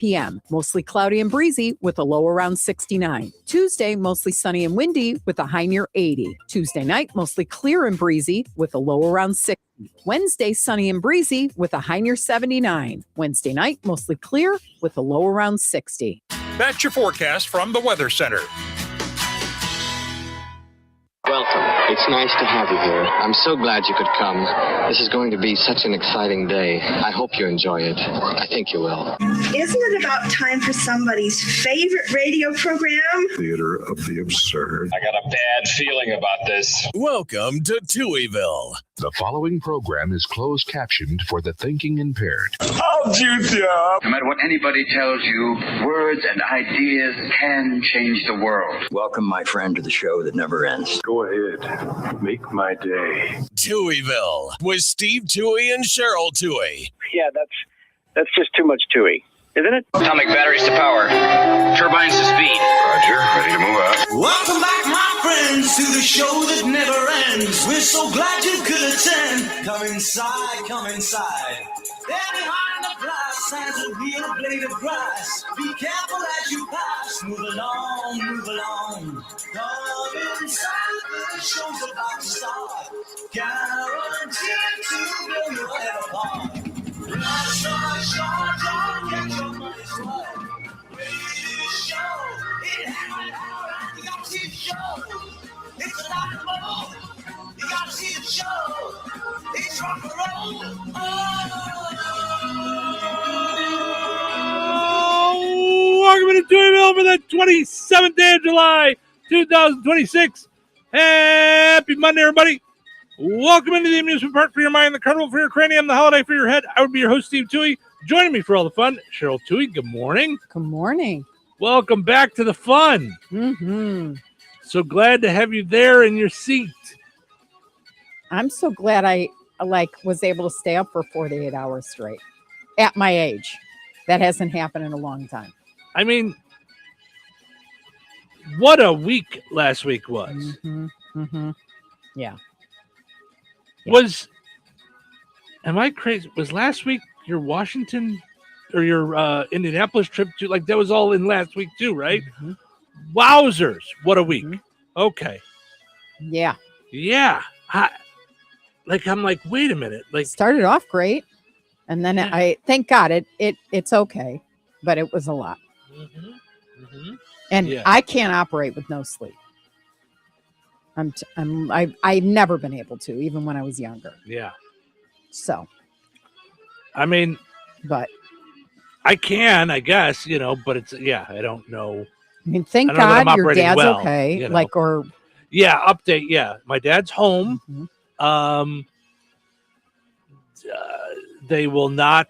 p.m. Mostly cloudy and breezy with a low around 69. Tuesday, mostly sunny and windy with a high near 80. Tuesday night, mostly clear and breezy with a low around 60. Wednesday, sunny and breezy with a high near 79. Wednesday night, mostly clear with a low around 60. That's your forecast from the Weather Center. Welcome. It's nice to have you here. I'm so glad you could come. This is going to be such an exciting day. I hope you enjoy it. I think you will. Isn't it about time for somebody's favorite radio program? Theater of the absurd. I got a bad feeling about this. Welcome to Touhyville. The following program is closed captioned for the thinking impaired. How'd you do? No matter what anybody tells you, words and ideas can change the world. Welcome, my friend, to the show that never ends. Go ahead. Make my day. Touhyville with Steve Touhy and Cheryl Touhy. Yeah, that's just too much Touhy, isn't it? Atomic batteries to power. Turbines to speed. Roger. Ready to move out. Welcome back, my friends, to the show that never ends. We're so glad you could attend. Come inside, come inside. There behind the glass stands a real blade of grass. Be careful as you pass. Move along, move along. Come inside, the show's about to start. Guaranteed to blow your head apart. Last shot, don't get your money's worth. Radio show, it happened out. You gotta see the show. It's a lot of fun. You gotta see the show. It's rock and roll. Welcome to Touhyville for the 27th day of July, 2026. Happy Monday, everybody. Welcome into the amusement park for your mind, the carnival for your cranium, the holiday for your head. I would be your host, Steve Touhy. Joining me for all the fun, Cheryl Touhy. Good morning. Good morning. Welcome back to the fun. Mm-hmm. So glad to have you there in your seat. I'm so glad I was able to stay up for 48 hours straight at my age. That hasn't happened in a long time. I mean, what a week last week was. Mm-hmm. Mm-hmm. Yeah. Am I crazy? Was last week your Washington or your Indianapolis trip too? Like that was all in last week too, right? Mm-hmm. Wowzers. What a week. Mm-hmm. Okay. Yeah. Yeah. I'm like, wait a minute. Like started off great. And then I thank God it's okay, but it was a lot. Mm-hmm. Mm-hmm. And I can't operate with no sleep. I've never been able to, even when I was younger. Yeah. So. I mean, but I can, I guess, but it's, I don't know. I mean, thank God your dad's well, okay. Update. Yeah. My dad's home. Mm-hmm. They will not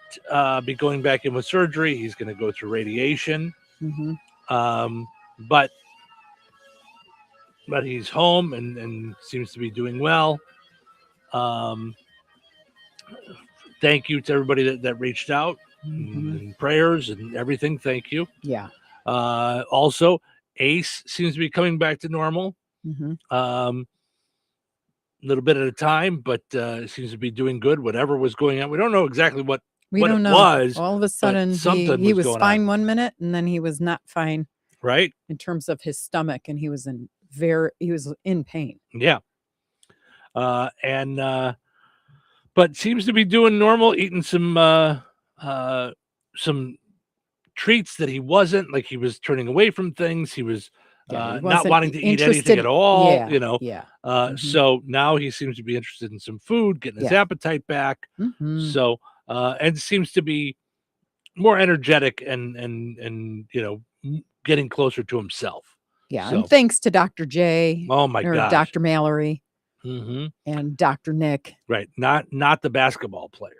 be going back in with surgery. He's going to go through radiation. Mm-hmm. But he's home and seems to be doing well. Thank you to everybody that reached out and prayers and everything. Thank you. Yeah. Also, Ace seems to be coming back to normal. Mm-hmm. A little bit at a time, but seems to be doing good. Whatever was going on, we don't know exactly what it was. All of a sudden, he was fine 1 minute, and then he was not fine. Right. In terms of his stomach, and he was in pain. Yeah. But seems to be doing normal, eating some treats that he wasn't, like he was turning away from things. He was not wanting to eat anything at all, Yeah. So now he seems to be interested in some food, getting his appetite back. Mm-hmm. So, and seems to be more energetic and getting closer to himself. Yeah. So, and thanks to Dr. J. Oh my God. Dr. Mallory. Mm-hmm. And Dr. Nick. Right. Not the basketball player.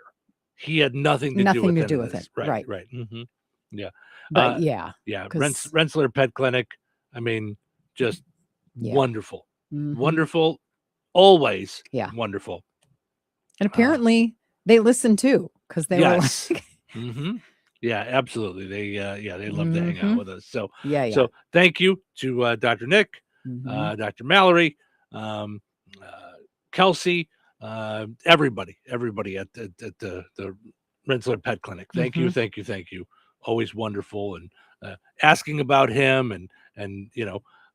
He had nothing to do with it. Right. Mm-hmm. Yeah. But yeah. Rensselaer Pet Clinic. I mean, just wonderful. Mm-hmm. Wonderful. Always. Yeah. Wonderful. And apparently they listen too, because they were like mm-hmm. Yeah, absolutely. They love to hang out with us. So So thank you to Dr. Nick, Dr. Mallory, Kelsey, everybody at the Rensselaer Pet Clinic. Thank you always wonderful, and asking about him, and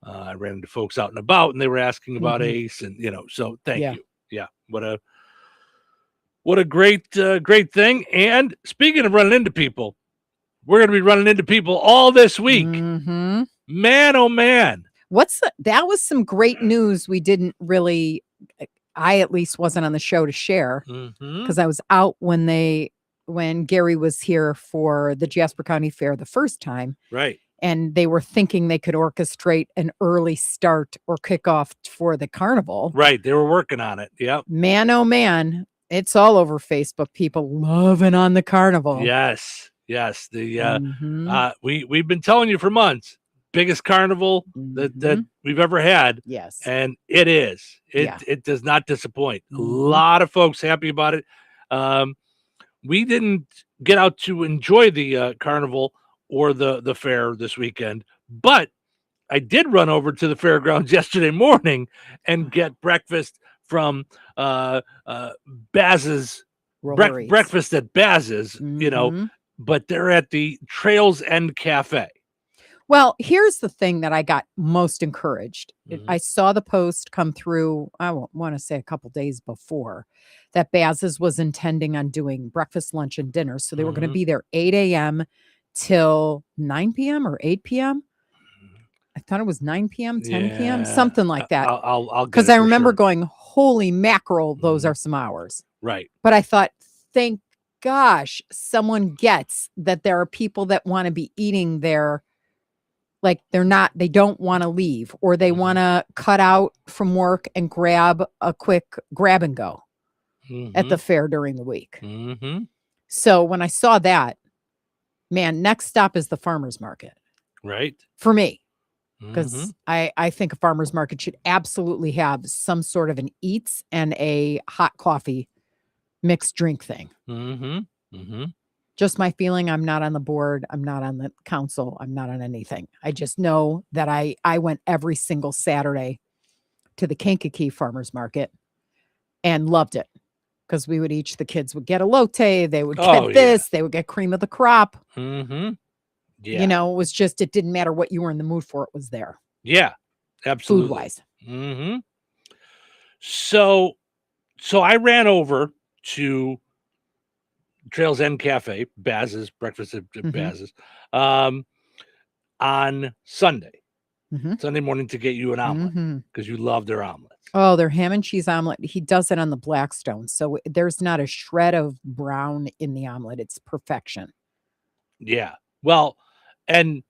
I ran into folks out and about, and they were asking about Ace, and so thank you. Yeah, what a great thing. And speaking of running into people, we're going to be running into people all this week. Man, oh man. That was some great news we didn't really, I at least wasn't on the show to share, because I was out when Gary was here for the Jasper County Fair the first time. Right. And they were thinking they could orchestrate an early start or kickoff for the carnival. Right. They were working on it. Yep. Man, oh man. It's all over Facebook. People loving on the carnival. Yes. The we've been telling you for months, biggest carnival that we've ever had. Yes. And it is. It does not disappoint. A lot of folks happy about it. We didn't get out to enjoy the carnival or the fair this weekend, but I did run over to the fairgrounds yesterday morning and get breakfast from Baz's breakfast at Baz's, but they're at the Trails End Cafe. Well, here's the thing that I got most encouraged. I saw the post come through, I want to say a couple days before, that Baz's was intending on doing breakfast, lunch, and dinner. So they were going to be there 8 a.m. till 9 p.m. or 8 p.m. I thought it was 9 p.m., 10 p.m., something like that. Because I remember going, holy mackerel, those are some hours. Right. But I thought, thank gosh, someone gets that there are people that want to be eating there. Like they don't want to leave, or they want to cut out from work and grab a quick grab and go at the fair during the week. So when I saw that, man, next stop is the farmer's market. Right. For me. Because I think a farmer's market should absolutely have some sort of an eats and a hot coffee mixed drink thing. Just my feeling. I'm not on the board. I'm not on the council. I'm not on anything. I just know that I went every single Saturday to the Kankakee farmer's market and loved it, because we would the kids would get elote. They would get this. They would get cream of the crop. Yeah. It was just, it didn't matter what you were in the mood for. It was there. Yeah, absolutely. Food wise. So I ran over to Trails End Cafe, Baz's, breakfast at Baz's, on Sunday morning to get you an omelet, because you love their omelets. Oh, their ham and cheese omelet. He does it on the Blackstone. So there's not a shred of brown in the omelet. It's perfection. Yeah. Well, and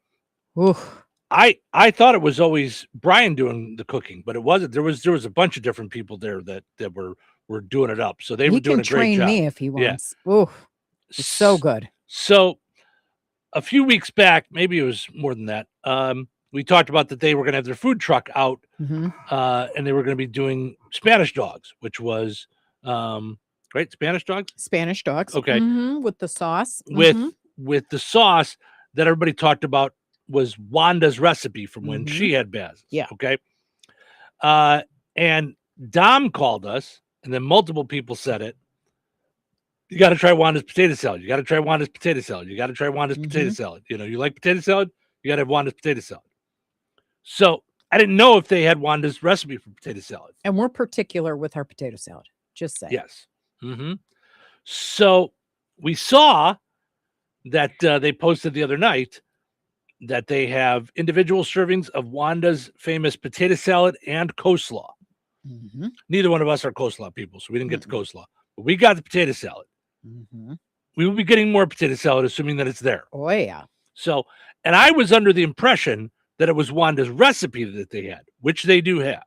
I thought it was always Brian doing the cooking, but it wasn't. There was a bunch of different people there that were doing it up. So they were doing a great job. He can train me if he wants. Yeah. It's so good. So a few weeks back, maybe it was more than that, we talked about that they were going to have their food truck out, and they were going to be doing Spanish dogs, which was right, Spanish dogs. Okay, with the sauce. With the sauce that everybody talked about was Wanda's recipe from when she had Baz. Yeah. Okay. And Dom called us, and then multiple people said it. You got to try Wanda's potato salad. You got to try Wanda's potato salad. You got to try Wanda's potato salad. You like potato salad? You got to have Wanda's potato salad. So I didn't know if they had Wanda's recipe for potato salad. And we're particular with our potato salad. Just saying. Yes. So we saw that they posted the other night that they have individual servings of Wanda's famous potato salad and coleslaw. Neither one of us are coleslaw people, so we didn't get the coleslaw. But we got the potato salad. We will be getting more potato salad, assuming that it's there. Oh, yeah. So, and I was under the impression that it was Wanda's recipe that they had, which they do have.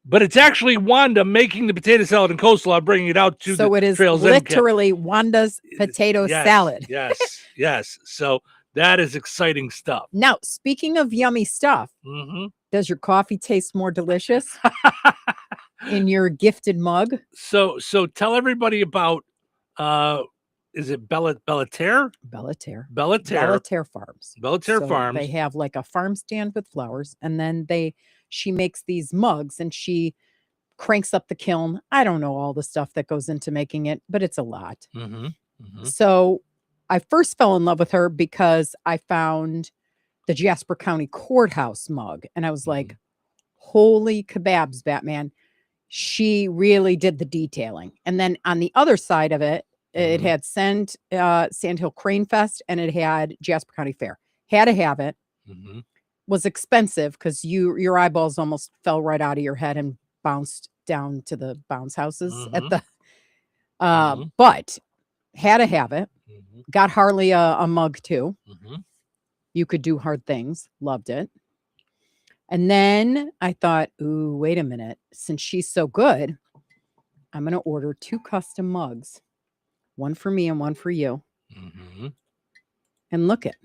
But it's actually Wanda making the potato salad and coleslaw, bringing it out to so it is literally Wanda's potato salad. Yes. So that is exciting stuff. Now, speaking of yummy stuff, does your coffee taste more delicious in your gifted mug? So tell everybody about, is it Bellaterre? Bellaterre Farms. Bellaterre Farms. They have like a farm stand with flowers, and then she makes these mugs, and she cranks up the kiln. I don't know all the stuff that goes into making it, but it's a lot. So I first fell in love with her because I found the Jasper County Courthouse mug. And I was like, holy kebabs, Batman. She really did the detailing. And then on the other side of it, it had Sandhill Crane Fest and it had Jasper County Fair. Had to have it. Was expensive because your eyeballs almost fell right out of your head and bounced down to the bounce houses at the but had to have it. Got Harley a mug too. You could do hard things. Loved it. And then I thought, ooh, wait a minute. Since she's so good, I'm going to order 2 custom mugs. One for me and one for you. And look it.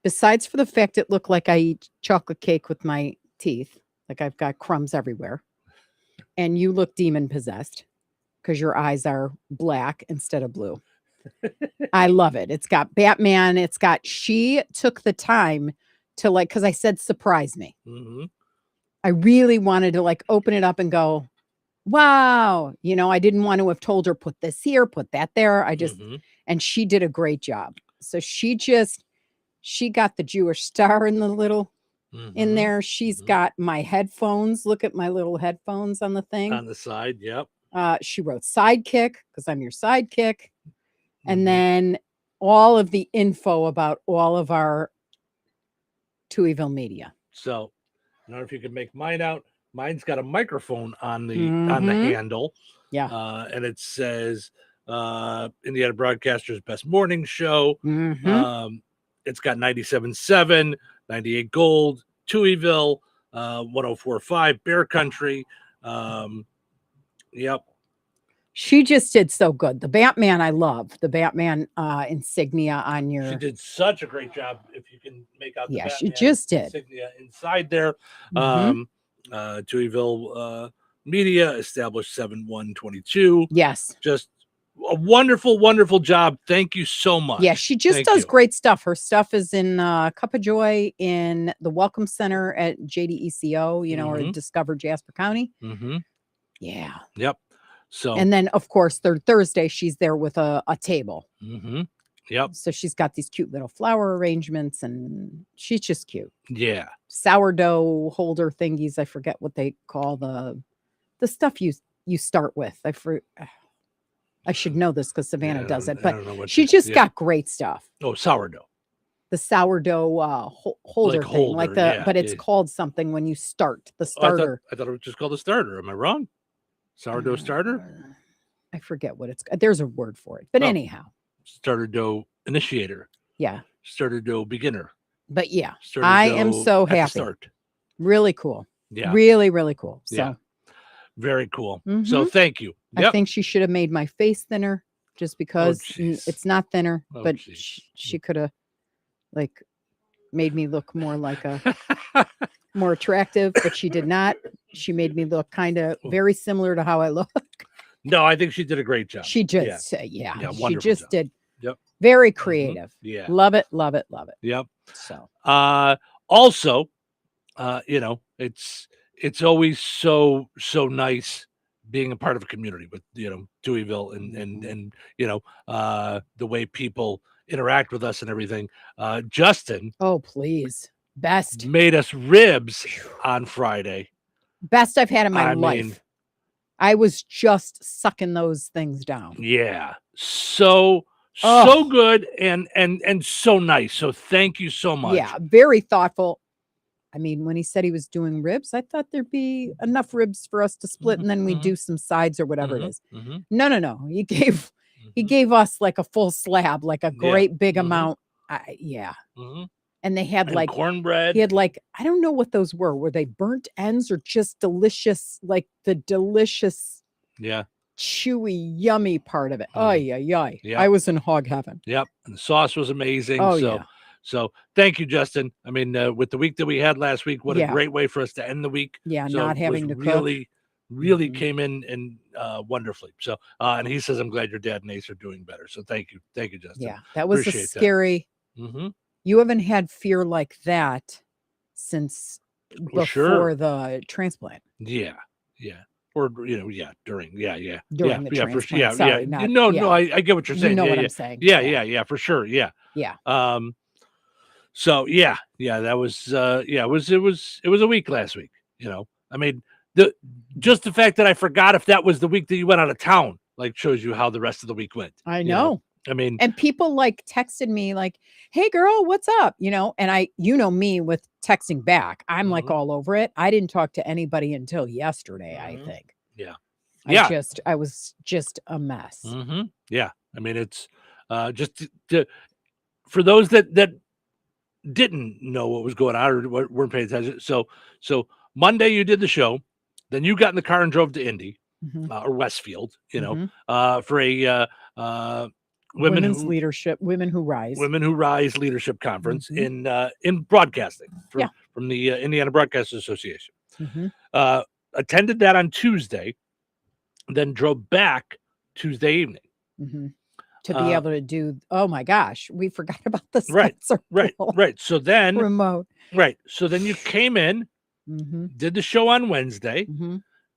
Besides for the fact it looked like I eat chocolate cake with my teeth, like I've got crumbs everywhere. And you look demon possessed because your eyes are black instead of blue. I love it. It's got Batman. She took the time to like, because I said, surprise me. I really wanted to like open it up and go, wow. You know, I didn't want to have told her, put this here, put that there. I just, and she did a great job. So she got the Jewish star in the little, in there. She's got my headphones. Look at my little headphones on the thing. On the side. Yep. She wrote sidekick because I'm your sidekick. And then all of the info about all of our Touhyville media. So I don't know if you can make mine out. Mine's got a microphone on the handle. Yeah. And it says Indiana Broadcaster's Best Morning Show. It's got 97.7, 98 Gold, Touhyville, 104.5 Bear Country. Yep. She just did so good. The Batman, I love the Batman insignia on your. She did such a great job. If you can make out the Batman she just did insignia inside there. Touhyville Media established 7/1/22. Yes, just a wonderful, wonderful job. Thank you so much. Yeah, she just does great stuff. Her stuff is in Cup of Joy in the Welcome Center at JDECO, you know, or Discover Jasper County. Yeah. Yep. So, and then of course, third Thursday, she's there with a table. Yep. So she's got these cute little flower arrangements and she's just cute. Yeah. Sourdough holder thingies. I forget what they call the stuff you start with. I should know this because Savannah does it, but she just got great stuff. Oh, sourdough. The sourdough holder thing, like but it's called something when you start the starter. I thought it was just called a starter. Am I wrong? Sourdough starter? I forget what it's. There's a word for it, but anyhow. Starter dough initiator. Yeah. Starter dough beginner. But yeah, I am so happy. Really cool. Yeah. Really, really cool. So. Yeah. Very cool. So thank you. Yep. I think she should have made my face thinner just because it's not thinner, but she could have like made me look more like more attractive, but she did not. She made me look kind of very similar to how I look. No, I think she did a great job. She just, she just did. Yep. Very creative. Yeah. Love it. Love it. Love it. Yep. So, also, you know, it's always so nice being a part of a community with, you know, Touhyville and you know, the way people interact with us and everything. Justin. Oh, please. Best. Made us ribs on Friday. Best I've had in my life. I was just sucking those things down. Yeah. So good and so nice. So thank you so much. Yeah. Very thoughtful. I mean, when he said he was doing ribs, I thought there'd be enough ribs for us to split and then we do some sides or whatever it is. No. He gave us like a full slab, like a great big amount. And they had like cornbread. He had like, I don't know what those were. Were they burnt ends or just delicious, like the delicious, chewy, yummy part of it? Yeah. I was in hog heaven. Yep. And the sauce was amazing. So thank you, Justin. I mean, with the week that we had last week, what a great way for us to end the week. Yeah, so not having to really came in and wonderfully. So and he says, I'm glad your dad and Ace are doing better. So thank you, Justin. Yeah, that was a scary. You haven't had fear like that since before the transplant. Yeah. Or during, During the for transplant. sure, Sorry, not no, I get what you're saying. You know yeah, what yeah. I'm saying. Yeah, for sure, yeah. Yeah. So that was it was a week last week. I mean, just the fact that I forgot if that was the week that you went out of town, like, shows you how the rest of the week went. I know. I mean, and people like texted me like, "Hey girl, what's up?" And I, me with texting back, I'm like all over it. I didn't talk to anybody until yesterday, I think. Yeah. I was just a mess. Yeah. I mean, it's just for those that didn't know what was going on or weren't paying attention. So Monday you did the show, then you got in the car and drove to Indy or Westfield, for a Women Who Rise Leadership Conference in broadcasting from the Indiana Broadcasters Association. Attended that on Tuesday, then drove back Tuesday evening to be able to do. Oh my gosh, we forgot about the right. Spencer So then remote. Right. So then you came in, did the show on Wednesday,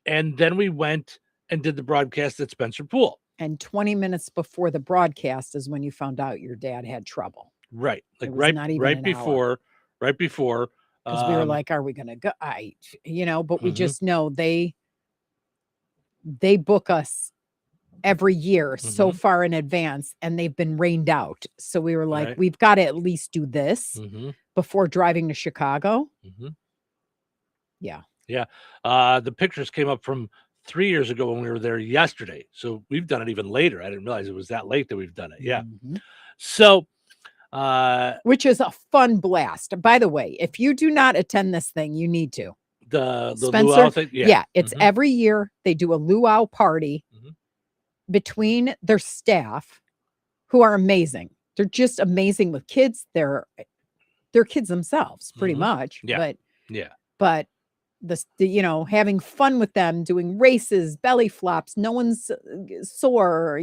and then we went and did the broadcast at Spencer Pool. And 20 minutes before the broadcast is when you found out your dad had trouble. Right. Like right before. Because we were like, are we going to go? But we just know they book us every year so far in advance, and they've been rained out. So we were like, we've got to at least do this before driving to Chicago. Yeah. The pictures came up from 3 years ago when we were there yesterday. So we've done it even later. I didn't realize it was that late that we've done it. Yeah. So, which is a fun blast. By the way, if you do not attend this thing, you need to. The Spencer luau thing? It's every year they do a luau party between their staff, who are amazing. They're just amazing with kids. They're kids themselves, pretty much. But having fun with them, doing races, belly flops. No one's sore,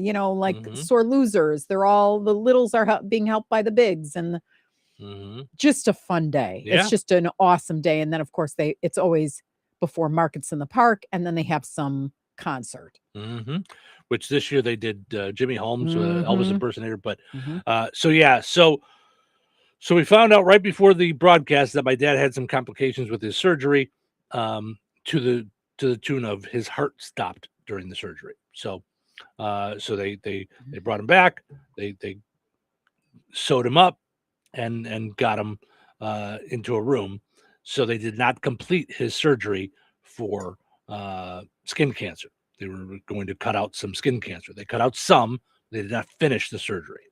sore losers. The littles are being helped by the bigs, and just a fun day. It's just an awesome day. And then of course it's always before Markets in the Park, and then they have some concert. Which this year they did Jimmy Holmes, Elvis impersonator. But so we found out right before the broadcast that my dad had some complications with his surgery, to the tune of his heart stopped during the surgery. So they brought him back. They sewed him up and got him into a room. So they did not complete his surgery for skin cancer. They were going to cut out some skin cancer. They cut out some. They did not finish the surgery.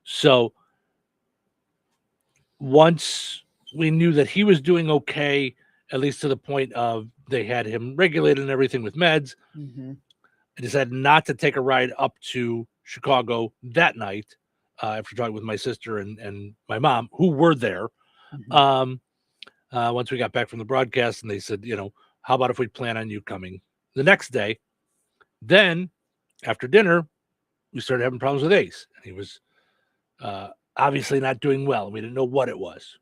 So once we knew that he was doing okay, at least to the point of they had him regulated and everything with meds, I decided not to take a ride up to Chicago that night after talking with my sister and my mom, who were there. Once we got back from the broadcast, and they said, how about if we plan on you coming the next day? Then after dinner, we started having problems with Ace. And he was obviously not doing well. We didn't know what it was,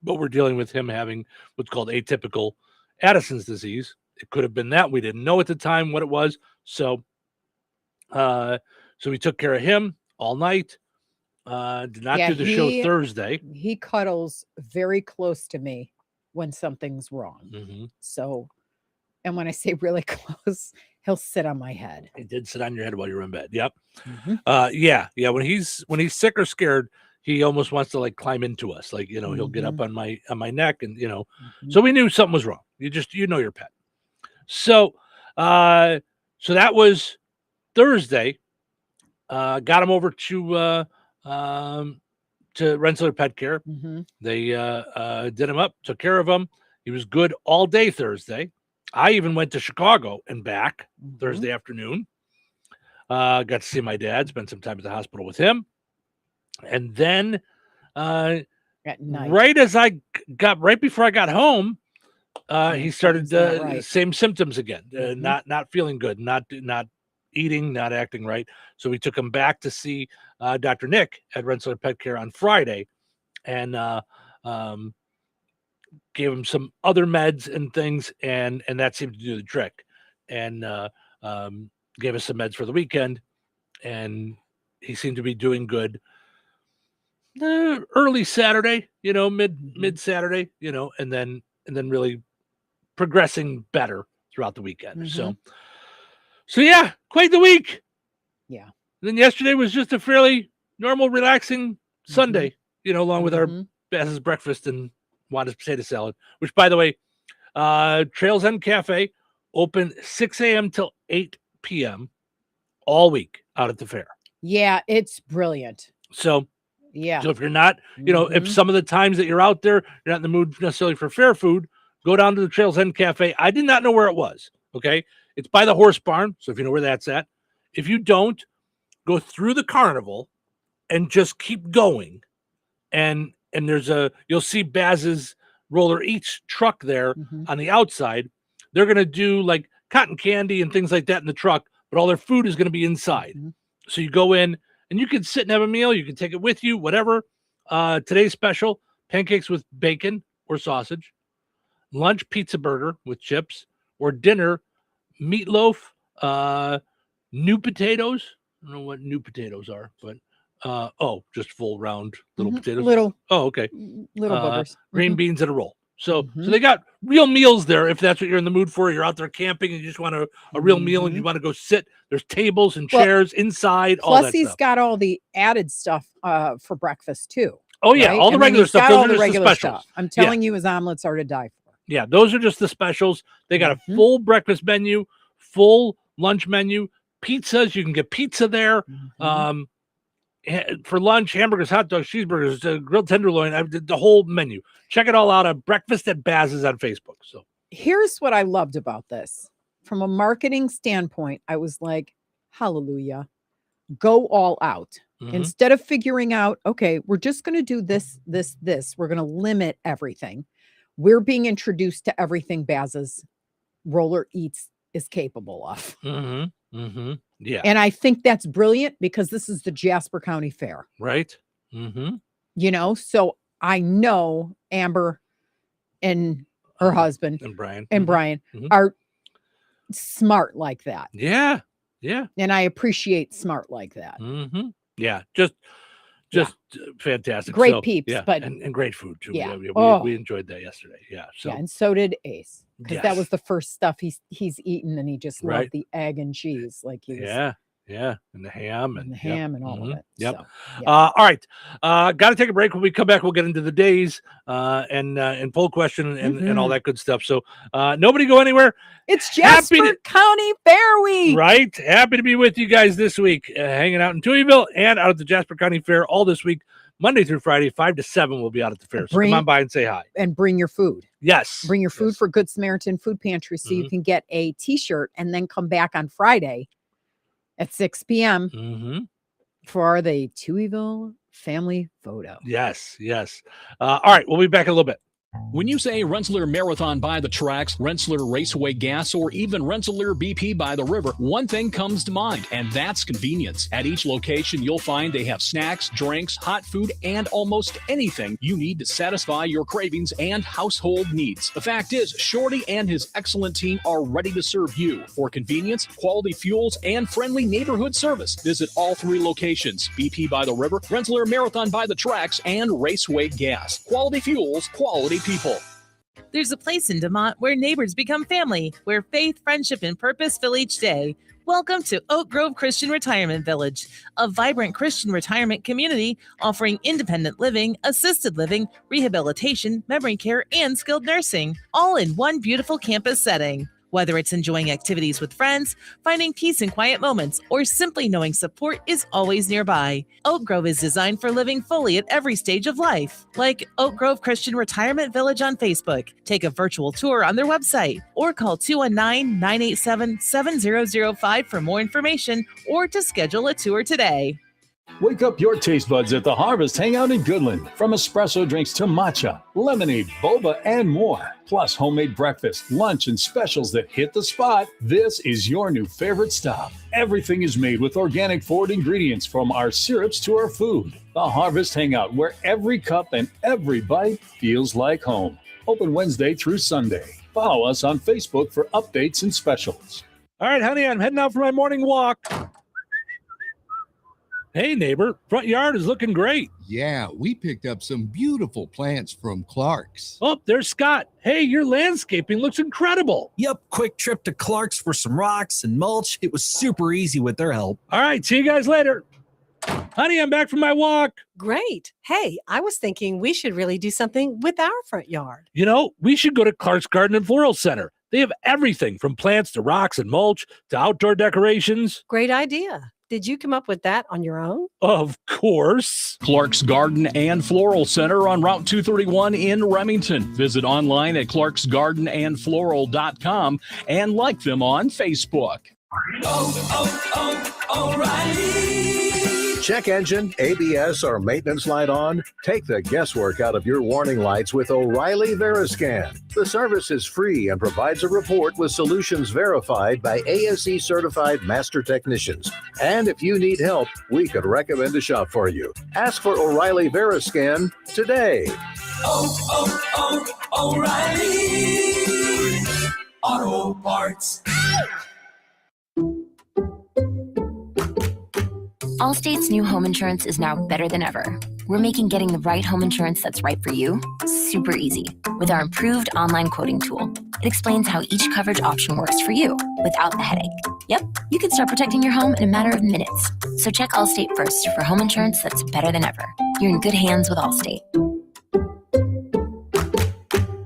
but we're dealing with him having what's called atypical Addison's disease. It could have been that. We didn't know at the time what it was. So we took care of him all night. Did not do the show Thursday. He cuddles very close to me when something's wrong. So, and when I say really close, he'll sit on my head. He did sit on your head while you were in bed. Yep. When he's sick or scared, he almost wants to like climb into us. Like, he'll get up on my neck, and so we knew something was wrong. You know your pet. So that was Thursday. Got him over to Rensselaer Pet Care. They did him up, took care of him. He was good all day Thursday. I even went to Chicago and back Thursday afternoon. Got to see my dad, spent some time at the hospital with him. And then at night, right before I got home, he started same symptoms again, not feeling good, not eating, not acting right. So we took him back to see Dr. Nick at Rensselaer Pet Care on Friday, and gave him some other meds and things, and that seemed to do the trick. and gave us some meds for the weekend, and he seemed to be doing good. Early Saturday, mid Saturday, and then really progressing better throughout the weekend. So yeah, quite the week. Yeah. And then yesterday was just a fairly normal, relaxing Sunday, along with our Bass's breakfast and Wanda's potato salad, which, by the way, Trails End Cafe open 6 a.m. till 8 p.m. all week out at the fair. Yeah, it's brilliant. So yeah. If you're not, if some of the times that you're out there, you're not in the mood necessarily for fair food, go down to the Trails End Cafe. I did not know where it was. Okay. It's by the horse barn. So if you know where that's at, if you don't, go through the carnival and just keep going. And you'll see Baz's Roller Eats truck there on the outside. They're going to do like cotton candy and things like that in the truck, but all their food is going to be inside. So you go in and you can sit and have a meal. You can take it with you, whatever. Today's special, pancakes with bacon or sausage, lunch, pizza burger with chips, or dinner, meatloaf, new potatoes. I don't know what new potatoes are, but just full round little potatoes. Okay. Little boogers. Green beans and a roll. So they got real meals there if that's what you're in the mood for. You're out there camping and you just want a real meal and you want to go sit. There's tables and chairs inside. All that stuff. Plus, he's got all the added stuff for breakfast too. Oh yeah, right? all the regular stuff. Those are just the specials. Stuff. I'm telling you, his omelets are to die for. Yeah, those are just the specials. They got a full breakfast menu, full lunch menu, pizzas. You can get pizza there. For lunch, hamburgers, hot dogs, cheeseburgers, grilled tenderloin, the whole menu. Check it all out at Breakfast at Baz's on Facebook. So here's what I loved about this. From a marketing standpoint, I was like, hallelujah, go all out. Instead of figuring out, okay, we're just going to do this, we're going to limit everything. We're being introduced to everything Baz's Roller Eats is capable of. Yeah. And I think that's brilliant because this is the Jasper County Fair. Right. So I know Amber and her husband and Brian are smart like that. Yeah. Yeah. And I appreciate smart like that. Yeah. Just fantastic. Great peeps, but and great food too. Yeah. We enjoyed that yesterday. Yeah. So and so did Ace. Because that was the first stuff he's eaten, and he just loved the egg and cheese. Like he was, and the ham and all of it. Yep. So, yeah. All right. Got to take a break. When we come back, we'll get into the days and poll question and all that good stuff. So nobody go anywhere. It's Jasper County Fair Week. Right. Happy to be with you guys this week, hanging out in Touhyville and out at the Jasper County Fair all this week. Monday through Friday, 5 to 7, we'll be out at the fair. So come on by and say hi. And bring your food. Yes. Bring your food for Good Samaritan Food Pantry so you can get a T-shirt and then come back on Friday at 6 p.m. for the Touhyville family photo. Yes. All right. We'll be back in a little bit. When you say Rensselaer Marathon by the tracks, Rensselaer Raceway Gas, or even Rensselaer BP by the river, one thing comes to mind, and that's convenience. At each location, you'll find they have snacks, drinks, hot food, and almost anything you need to satisfy your cravings and household needs. The fact is, Shorty and his excellent team are ready to serve you. For convenience, quality fuels, and friendly neighborhood service, visit all 3 locations: BP by the river, Rensselaer Marathon by the tracks, and Raceway Gas. Quality fuels, quality people. There's a place in DeMont where neighbors become family, where faith, friendship, and purpose fill each day. Welcome to Oak Grove Christian Retirement Village, a vibrant Christian retirement community offering independent living, assisted living, rehabilitation, memory care, and skilled nursing, all in one beautiful campus setting. Whether it's enjoying activities with friends, finding peace in quiet moments, or simply knowing support is always nearby, Oak Grove is designed for living fully at every stage of life. Like Oak Grove Christian Retirement Village on Facebook. Take a virtual tour on their website or call 219-987-7005 for more information or to schedule a tour today. Wake up your taste buds at the Harvest Hangout in Goodland. From espresso drinks to matcha, lemonade, boba, and more. Plus homemade breakfast, lunch, and specials that hit the spot. This is your new favorite stop. Everything is made with organic forward ingredients, from our syrups to our food. The Harvest Hangout, where every cup and every bite feels like home. Open Wednesday through Sunday. Follow us on Facebook for updates and specials. All right, honey, I'm heading out for my morning walk. Hey, neighbor, front yard is looking great. Yeah, we picked up some beautiful plants from Clark's. Oh, there's Scott. Hey, your landscaping looks incredible. Yep, quick trip to Clark's for some rocks and mulch. It was super easy with their help. All right, see you guys later. Honey, I'm back from my walk. Great. Hey, I was thinking we should really do something with our front yard. You know, we should go to Clark's Garden and Floral Center. They have everything from plants to rocks and mulch to outdoor decorations. Great idea. Did you come up with that on your own? Of course. Clark's Garden and Floral Center on Route 231 in Remington. Visit online at clarksgardenandfloral.com and like them on Facebook. O'Reilly. Check engine, ABS, or maintenance light on? Take the guesswork out of your warning lights with O'Reilly Veriscan. The service is free and provides a report with solutions verified by ASE certified master technicians. And if you need help, we could recommend a shop for you. Ask for O'Reilly Veriscan today. O'Reilly Auto Parts. Allstate's new home insurance is now better than ever. We're making getting the right home insurance that's right for you super easy with our improved online quoting tool. It explains how each coverage option works for you without the headache. Yep, you can start protecting your home in a matter of minutes. So check Allstate first for home insurance that's better than ever. You're in good hands with Allstate.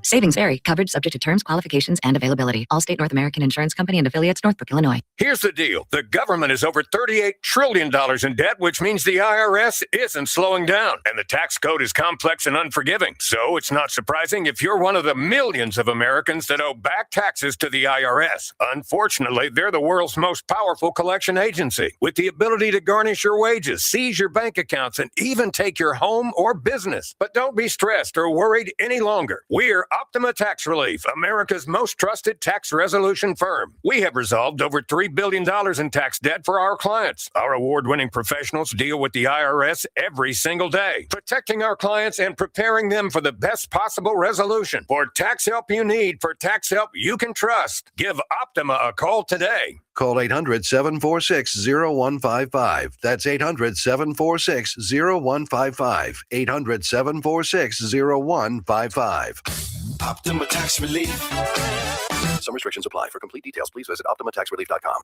Savings vary. Coverage subject to terms, qualifications, and availability. Allstate North American Insurance Company and affiliates, Northbrook, Illinois. Here's the deal. The government is over $38 trillion in debt, which means the IRS isn't slowing down. And the tax code is complex and unforgiving. So it's not surprising if you're one of the millions of Americans that owe back taxes to the IRS. Unfortunately, they're the world's most powerful collection agency, with the ability to garnish your wages, seize your bank accounts, and even take your home or business. But don't be stressed or worried any longer. We're Optima Tax Relief, America's most trusted tax resolution firm. We have resolved over $3 billion in tax debt for our clients. Our award-winning professionals deal with the IRS every single day, protecting our clients and preparing them for the best possible resolution. For tax help you need, for tax help you can trust, give Optima a call today. Call 800-746-0155. That's 800-746-0155. 800-746-0155. Optima Tax Relief. Some restrictions apply. For complete details, please visit OptimaTaxRelief.com.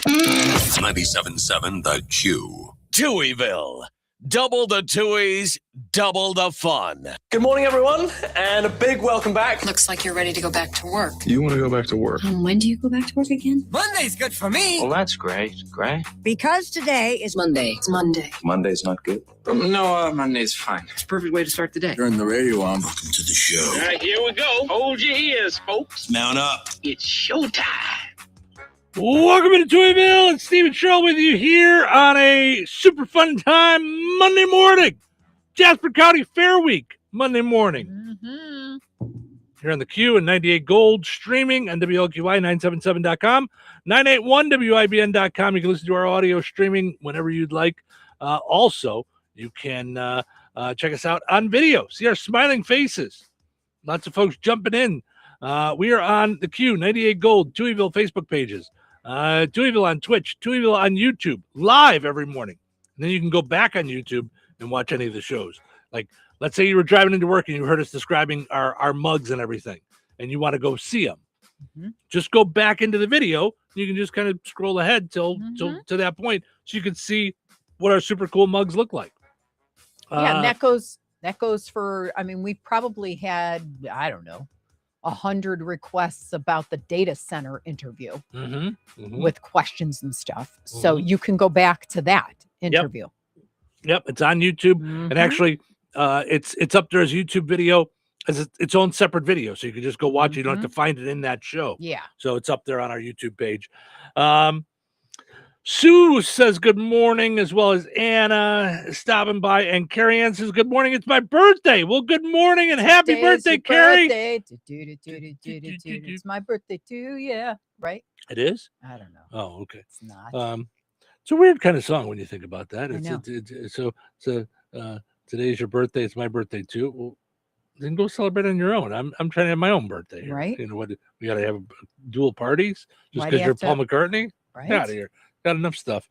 It's 97.7 The Q. Touhyville. Double the Touhies, double the fun. Good morning, everyone, and a big welcome back. Looks like you're ready to go back to work. You want to go back to work? When do you go back to work again? Monday's good for me. Well, that's great. Great. Because today is Monday. It's Monday. Monday's not good. No, Monday's fine. It's a perfect way to start the day. Turn the radio on. Welcome to the show. All right, here we go. Hold your ears, folks. Mount up. It's showtime. Welcome to Touhyville. It's Steve and Cheryl with you here on a super fun time Monday morning. Jasper County Fair Week, Monday morning. Here on the Q and 98 Gold, streaming on WLQI977.com, 981WIBN.com. You can listen to our audio streaming whenever you'd like. Also, you can check us out on video. See our smiling faces. Lots of folks jumping in. We are on the Q, 98 Gold, Touhyville Facebook pages. Touhyville on Twitch, Touhyville on YouTube, live every morning. And then you can go back on YouTube and watch any of the shows. Like, let's say you were driving into work and you heard us describing our mugs and everything, and you want to go see them. Just go back into the video. You can just kind of scroll ahead till to that point, so you can see what our super cool mugs look like. Yeah, and that goes for. I mean, we probably had, I don't know, 100 requests about the data center interview with questions and stuff. So you can go back to that interview. Yep, it's on YouTube, and actually, it's up there as a YouTube video as its own separate video, so you can just go watch it. You don't have to find it in that show. Yeah. So it's up there on our YouTube page. Sue says good morning, as well as Anna stopping by, and Carrie Ann says good morning. It's my birthday. Well, good morning and happy birthday, Carrie. It's my birthday too. Yeah, right. It is? I don't know. Oh, okay. It's not. It's a weird kind of song when you think about that. I know. So today's your birthday. It's my birthday too. Well, then go celebrate on your own. I'm trying to have my own birthday here. Right. You know what? We got to have dual parties just Why do because you you're have to- Paul McCartney. Right. Get out of here. Got enough stuff.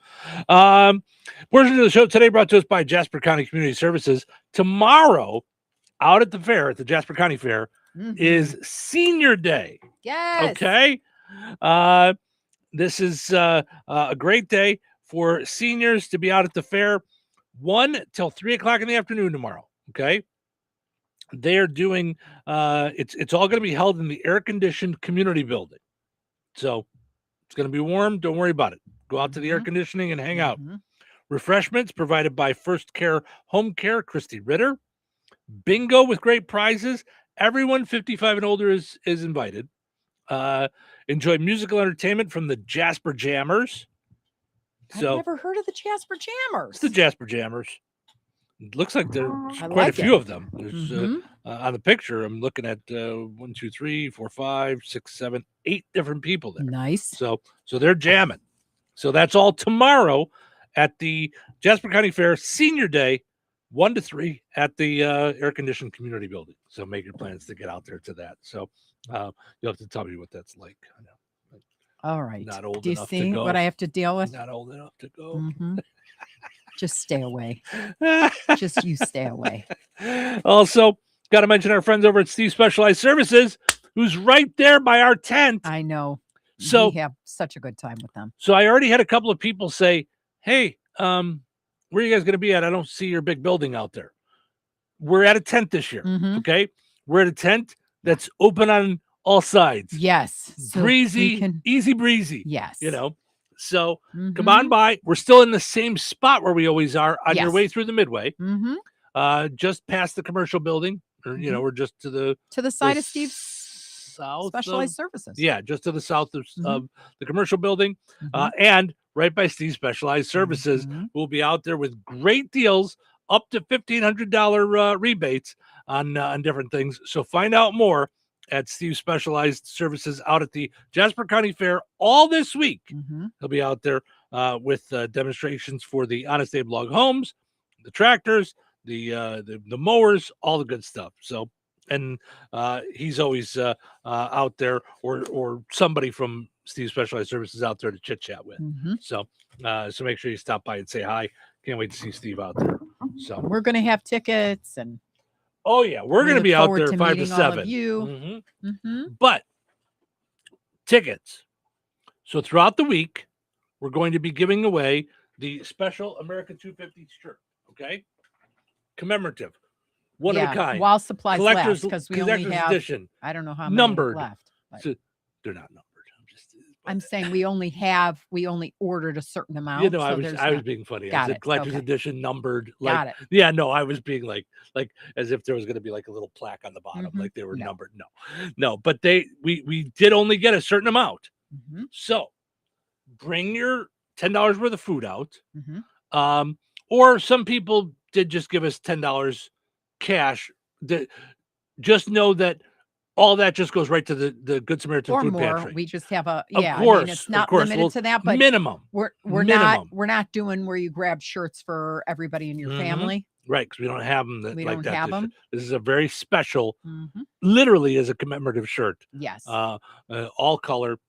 Portion of the show today brought to us by Jasper County Community Services. Tomorrow, out at the fair, at the Jasper County Fair, is Senior Day. Yes. Okay. This is a great day for seniors to be out at the fair 1 till 3 o'clock in the afternoon tomorrow. Okay. They're doing it's all going to be held in the air-conditioned community building. So it's going to be warm. Don't worry about it. Go out to the air conditioning and hang out. Refreshments provided by First Care Home Care, Christy Ritter. Bingo with great prizes. Everyone 55 and older is invited. Enjoy musical entertainment from the Jasper Jammers. So I've never heard of the Jasper Jammers. it's the Jasper Jammers. It looks like there's I quite like a few it. of them. There's on the picture. I'm looking at 1, 2, 3, 4, 5, 6, 7, 8 different people there. Nice. So they're jamming. So that's all tomorrow at the Jasper County Fair Senior Day, 1 to 3 at the air-conditioned community building. So make your plans to get out there to that. So you'll have to tell me what that's like. I know. All right. Not old Do you enough see to go. what I have to deal with? Not old enough to go. Just stay away. Just you stay away. Also, got to mention our friends over at Steve Specialized Services, who's right there by our tent. I know. So we have such a good time with them. So I already had a couple of people say, "Hey, where are you guys going to be at? I don't see your big building out there." We're at a tent this year. Okay, we're at a tent that's open on all sides. Yes, so breezy, we can- easy breezy. Yes, you know. So come on by. We're still in the same spot where we always are on your Yes. way through the Midway. Just past the commercial building, or you know, we're just to the side of Steve's south Specialized of- Services. Yeah, just to the south of the commercial building, and right by Steve Specialized Services. We'll be out there with great deals, up to $1,500 rebates on different things. So find out more at Steve Specialized Services out at the Jasper County Fair all this week. He'll be out there with demonstrations for the Honest Abe log homes, the tractors, the mowers, all the good stuff. So, and he's always out there, or somebody from Steve Specialized Services out there to chit chat with. So make sure you stop by and say hi. Can't wait to see Steve out there. So We're going to have tickets, and oh yeah, we're going to look be out forward there to 5 to meeting all of 7. you. But tickets. So throughout the week, we're going to be giving away the special American 250 shirt. Okay, commemorative, one of a kind, while supplies collector's, last, because we only collector's have edition. I don't know how many numbered left. but So they're not numbered. I'm saying we only ordered a certain amount. You know, so I was there's being funny. I Got said it. collector's Okay. edition, numbered. Got it. Yeah, no, I was being like as if there was going to be like a little plaque on the bottom, like they were numbered. No. But we did only get a certain amount. So bring your $10 worth of food out. Or some people did just give us $10 cash. Just know that all that just goes right to the Good Samaritan or Food more. Pantry. We just have a Of I course, mean, it's of not course. limited Well, to that, but minimum. We're Minimum. not doing where you grab shirts for everybody in your family. Right, because we don't have them We like don't that. have this year. 'em. This is a very special, literally as a commemorative shirt. Yes. All color.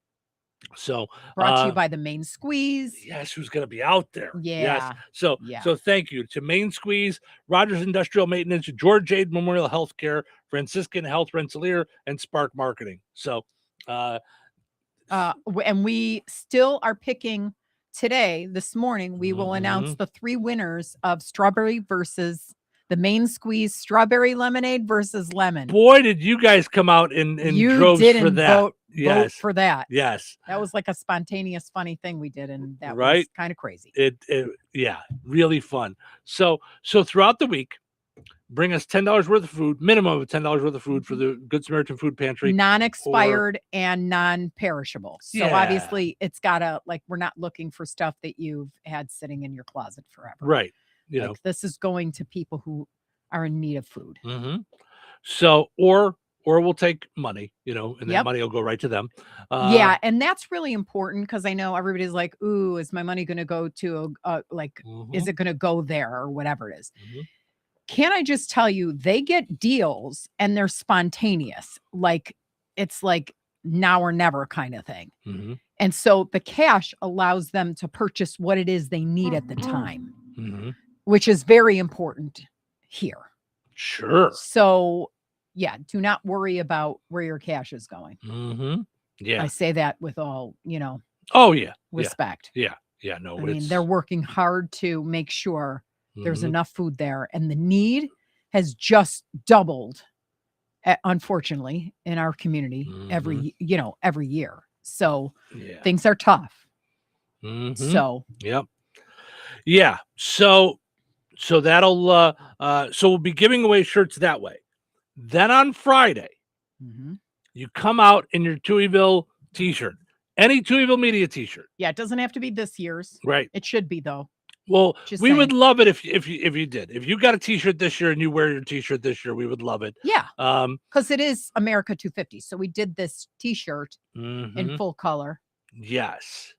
So Brought to you by the Main Squeeze. Yes, who's going to be out there? Yeah. Yes. So Yeah. so thank you to Main Squeeze, Rogers Industrial Maintenance, George Ade Memorial Healthcare, Franciscan Health Rensselaer, and Spark Marketing. So And we still are picking today, this morning, we will announce the 3 winners of strawberry versus the Main Squeeze strawberry lemonade versus lemon. boy, did you guys come out in You droves didn't for that. vote Yes. for that. Yes. That was like a spontaneous, funny thing we did, and that was Right. kind of crazy. It yeah, really fun. So throughout the week, bring us $10 worth of food, minimum of $10 worth of food for the Good Samaritan Food Pantry. Non-expired and non-perishable. So Yeah. obviously it's gotta, like, we're not looking for stuff that you've had sitting in your closet forever. Right. You Like, know. this is going to people who are in need of food. So or we'll take money, and that Yep. money will go right to them. Yeah, and that's really important because I know everybody's like, "Ooh, is my money going to go to is it going to go there or whatever it is?" can I just tell you, they get deals and they're spontaneous. Like it's like now or never kind of thing. Mm-hmm. And so the cash allows them to purchase what it is they need at the time, which is very important here. Sure. So, yeah, do not worry about where your cash is going. Mm-hmm. Yeah. I say that with all, Oh, yeah. respect. Yeah. Yeah. No, I mean, they're working hard to make sure there's Mhm. enough food there. And the need has just doubled, unfortunately, in our community every year. So things are tough. Mhm. So, Yep. Yeah. So that'll so we'll be giving away shirts that way. Then on Friday, you come out in your Touhyville t-shirt. Any Touhyville Media t-shirt. yeah, it doesn't have to be this year's. Right. It should be, though. Well, Just we would saying. love it if you did. If you got a t-shirt this year and you wear your t-shirt this year, we would love it. Yeah. Um Because it is America 250. So we did this t-shirt in mhm. full color. Yes.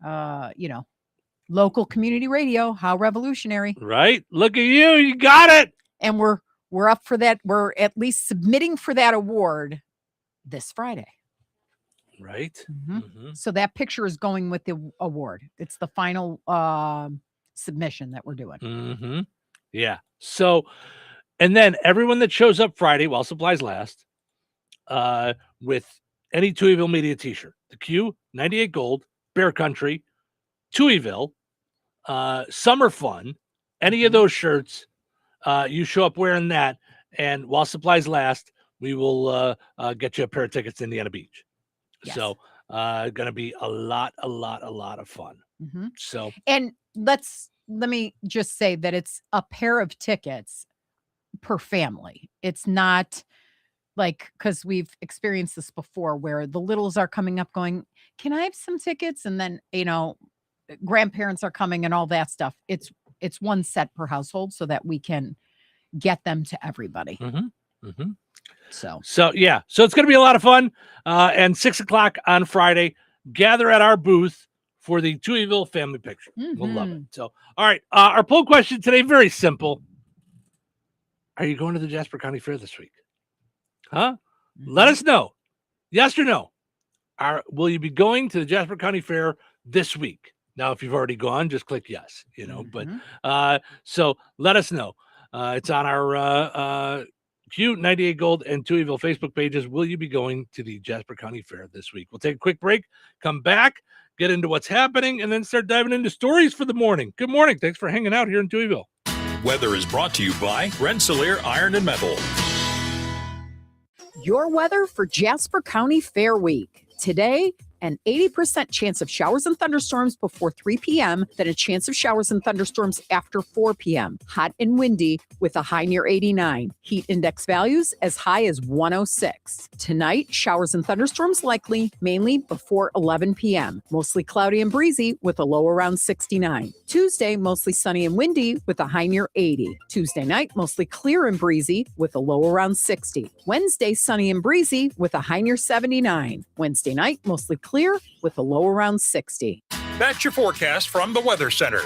Local community radio, how revolutionary. Right? Look at you. You got it. And we're up for that. We're at least submitting for that award this Friday. Right? So that picture is going with the award. It's the final submission that we're doing. Mm-hmm. Yeah. So, and then everyone that shows up Friday while supplies last, with any Touhyville Media t-shirt, the Q, 98 Gold, Bear Country, Touhyville, Summer Fun, any of those shirts, you show up wearing that, and while supplies last, we will get you a pair of tickets to Indiana Beach. Yes. So, gonna be a lot of fun. Mhm. So, And let me just say that it's a pair of tickets per family. It's not like, because we've experienced this before where the littles are coming up going, can I have some tickets? And then, grandparents are coming and all that stuff. It's one set per household so that we can get them to everybody. So yeah. So it's going to be a lot of fun. And 6:00 on Friday, gather at our booth for the Touhyville family picture. We'll love it. So, all right. Our poll question today, very simple. Are you going to the Jasper County Fair this week? Huh? Let us know. Yes or no. Will you be going to the Jasper County Fair this week? Now, if you've already gone, just click yes, but so let us know. It's on our Q98 Gold and Touhyville Facebook pages. Will you be going to the Jasper County Fair this week? We'll take a quick break, come back, get into what's happening, and then start diving into stories for the morning. Good morning. Thanks for hanging out here in Touhyville. Weather is brought to you by Rensselaer Iron and Metal. your weather for Jasper County Fair Week. Today, an 80% chance of showers and thunderstorms before 3 p.m., then a chance of showers and thunderstorms after 4 p.m. Hot and windy with a high near 89. Heat index values as high as 106. Tonight, showers and thunderstorms likely, mainly before 11 p.m. Mostly cloudy and breezy with a low around 69. Tuesday, mostly sunny and windy with a high near 80. Tuesday night, mostly clear and breezy with a low around 60. Wednesday, sunny and breezy with a high near 79. Wednesday night, mostly clear with a low around 60. That's your forecast from the Weather Center.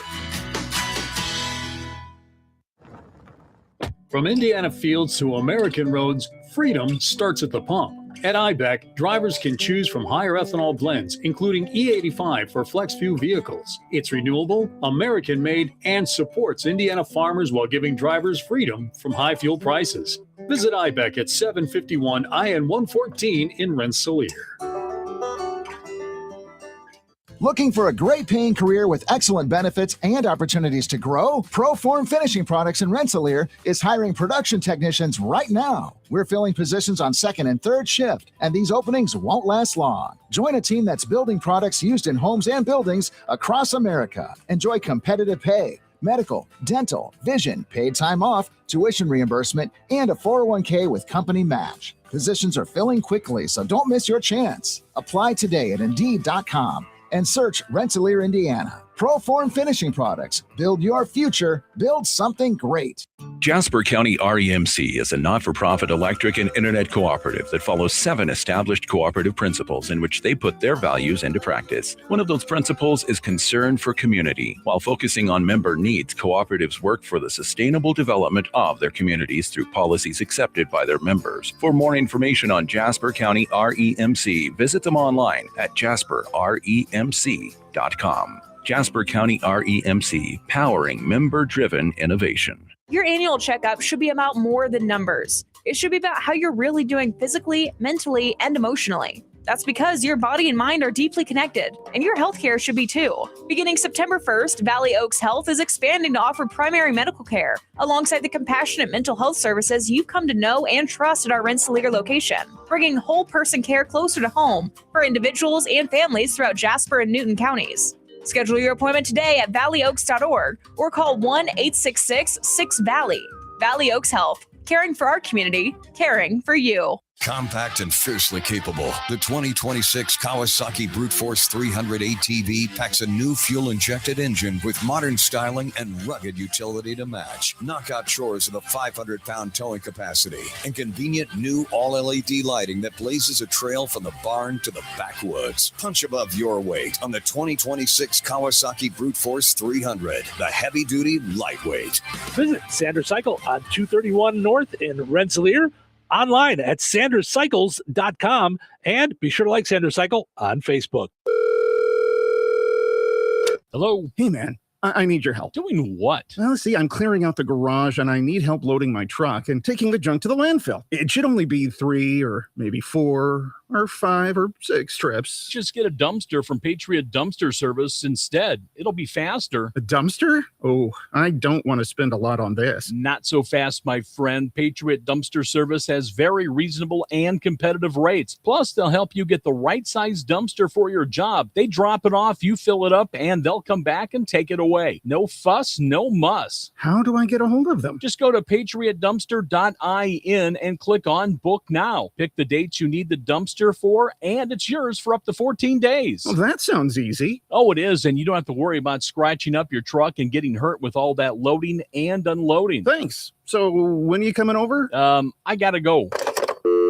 From Indiana fields to American roads, freedom starts at the pump. At IBEC, drivers can choose from higher ethanol blends, including E85 for flex-fuel vehicles. It's renewable, American-made, and supports Indiana farmers while giving drivers freedom from high fuel prices. Visit IBEC at 751 IN 114 in Rensselaer. Looking for a great paying career with excellent benefits and opportunities to grow? Proform Finishing Products in Rensselaer is hiring production technicians right now. We're filling positions on second and third shift, and these openings won't last long. Join a team that's building products used in homes and buildings across America. Enjoy competitive pay, medical, dental, vision, paid time off, tuition reimbursement, and a 401k with company match. Positions are filling quickly, so don't miss your chance. Apply today at Indeed.com. and search Rensselaer, Indiana. Proform Finishing Products. Build your future. Build something great. Jasper County REMC is a not-for-profit electric and internet cooperative that follows 7 established cooperative principles in which they put their values into practice. One of those principles is concern for community. While focusing on member needs, cooperatives work for the sustainable development of their communities through policies accepted by their members. For more information on Jasper County REMC, visit them online at jasperremc.com. Jasper County REMC, powering member-driven innovation. Your annual checkup should be about more than numbers. It should be about how you're really doing physically, mentally, and emotionally. That's because your body and mind are deeply connected, and your healthcare should be too. Beginning September 1st, Valley Oaks Health is expanding to offer primary medical care, alongside the compassionate mental health services you've come to know and trust at our Rensselaer location, bringing whole person care closer to home for individuals and families throughout Jasper and Newton counties. Schedule your appointment today at valleyoaks.org or call 1-866-6-VALLEY. Valley Oaks Health, caring for our community, caring for you. Compact and fiercely capable, the 2026 Kawasaki Brute Force 300 ATV packs a new fuel-injected engine with modern styling and rugged utility to match. Knockout chores with a 500-pound towing capacity and convenient new all-LED lighting that blazes a trail from the barn to the backwoods. Punch above your weight on the 2026 Kawasaki Brute Force 300, the heavy-duty lightweight. Visit Sanders Cycle on 231 North in Rensselaer. Online at sanderscycles.com, and be sure to like Sanders Cycle on Facebook. Hello. Hey, man. I need your help. Doing what? Well, see, I'm clearing out the garage, and I need help loading my truck and taking the junk to the landfill. It should only be 3 or maybe 4 or 5 or 6 trips. Just get a dumpster from Patriot Dumpster Service instead. It'll be faster. A dumpster? Oh, I don't want to spend a lot on this. Not so fast, my friend. Patriot Dumpster Service has very reasonable and competitive rates. Plus, they'll help you get the right size dumpster for your job. They drop it off, you fill it up, and they'll come back and take it away. No fuss, no muss. How do I get a hold of them? Just go to patriotdumpster.in and click on Book Now. Pick the dates you need the dumpster for, and it's yours for up to 14 days. Well, that sounds easy. Oh, it is, and you don't have to worry about scratching up your truck and getting hurt with all that loading and unloading. Thanks. So when are you coming over? I gotta go.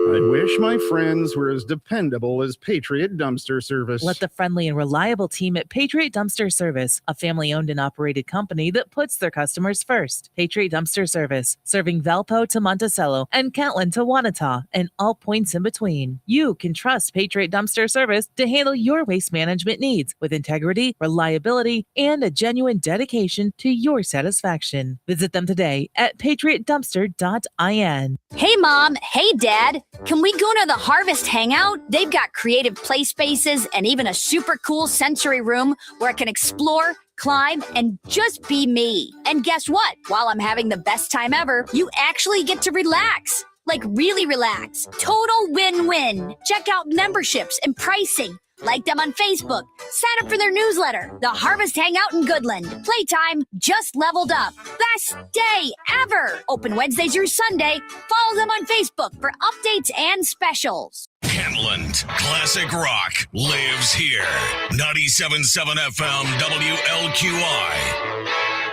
I wish my friends were as dependable as Patriot Dumpster Service. Let the friendly and reliable team at Patriot Dumpster Service, a family-owned and operated company that puts their customers first. Patriot Dumpster Service, serving Valpo to Monticello and Catlin to Wanata and all points in between. You can trust Patriot Dumpster Service to handle your waste management needs with integrity, reliability, and a genuine dedication to your satisfaction. Visit them today at patriotdumpster.in. Hey, Mom. Hey, Dad. Can we go to the Harvest Hangout? They've got creative play spaces and even a super cool sensory room where I can explore, climb, and just be me. And guess what? While I'm having the best time ever, you actually get to relax. Like really relax. Total win-win. Check out memberships and pricing. Like them on Facebook. Sign up for their newsletter. The Harvest Hangout in Goodland. Playtime just leveled up. Best day ever. Open Wednesday through Sunday. Follow them on Facebook for updates and specials. Kentland Classic Rock lives here. 97.7 FM WLQI.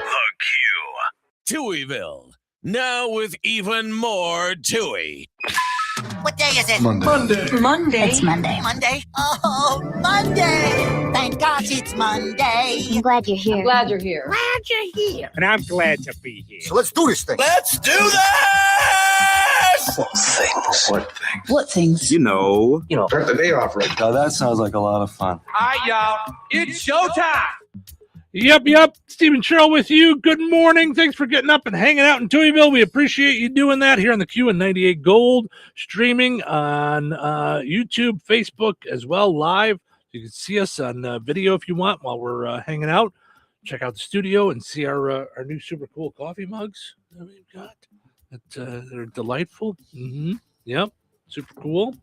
The Q. Touhyville. Now with even more Touhy. What day is it? Monday. It's Monday. Monday? Oh, Monday! Thank God it's Monday. I'm glad you're here. Glad you're here. And I'm glad to be here. So let's do this thing. Let's do this! What things? You know, start the day off right. Now that sounds like a lot of fun. All right, y'all. It's showtime. Yep. Stephen Sherrill with you. Good morning. Thanks for getting up and hanging out in Touhyville. We appreciate you doing that here on the Q and 98 Gold, streaming on YouTube, Facebook as well, live. You can see us on video if you want while we're hanging out. Check out the studio and see our new super cool coffee mugs that we've got. They're delightful. Yep, super cool.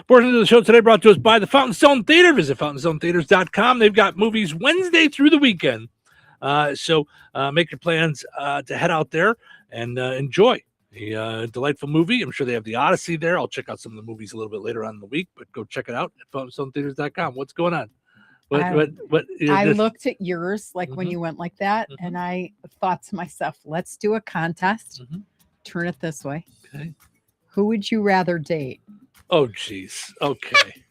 Portion of the show today brought to us by the Fountain Stone Theater. Visit fountainstonetheaters.com. They've got movies Wednesday through the weekend. So make your plans to head out there and enjoy a delightful movie. I'm sure they have the Odyssey there. I'll check out some of the movies a little bit later on in the week, but go check it out at fountainstonetheaters.com. What's going on? I looked at yours like when you went like that, and I thought to myself, let's do a contest. Turn it this way. Okay. Who would you rather date? Oh, geez. Okay.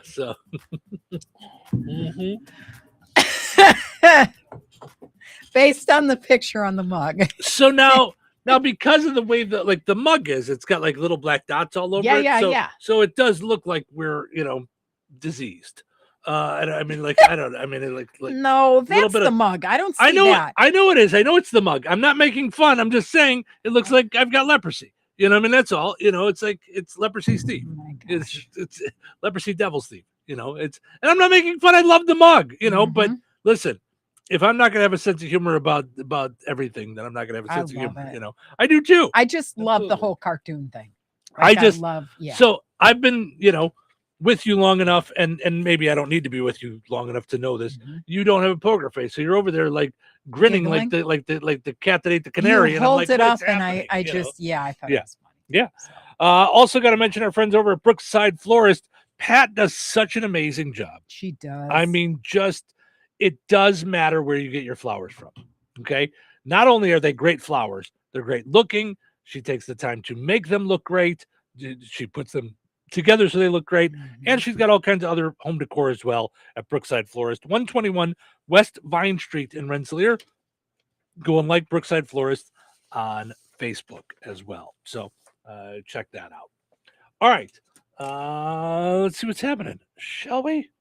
So. Based on the picture on the mug. So now because of the way that the mug is, it's got like little black dots all over it. Yeah. So it does look like we're diseased. And I mean, I don't know. I mean, no, that's the mug. I don't see that. I know it is. I know it's the mug. I'm not making fun. I'm just saying it looks like I've got leprosy. You know what I mean? That's all. It's like it's leprosy Steve. It's leprosy devil Steve. And I'm not making fun. I love the mug. But listen, if I'm not gonna have a sense of humor about everything, then I'm not gonna have a sense of humor. I do too. I just love the whole cartoon thing. I love. Yeah. So I've been with you long enough, and maybe I don't need to be with you long enough to know this. You don't have a poker face, so you're over there like grinning like the cat that ate the canary. You and I'm like, it up, "What's and happening?" I just I thought it was funny. Yeah. Also got to mention our friends over at Brookside Florist. Pat does such an amazing job. She does. I mean, it does matter where you get your flowers from. Okay. Not only are they great flowers, they're great looking. She takes the time to make them look great. She puts them together so they look great. And she's got all kinds of other home decor as well at Brookside Florist, 121 West Vine Street in Rensselaer. Go and like Brookside Florist on Facebook as well. So check that out. All right. Let's see what's happening, shall we?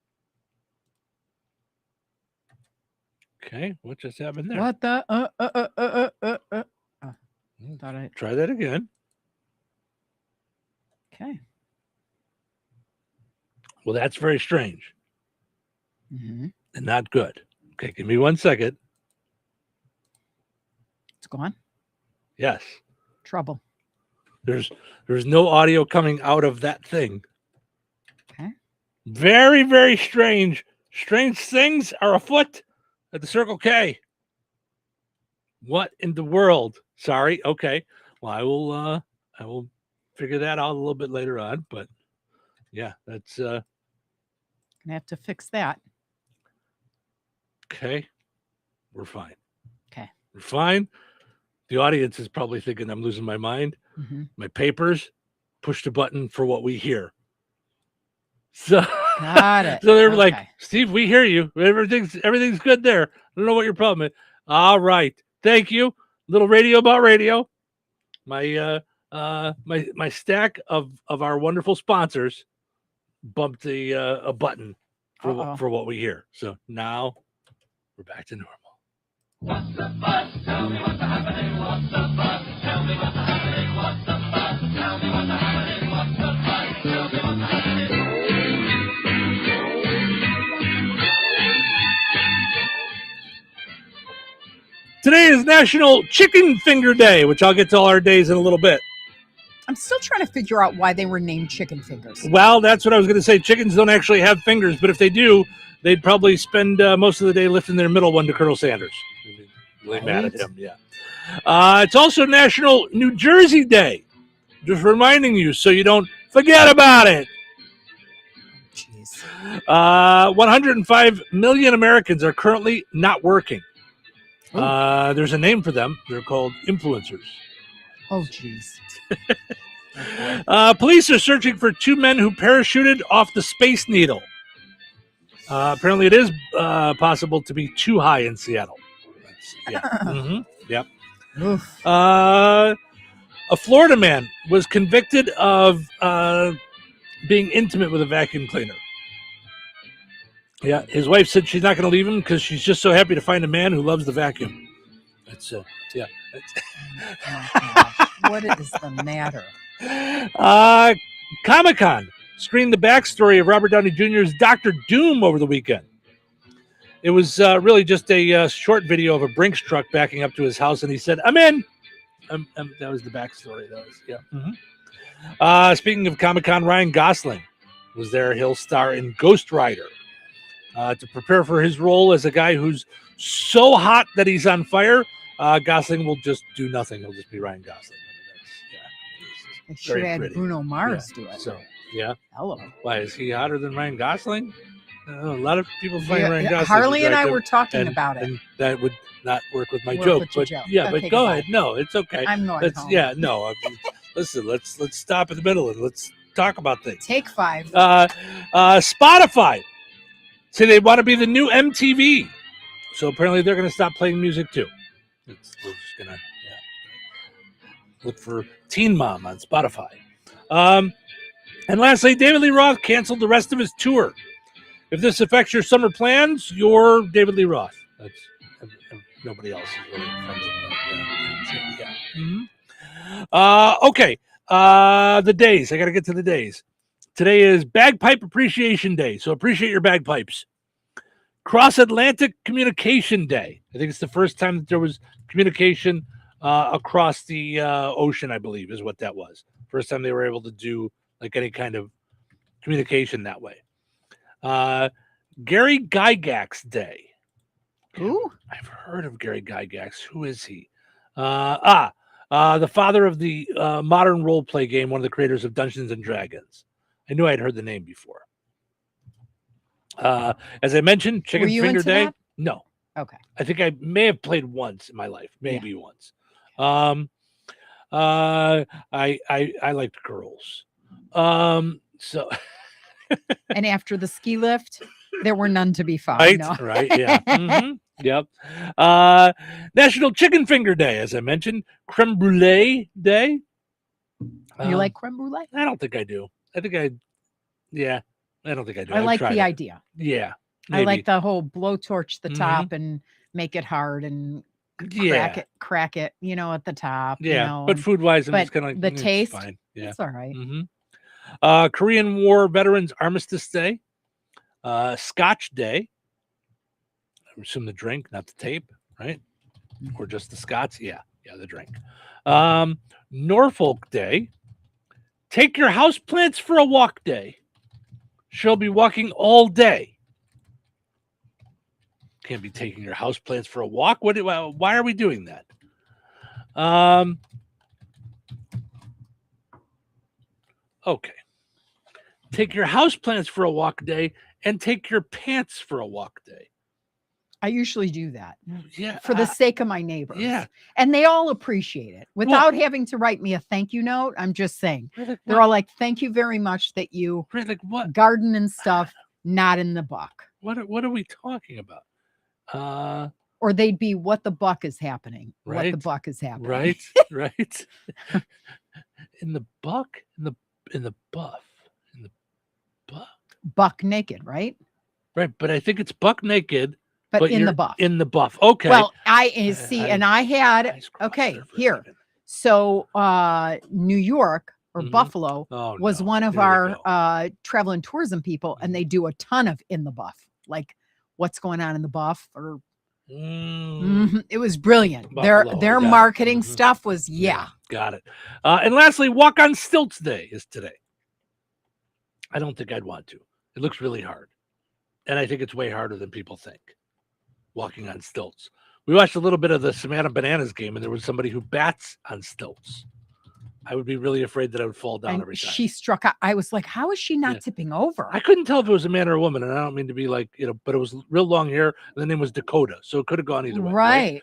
Okay, what just happened there? What the? Thought I try that again. Okay. Well, that's very strange and not good. Okay, give me 1 second. It's gone. Yes. Trouble. There's no audio coming out of that thing. Okay. Very, very strange. Strange things are afoot at the Circle K. What in the world? Sorry. Okay. Well, I will figure that out a little bit later on, but yeah, that's gonna have to fix that. Okay. We're fine. Okay. We're fine. The audience is probably thinking I'm losing my mind. My papers push the button for what we hear. So, got it. So they're like, Steve, we hear you. Everything's good there. I don't know what your problem is. All right. Thank you. Little radio about radio. My my stack of our wonderful sponsors bumped a button for what we hear. So now we're back to normal. What's the buzz? Tell me what's happening. What's the buzz? Tell me what's happening. What's the buzz? Tell me what's happening. What's the buzz? Tell me what's happening. Today is National Chicken Finger Day, which I'll get to all our days in a little bit. I'm still trying to figure out why they were named chicken fingers. Well, that's what I was going to say. Chickens don't actually have fingers, but if they do, they'd probably spend most of the day lifting their middle one to Colonel Sanders. Really mad at him, yeah. It's also National New Jersey Day. Just reminding you so you don't forget about it. Jeez. 105 million Americans are currently not working. There's a name for them. They're called influencers. Oh, jeez. Police are searching for two men who parachuted off the Space Needle. Apparently, it is possible to be too high in Seattle. Yeah. Yep. A Florida man was convicted of being intimate with a vacuum cleaner. Yeah, his wife said she's not going to leave him because she's just so happy to find a man who loves the vacuum. That's yeah. What is the matter? Comic-Con screened the backstory of Robert Downey Jr.'s Dr. Doom over the weekend. It was really just a short video of a Brinks truck backing up to his house, and he said, "I'm in." That was the backstory. That was, yeah. Speaking of Comic-Con, Ryan Gosling was there. He'll star in Ghost Rider. To prepare for his role as a guy who's so hot that he's on fire, Gosling will just do nothing. He'll just be Ryan Gosling. They should add Bruno Mars to it. So, yeah. Hello. Why, is he hotter than Ryan Gosling? A lot of people find Ryan Gosling Harley and I attractive, were talking about it. and that would not work with my Work joke. with your But joke. yeah, Okay, but go goodbye. ahead. No, it's okay. I'm going Let's, home. Yeah, no. Listen, let's stop in the middle and let's talk about things. Take 5. Spotify say they want to be the new MTV, so apparently they're going to stop playing music too. We're just going to look for Teen Mom on Spotify. And lastly, David Lee Roth canceled the rest of his tour. If this affects your summer plans, you're David Lee Roth. That's nobody else is really affected. Okay. The days. I got to get to the days. Today is Bagpipe Appreciation Day, so appreciate your bagpipes. Cross-Atlantic Communication Day. I think it's the first time that there was communication across the ocean, I believe, is what that was. First time they were able to do like any kind of communication that way. Gary Gygax Day. Ooh. I've heard of Gary Gygax. Who is he? The father of the modern role play game, one of the creators of Dungeons and Dragons. I knew I'd heard the name before. As I mentioned, Chicken Finger Day. That? No. Okay. I think I may have played once in my life, maybe once. I liked girls. So and after the ski lift, there were none to be found. right, No. right, yeah. Yep. National Chicken Finger Day, as I mentioned. Creme Brulee Day. You like creme brulee? I don't think I do. I don't think I do. I like tried the it. idea. Yeah. I like the whole blowtorch the top and make it hard and crack it, at the top. Yeah, but food-wise, I'm just kind of the taste, fine. Yeah, it's all right. Korean War Veterans Armistice Day, Scotch Day. I assume the drink, not the tape, right? Or just the Scots? Yeah, the drink. Norfolk Day. Take your houseplants for a walk day. She'll be walking all day. Can't be taking your houseplants for a walk. Why are we doing that? Okay. Take your houseplants for a walk day and take your pants for a walk day. I usually do that. Yeah. For the sake of my neighbors. Yeah. And they all appreciate it without having to write me a thank you note. I'm just saying. They're all like, thank you very much that you garden and stuff, not in the buck. What are we talking about? Or they'd be what the buck is happening. Right. What the buck is happening. Right. Right. In the buck, in the buff. In the buck. Buck naked, right? Right. But I think it's buck naked. But in the buff. In the buff. Okay. Well, I had here. So New York or Buffalo was one of our travel and tourism people, and they do a ton of in the buff, like what's going on in the buff, or it was brilliant. Buffalo, Their marketing stuff was got it. And lastly, Walk on Stilts Day is today. I don't think I'd want to. It looks really hard, and I think it's way harder than people think. Walking on stilts. We watched a little bit of the Savannah Bananas game, and there was somebody who bats on stilts. I would be really afraid that I would fall down every time. She struck out. I was like, how is she not tipping over? I couldn't tell if it was a man or a woman, and I don't mean to be like, but it was real long hair, and the name was Dakota, so it could have gone either way. Right.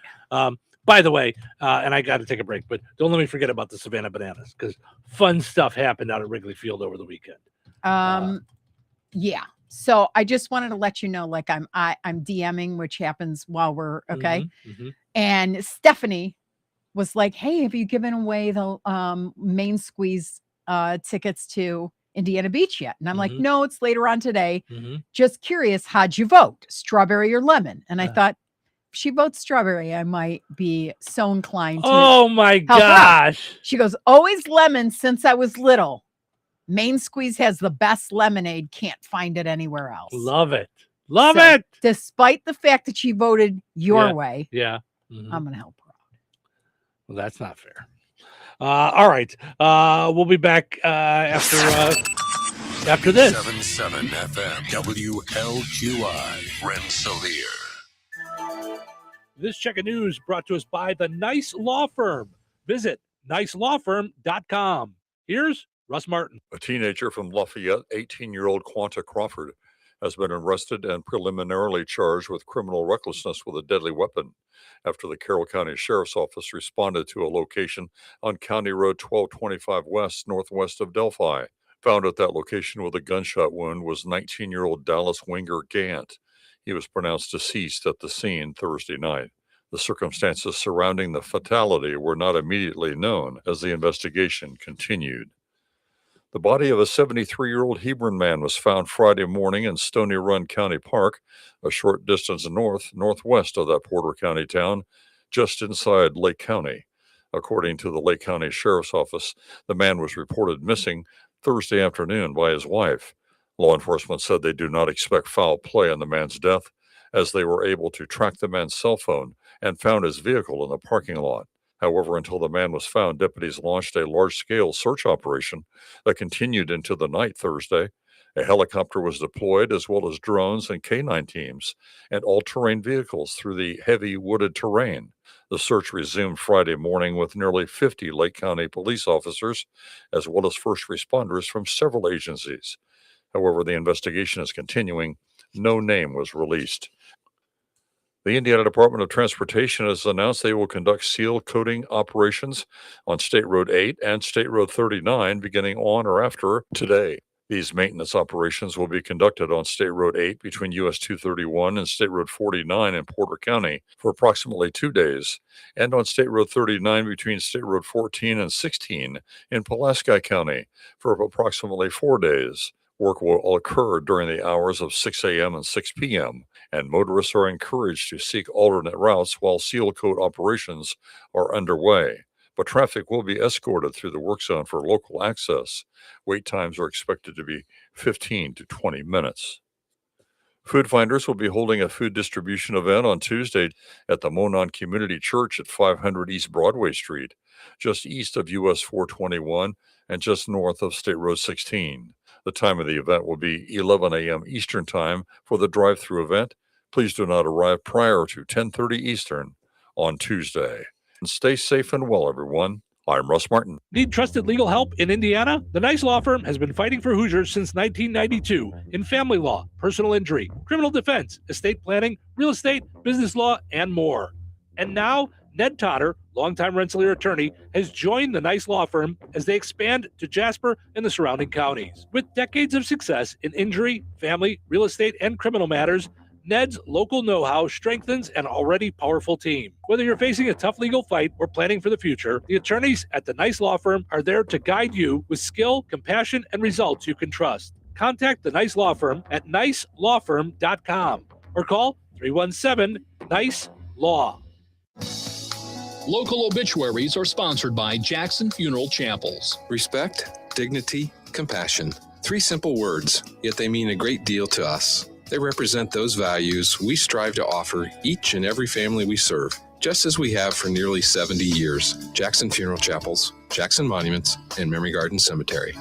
By the way, and I got to take a break, but don't let me forget about the Savannah Bananas, because fun stuff happened out at Wrigley Field over the weekend. Yeah. So I just wanted to let you know, like I'm DMing, which happens while we're okay. And Stephanie was like, "Hey, have you given away the main squeeze tickets to Indiana Beach yet?" And I'm like, "No, it's later on today. Just curious, how'd you vote, strawberry or lemon?" And I thought, if she votes strawberry, I might be so inclined to. Oh my gosh! She goes, "Always lemon since I was little. Main Squeeze has the best lemonade. Can't find it anywhere else." Love it. Love it. Despite the fact that she voted your way. Yeah. I'm going to help her out. Well, that's not fair. All right. We'll be back after this. 77 FM WLQI Rensselaer. This check of news brought to us by the Nice Law Firm. Visit nicelawfirm.com. Here's Russ Martin. A teenager from Lafayette, 18-year-old Quanta Crawford, has been arrested and preliminarily charged with criminal recklessness with a deadly weapon after the Carroll County Sheriff's Office responded to a location on County Road 1225 West, northwest of Delphi. Found at that location with a gunshot wound was 19-year-old Dallas Winger Gant. He was pronounced deceased at the scene Thursday night. The circumstances surrounding the fatality were not immediately known as the investigation continued. The body of a 73-year-old Hebron man was found Friday morning in Stony Run County Park, a short distance northwest of that Porter County town, just inside Lake County. According to the Lake County Sheriff's Office, the man was reported missing Thursday afternoon by his wife. Law enforcement said they do not expect foul play in the man's death, as they were able to track the man's cell phone and found his vehicle in the parking lot. However, until the man was found, deputies launched a large-scale search operation that continued into the night Thursday. A helicopter was deployed, as well as drones and K-9 teams and all-terrain vehicles through the heavy wooded terrain. The search resumed Friday morning with nearly 50 Lake County police officers, as well as first responders from several agencies. However, the investigation is continuing. No name was released. The Indiana Department of Transportation has announced they will conduct seal coating operations on State Road 8 and State Road 39 beginning on or after today. These maintenance operations will be conducted on State Road 8 between US 231 and State Road 49 in Porter County for approximately 2 days, and on State Road 39 between State Road 14 and 16 in Pulaski County for approximately 4 days. Work will occur during the hours of 6 a.m. and 6 p.m., and motorists are encouraged to seek alternate routes while seal coat operations are underway. But traffic will be escorted through the work zone for local access. Wait times are expected to be 15 to 20 minutes. Food Finders will be holding a food distribution event on Tuesday at the Monon Community Church at 500 East Broadway Street, just east of US 421 and just north of State Road 16. The time of the event will be 11 a.m. Eastern Time for the drive-through event. Please do not arrive prior to 10:30 Eastern on Tuesday. And stay safe and well, everyone. I'm Russ Martin. Need trusted legal help in Indiana? The Nice Law Firm has been fighting for Hoosiers since 1992 in family law, personal injury, criminal defense, estate planning, real estate, business law, and more. And now, Ned Totter, longtime Rensselaer attorney, has joined the Nice Law Firm as they expand to Jasper and the surrounding counties. With decades of success in injury, family, real estate, and criminal matters, Ned's local know-how strengthens an already powerful team. Whether you're facing a tough legal fight or planning for the future, the attorneys at the Nice Law Firm are there to guide you with skill, compassion, and results you can trust. Contact the Nice Law Firm at nicelawfirm.com or call 317-NICE-LAW. Local obituaries are sponsored by Jackson Funeral Chapels. Respect, dignity, compassion. 3 simple words, yet they mean a great deal to us. They represent those values we strive to offer each and every family we serve, just as we have for nearly 70 years. Jackson Funeral Chapels, Jackson Monuments, and Memory Garden Cemetery.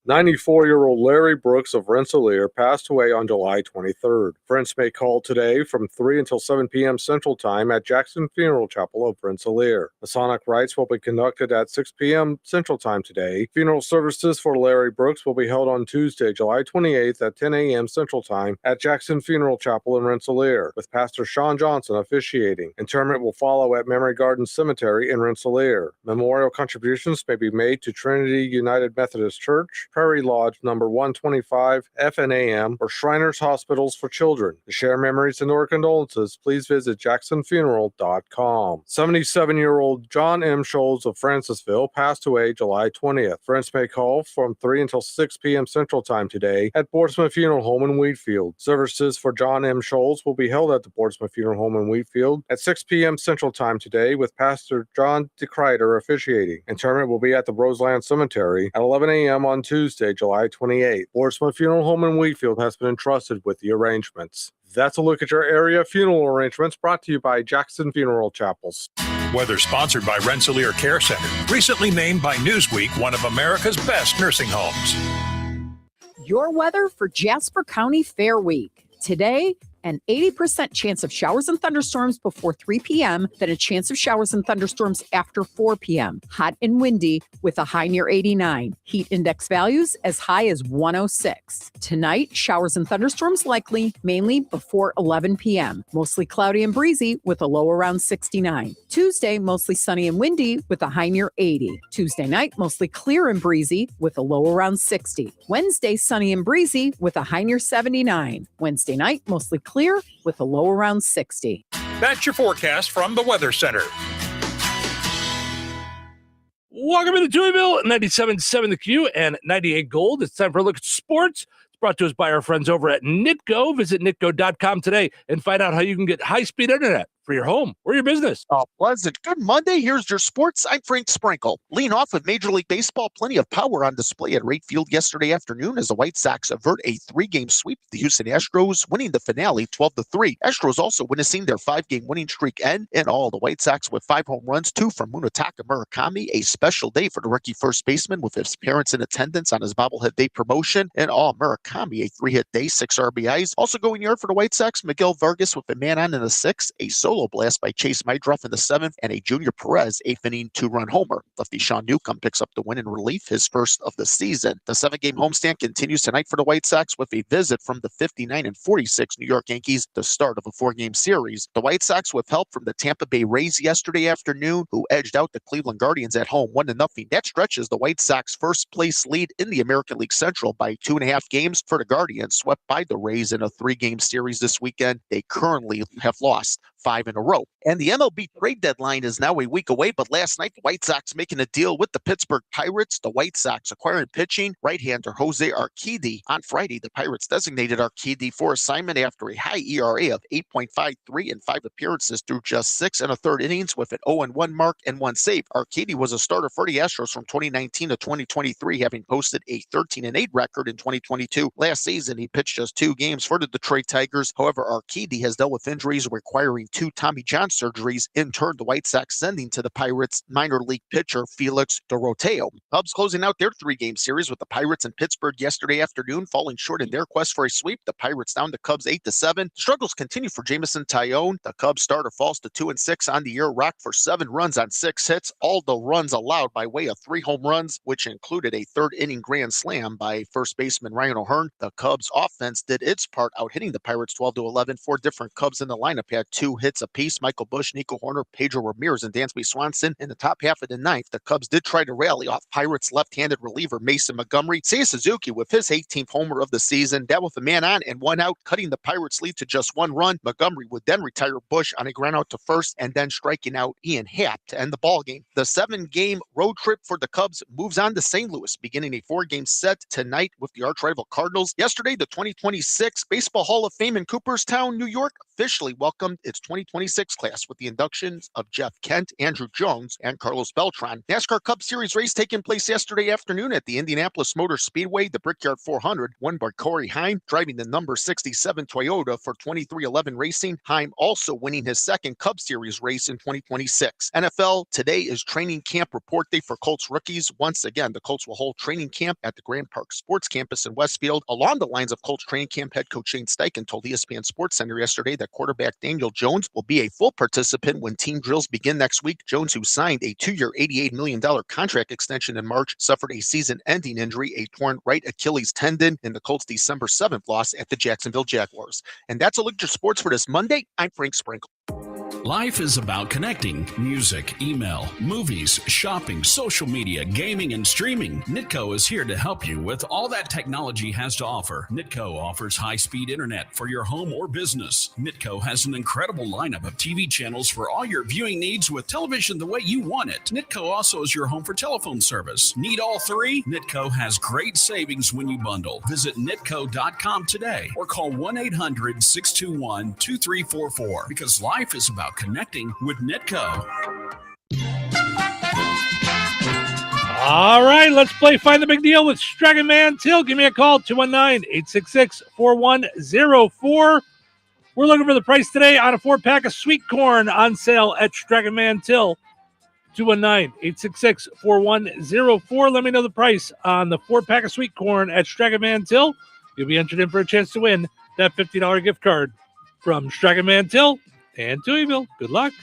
94-year-old Larry Brooks of Rensselaer passed away on July 23rd. Friends may call today from 3 until 7 p.m. Central Time at Jackson Funeral Chapel of Rensselaer. Masonic rites will be conducted at 6 p.m. Central Time today. Funeral services for Larry Brooks will be held on Tuesday, July 28th at 10 a.m. Central Time at Jackson Funeral Chapel in Rensselaer, with Pastor Sean Johnson officiating. Interment will follow at Memory Garden Cemetery in Rensselaer. Memorial contributions may be made to Trinity United Methodist Church, Prairie Lodge number 125 FNAM, or Shriners Hospitals for Children. To share memories and or condolences, please visit jacksonfuneral.com. 77-year-old John M. Scholes of Francisville passed away July 20th. Friends may call from 3 until 6 p.m. Central Time today at Portsmouth Funeral Home in Wheatfield. Services for John M. Scholes will be held at the Portsmouth Funeral Home in Wheatfield at 6 p.m. Central Time today, with Pastor John DeKreider officiating. Interment will be at the Roseland Cemetery at 11 a.m. on Tuesday, July 28th. Portsmouth Funeral Home in Wheatfield has been entrusted with the arrangements. That's a look at your area funeral arrangements, brought to you by Jackson Funeral Chapels. Weather sponsored by Rensselaer Care Center, recently named by Newsweek one of America's best nursing homes. Your weather for Jasper County Fair Week. Today, An 80% chance of showers and thunderstorms before 3 p.m., then a chance of showers and thunderstorms after 4 p.m. Hot and windy with a high near 89. Heat index values as high as 106. Tonight, showers and thunderstorms likely, mainly before 11 p.m. Mostly cloudy and breezy with a low around 69. Tuesday, mostly sunny and windy with a high near 80. Tuesday night, mostly clear and breezy with a low around 60. Wednesday, sunny and breezy with a high near 79. Wednesday night, mostly clear with a low around 60. That's your forecast from the Weather Center. Welcome to Touhyville, 97.7 The Q and 98 Gold. It's time for a look at sports. It's brought to us by our friends over at Nitco. Visit nitco.com today and find out how you can get high-speed internet for your home or your business. Oh, pleasant. Good Monday. Here's your sports. I'm Frank Sprinkle. Lean off with Major League Baseball. Plenty of power on display at Wright Field yesterday afternoon as the White Sox avert a 3-game sweep of the Houston Astros, winning the finale 12-3. Astros also witnessing their 5-game winning streak end. In all, the White Sox with 5 home runs, 2 from Munetaka Murakami. A special day for the rookie first baseman with his parents in attendance on his bobblehead day promotion. In all, Murakami a 3-hit day, 6 RBIs. Also going yard for the White Sox, Miguel Vargas with a man on in the 6th, a solo blast by Chase Mydroff in the 7th, and a Junior Perez 8th inning 2-run homer. Lefty Sean Newcomb picks up the win in relief, his first of the season. The 7-game homestand continues tonight for the White Sox with a visit from the 59-46 New York Yankees, the start of a 4-game series. The White Sox with help from the Tampa Bay Rays yesterday afternoon, who edged out the Cleveland Guardians at home 1-0. That stretches the White Sox first place lead in the American League Central by 2.5 games for the Guardians, swept by the Rays in a 3-game series this weekend. They currently have lost 5 in a row. And the MLB trade deadline is now a week away, but last night the White Sox making a deal with the Pittsburgh Pirates. The White Sox acquiring pitching right-hander Jose Urquidy. On Friday, the Pirates designated Urquidy for assignment after a high ERA of 8.53 in 5 appearances through just 6 1/3 innings with an 0-1 mark and 1 save. Urquidy was a starter for the Astros from 2019 to 2023, having posted a 13-8 record in 2022. Last season, he pitched just 2 games for the Detroit Tigers. However, Urquidy has dealt with injuries requiring 2 Tommy John surgeries, in turn the White Sox sending to the Pirates minor league pitcher Felix Doroteo. Cubs closing out their 3-game series with the Pirates in Pittsburgh yesterday afternoon, falling short in their quest for a sweep. The Pirates down the Cubs 8-7. The struggles continue for Jameson Taillon. The Cubs starter falls to 2-6 on the year, rocked for 7 runs on 6 hits, all the runs allowed by way of 3 home runs, which included a 3rd-inning grand slam by first baseman Ryan O'Hearn. The Cubs offense did its part, out hitting the Pirates 12-11. 4 different Cubs in the lineup had 2 hits apiece. Michael Busch, Nico Horner, Pedro Ramirez, and Dansby Swanson. In the top half of the 9th, the Cubs did try to rally off Pirates left-handed reliever Mason Montgomery. Seiya Suzuki with his 18th homer of the season. That with a man on and 1 out, cutting the Pirates lead to just 1 run. Montgomery would then retire Busch on a ground out to first and then striking out Ian Happ to end the ballgame. The 7-game road trip for the Cubs moves on to St. Louis, beginning a 4-game set tonight with the arch-rival Cardinals. Yesterday, the 2026 Baseball Hall of Fame in Cooperstown, New York, officially welcomed its 2026 class with the inductions of Jeff Kent, Andrew Jones, and Carlos Beltran. NASCAR Cup Series race taking place yesterday afternoon at the Indianapolis Motor Speedway. The Brickyard 400 won by Corey Heim, driving the number 67 Toyota for 2311 Racing. Heim also winning his 2nd Cup Series race in 2026. NFL, today is training camp report day for Colts rookies. Once again, the Colts will hold training camp at the Grand Park Sports Campus in Westfield. Along the lines of Colts training camp, head coach Shane Steichen told ESPN Sports Center yesterday that quarterback Daniel Jones will be a full participant when team drills begin next week. Jones, who signed a 2-year, $88 million contract extension in March, suffered a season-ending injury, a torn right Achilles tendon, in the Colts' December 7th loss at the Jacksonville Jaguars. And that's a look at your sports for this Monday. I'm Frank Sprinkle. Life is about connecting. Music, email, movies, shopping, social media, gaming, and streaming. Nitco is here to help you with all that technology has to offer. Nitco offers high-speed internet for your home or business. Nitco has an incredible lineup of TV channels for all your viewing needs with television the way you want it. Nitco also is your home for telephone service. Need all 3? Nitco has great savings when you bundle. Visit nitco.com today or call 1-800-621-2344 because life is about connecting with Nitco. All right, let's play Find the Big Deal with Dragon Man Till. Give me a call, 219-866-4104. We're looking for the price today on a 4-pack of sweet corn on sale at Dragon Man Till. 219-866-4104. Let me know the price on the 4-pack of sweet corn at Dragon Man Till. You'll be entered in for a chance to win that $50 gift card. from Strachan Mantell and Touhyville. Good luck.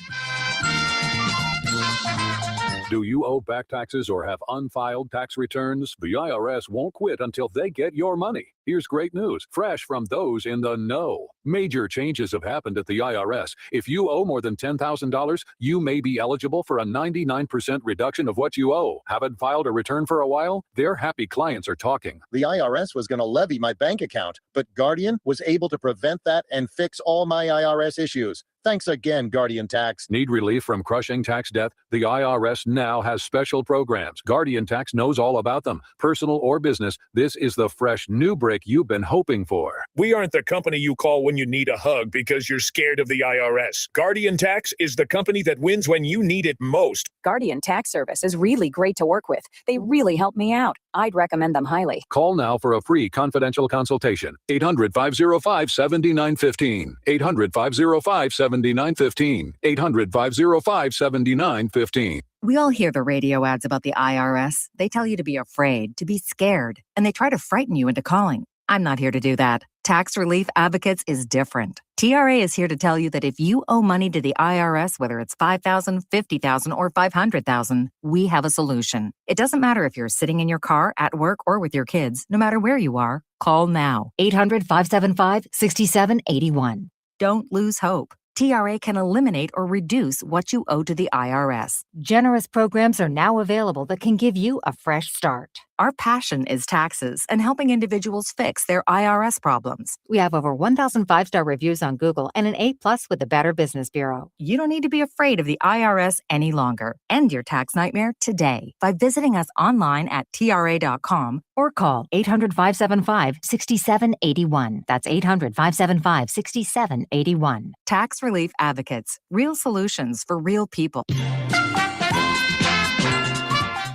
Do you owe back taxes or have unfiled tax returns? The IRS won't quit until they get your money. Here's great news, fresh from those in the know. Major changes have happened at the IRS. If you owe more than $10,000, you may be eligible for a 99% reduction of what you owe. Haven't filed a return for a while? Their happy clients are talking. The IRS was going to levy my bank account, but Guardian was able to prevent that and fix all my IRS issues. Thanks again, Guardian Tax. Need relief from crushing tax debt? The IRS now has special programs. Guardian Tax knows all about them. Personal or business, this is the fresh new break you've been hoping for. We aren't the company you call when you need a hug because you're scared of the IRS. Guardian Tax is the company that wins when you need it most. Guardian Tax Service is really great to work with. They really help me out. I'd recommend them highly. Call now for a free confidential consultation. 800-505-7915. 800-505-7915. 800-505-7915. We all hear the radio ads about the IRS. They tell you to be afraid, to be scared, and they try to frighten you into calling. I'm not here to do that. Tax Relief Advocates is different. TRA is here to tell you that if you owe money to the IRS, whether it's $5,000, $50,000, or $500,000, we have a solution. It doesn't matter if you're sitting in your car, at work, or with your kids. No matter where you are, call now. 800-575-6781. Don't lose hope. TRA can eliminate or reduce what you owe to the IRS. Generous programs are now available that can give you a fresh start. Our passion is taxes and helping individuals fix their IRS problems. We have over 1,000 5-star reviews on Google and an A+ with the Better Business Bureau. You don't need to be afraid of the IRS any longer. End your tax nightmare today by visiting us online at TRA.com or call 800-575-6781. That's 800-575-6781. Tax Relief Advocates. Real solutions for real people.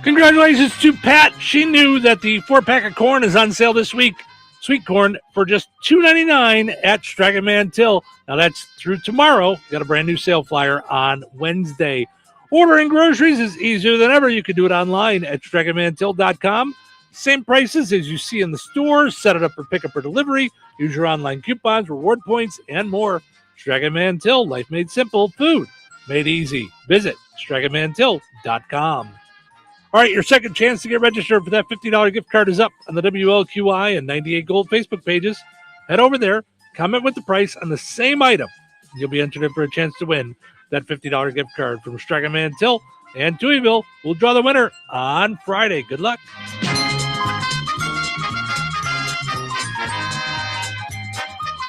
Congratulations to Pat. She knew that the 4-pack of corn is on sale this week. Sweet corn for just $2.99 at Strachan Mantell. Now that's through tomorrow. Got a brand new sale flyer on Wednesday. Ordering groceries is easier than ever. You can do it online at StrachanMantell.com. Same prices as you see in the stores. Set it up for pickup or delivery. Use your online coupons, reward points, and more. Strachan Mantell, life made simple, food made easy. Visit StrachanMantell.com. All right, your second chance to get registered for that $50 gift card is up on the WLQI and 98 Gold Facebook pages. Head over there, comment with the price on the same item. You'll be entered in for a chance to win that $50 gift card from Strachan Mantell and Touhyville. We'll draw the winner on Friday. Good luck.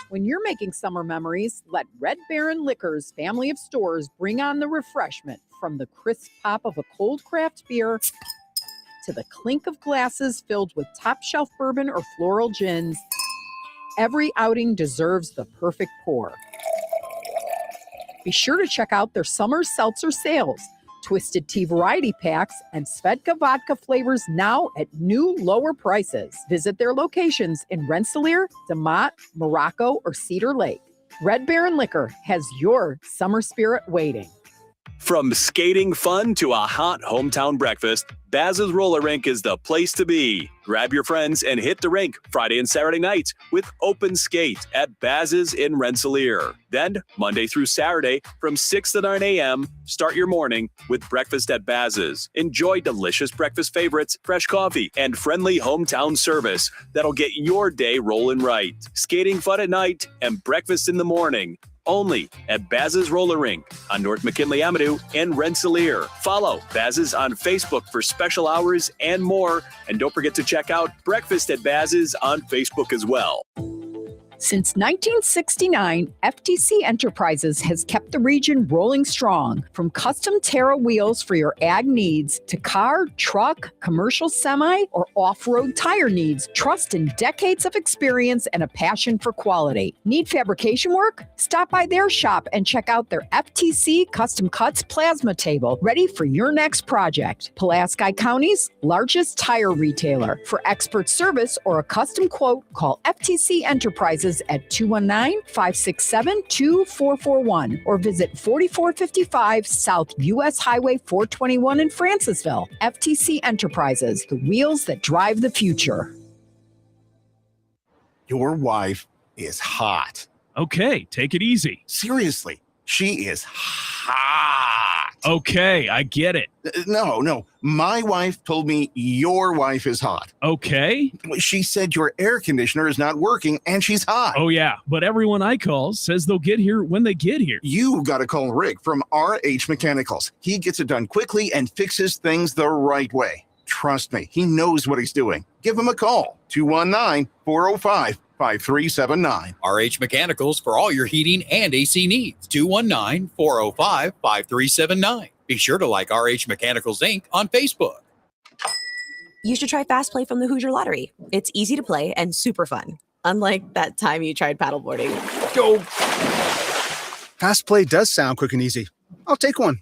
When you're making summer memories, let Red Baron Liquor's family of stores bring on the refreshment. From the crisp pop of a cold craft beer to the clink of glasses filled with top shelf bourbon or floral gins, every outing deserves the perfect pour. Be sure to check out their summer seltzer sales, Twisted Tea variety packs, and Svedka vodka flavors now at new lower prices. Visit their locations in Rensselaer, DeMott, Morocco, or Cedar Lake. Red Baron Liquor has your summer spirit waiting. From skating fun to a hot hometown breakfast, Baz's Roller Rink is the place to be. Grab your friends and hit the rink Friday and Saturday nights with open skate at Baz's in Rensselaer. Then, Monday through Saturday from 6 to 9 a.m., start your morning with breakfast at Baz's. Enjoy delicious breakfast favorites, fresh coffee, and friendly hometown service that'll get your day rolling right. Skating fun at night and breakfast in the morning. Only at Baz's Roller Rink on North McKinley Avenue in Rensselaer. Follow Baz's on Facebook for special hours and more. And don't forget to check out Breakfast at Baz's on Facebook as well. Since 1969, FTC Enterprises has kept the region rolling strong. From custom Terra wheels for your ag needs to car, truck, commercial semi, or off-road tire needs, trust in decades of experience and a passion for quality. Need fabrication work? Stop by their shop and check out their FTC Custom Cuts plasma table, ready for your next project. Pulaski County's largest tire retailer. For expert service or a custom quote, call FTC Enterprises at 219-567-2441 or visit 4455 South US Highway 421 in Francisville. FTC Enterprises, the wheels that drive the future. Your wife is hot. Okay, take it easy. Seriously, she is hot. Okay, I get it. No. My wife told me your wife is hot. Okay. She said your air conditioner is not working and she's hot. Oh, yeah, but everyone I call says they'll get here when they get here. You got to call Rick from RH Mechanicals. He gets it done quickly and fixes things the right way. Trust me, he knows what he's doing. Give him a call, 219-405-5379. RH Mechanicals for all your heating and AC needs. 219-405-5379. Be sure to like RH Mechanicals Inc. on Facebook. You should try Fast Play from the Hoosier Lottery. It's easy to play and super fun. Unlike that time you tried paddleboarding. Go! Fast Play does sound quick and easy. I'll take one.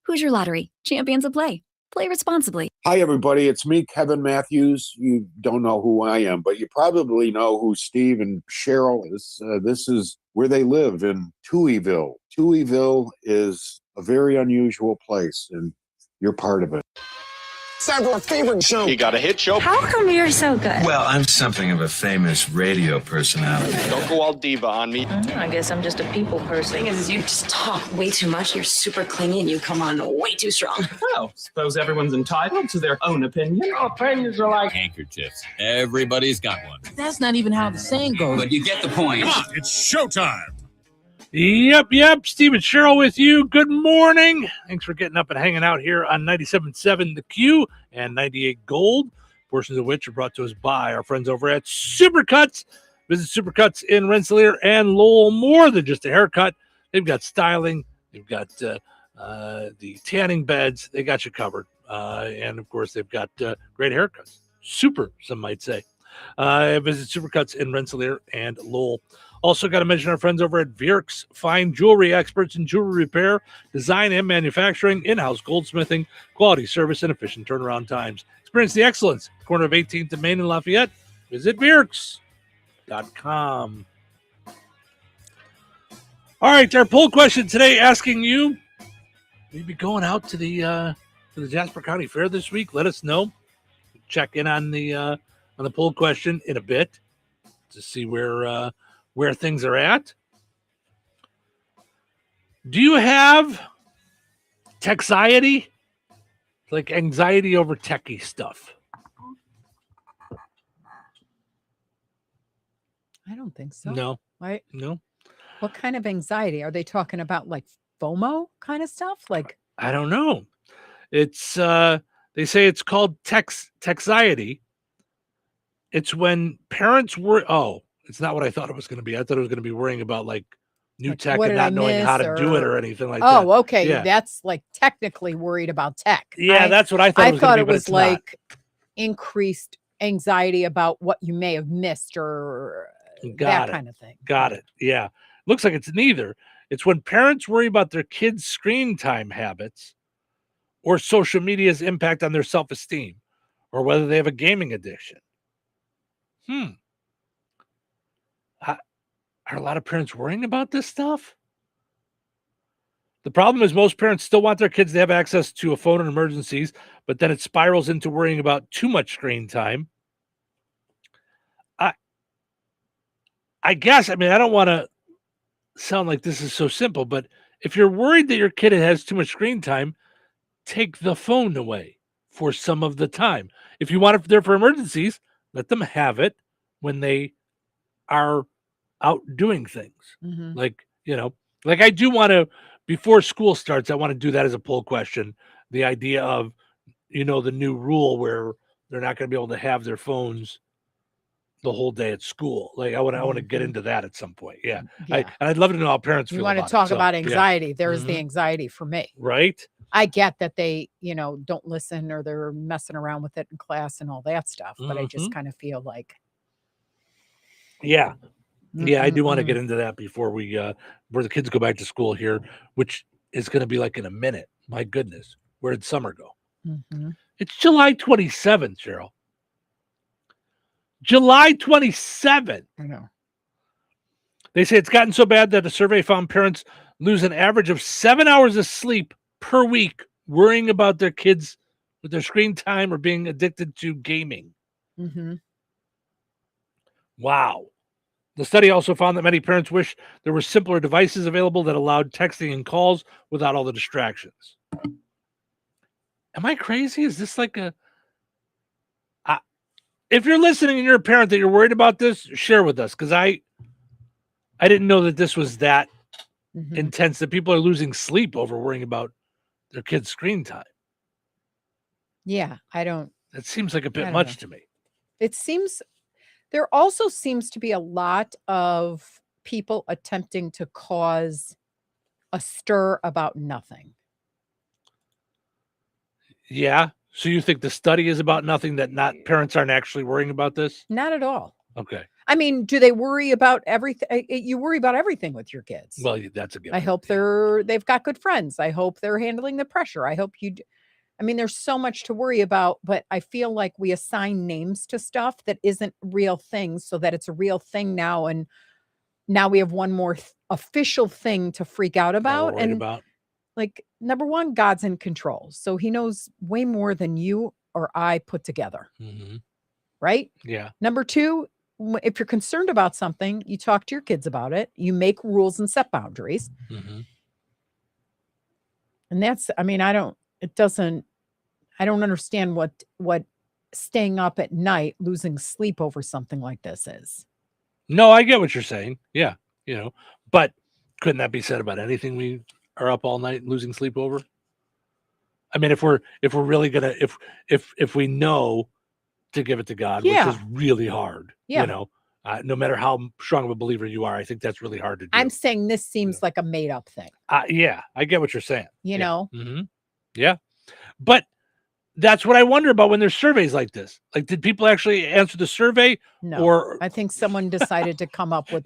Hoosier Lottery, champions of play. Play responsibly. Hi, everybody. It's me, Kevin Matthews. You don't know who I am, but you probably know who Steve and Cheryl is. This is where they live in Touhyville. Touhyville is a very unusual place, and you're part of it. It's our favorite show. You got a hit show? How come you're so good? Well, I'm something of a famous radio personality. Don't go all diva on me. I guess I'm just a people person. The thing is, you just talk way too much. You're super clingy and you come on way too strong. Well, suppose everyone's entitled to their own opinion. Opinions are like handkerchiefs. Everybody's got one. That's not even how the saying goes. But you get the point. Come on, it's showtime. Yep. Steve and Cheryl with you. Good morning. Thanks for getting up and hanging out here on 97.7 The Q and 98 Gold, portions of which are brought to us by our friends over at Supercuts. Visit Supercuts in Rensselaer and Lowell. More than just a haircut. They've got styling. They've got the tanning beds. They got you covered. And, of course, they've got great haircuts. Super, some might say. Visit Supercuts in Rensselaer and Lowell. Also got to mention our friends over at Vierks Fine Jewelry, experts in jewelry repair, design, and manufacturing, in-house goldsmithing, quality service, and efficient turnaround times. Experience the excellence. Corner of 18th and Main in Lafayette. Visit Vierks.com. All right, our poll question today asking you, will you be going out to the Jasper County Fair this week? Let us know. Check in on the poll question in a bit to see where things are at. Do you have texiety? Like anxiety over techie stuff? I don't think so. No. Right? No. What kind of anxiety? Are they talking about like FOMO kind of stuff? Like, I don't know. It's they say it's called texiety. It's when parents it's not what I thought it was going to be. I thought it was going to be worrying about like new tech and not knowing how to do it or anything like that. Oh, okay. Yeah. That's like technically worried about tech. Yeah, that's what I thought. I thought it was like increased anxiety about what you may have missed or that kind of thing. Got it. Yeah. Looks like it's neither. It's when parents worry about their kids' screen time habits or social media's impact on their self-esteem or whether they have a gaming addiction. Are a lot of parents worrying about this stuff? The problem is most parents still want their kids to have access to a phone in emergencies, but then it spirals into worrying about too much screen time. I guess, I don't want to sound like this is so simple, but if you're worried that your kid has too much screen time, take the phone away for some of the time. If you want it there for emergencies, let them have it when they are out doing things. Mm-hmm. Like I do want to, before school starts, I want to do that as a poll question. The idea of, the new rule where they're not going to be able to have their phones the whole day at school. Like I want to get into that at some point. Yeah. I'd love to know how parents feel. You want to talk about anxiety. There's the anxiety for me. Right. I get that they, don't listen or they're messing around with it in class and all that stuff. But I just kind of feel like. Yeah. Yeah, I do want to get into that before where the kids go back to school here, which is going to be like in a minute. My goodness. Where did summer go? Mm-hmm. It's July 27th, Cheryl. July 27th. I know. They say it's gotten so bad that a survey found parents lose an average of 7 hours of sleep per week worrying about their kids with their screen time or being addicted to gaming. Mm-hmm. Wow. The study also found that many parents wish there were simpler devices available that allowed texting and calls without all the distractions. Am I crazy? Is this like a... if you're listening and you're a parent that you're worried about this, share with us, because I didn't know that this was that intense, that people are losing sleep over worrying about their kids' screen time. Yeah, I don't... That seems like a bit much to me. It seems... There also seems to be a lot of people attempting to cause a stir about nothing. Yeah. So you think the study is about nothing, that parents aren't actually worrying about this? Not at all. Okay. I mean, do they worry about everything? You worry about everything with your kids. Well, that's a good. I hope they've got good friends. I hope they're handling the pressure. I hope I mean, there's so much to worry about, but I feel like we assign names to stuff that isn't real things so that it's a real thing now. And now we have one more official thing to freak out about. Like, number one, God's in control. So he knows way more than you or I put together. Right? Yeah. Number two, if you're concerned about something, you talk to your kids about it. You make rules and set boundaries. And that's, I mean, I don't understand what staying up at night, losing sleep over something like this is. No, I get what you're saying. Yeah. But couldn't that be said about anything we are up all night losing sleep over? I mean, if we're really gonna, if we know to give it to God, which is really hard, no matter how strong of a believer you are, I think that's really hard to do. I'm saying this seems like a made up thing. Yeah, I get what you're saying. You know? Yeah. But that's what I wonder about when there's surveys like this. Like, did people actually answer the survey? No, or I think someone decided to come up with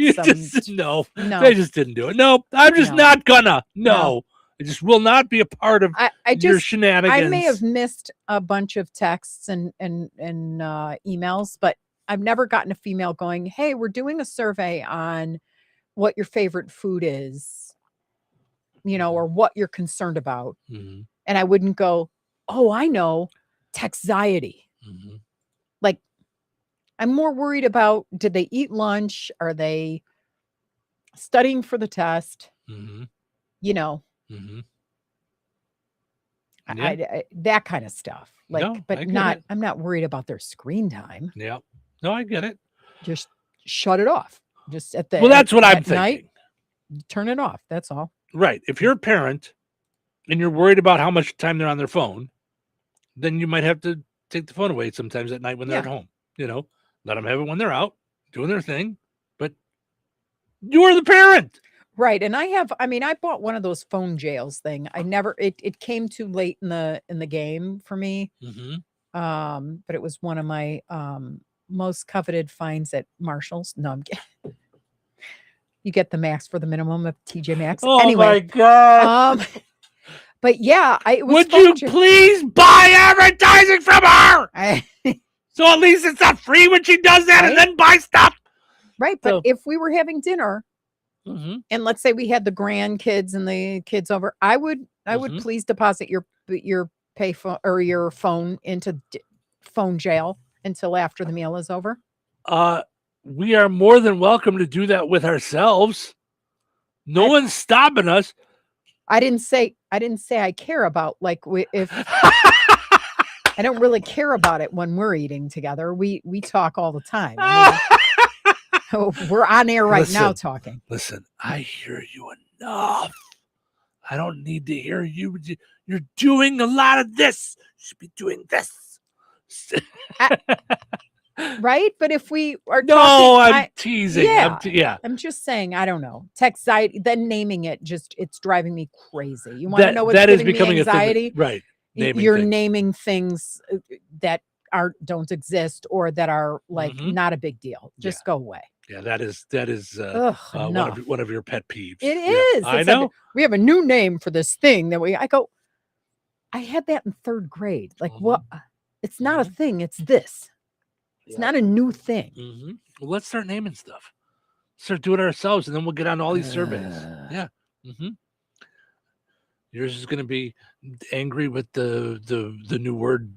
no, they just didn't do it. No, I'm just not gonna. No, I just will not be a part of your shenanigans. I may have missed a bunch of texts and emails, but I've never gotten a female going, "Hey, we're doing a survey on what your favorite food is, or what you're concerned about." And I wouldn't go, "Oh, I know, texxiety." Like, I'm more worried about, did they eat lunch? Are they studying for the test? That kind of stuff. Like, No, but I get not, it. I'm not worried about their screen time. Yeah. No, I get it. Just shut it off. Just at the Well, that's what I'm at night, thinking. turn it off. That's all. Right. If you're a parent and you're worried about how much time they're on their phone, then you might have to take the phone away sometimes at night when they're at home. Let them have it when they're out doing their thing. But you're the parent. Right. And I bought one of those phone jails thing. It came too late in the game for me. But it was one of my most coveted finds at Marshall's. No, I'm kidding. You get the max for the minimum of TJ Maxx. Oh anyway, my God. But yeah, would you please buy advertising from her? So at least it's not free when she does that, and then buy stuff. Right. But if we were having dinner and let's say we had the grandkids and the kids over, I would please deposit your pay phone or your phone into phone jail until after the meal is over. We are more than welcome to do that with ourselves. No one's stopping us. I didn't say I care about, like, if I don't really care about it when we're eating together. We talk all the time. We're on air right now talking. Listen, I hear you enough. I don't need to hear you. You're doing a lot of this. You should be doing this. Right? But if we are I'm teasing. Yeah. I'm just saying, I don't know. Texxiety, then naming it, it's driving me crazy. You want to know what's that giving is becoming me anxiety? A thing, right. Naming things that don't exist or that are like not a big deal. Just go away. Yeah, that is one of your pet peeves. It is. I know. We have a new name for this thing I had that in third grade. Like, what? It's not a thing. It's this. It's not a new thing. Well, let's start naming stuff. Start doing it ourselves, and then we'll get on all these surveys. Yeah. Yours is going to be angry with the new word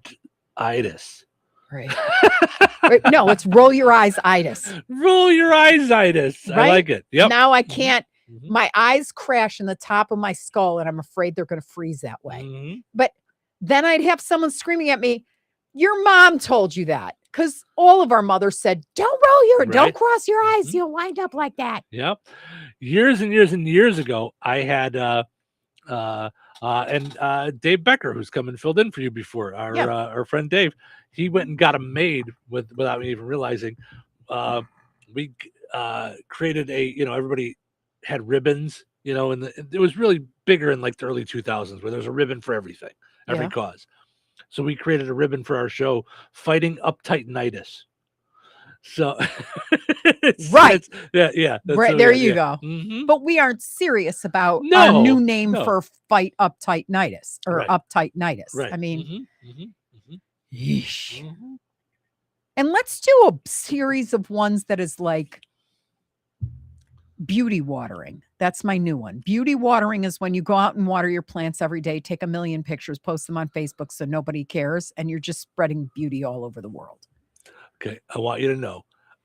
itis. Right. No, it's roll your eyes itis. Roll your eyes itis. Right? I like it. Yep. Now I can't. My eyes crash in the top of my skull, and I'm afraid they're going to freeze that way. But then I'd have someone screaming at me, "Your mom told you that." Because all of our mothers said, don't cross your eyes. You'll wind up like that. Yep. Years and years and years ago, I had Dave Becker, who's come and filled in for you before, our friend Dave. He went and got them made without me even realizing. We created everybody had ribbons, and it was really bigger in like the early 2000s where there was a ribbon for everything, every cause. So we created a ribbon for our show, Fighting Uptight-nitis. So, right. Yeah. Right, there you go. But we aren't serious about a new name for Fight Uptight-nitis or Uptight-nitis. Right. I mean, yeesh. And let's do a series of ones that is like beauty watering. That's my new one. Beauty watering is when you go out and water your plants every day, take 1 million pictures, post them on Facebook so nobody cares, and you're just spreading beauty all over the world. Okay, I want you to know,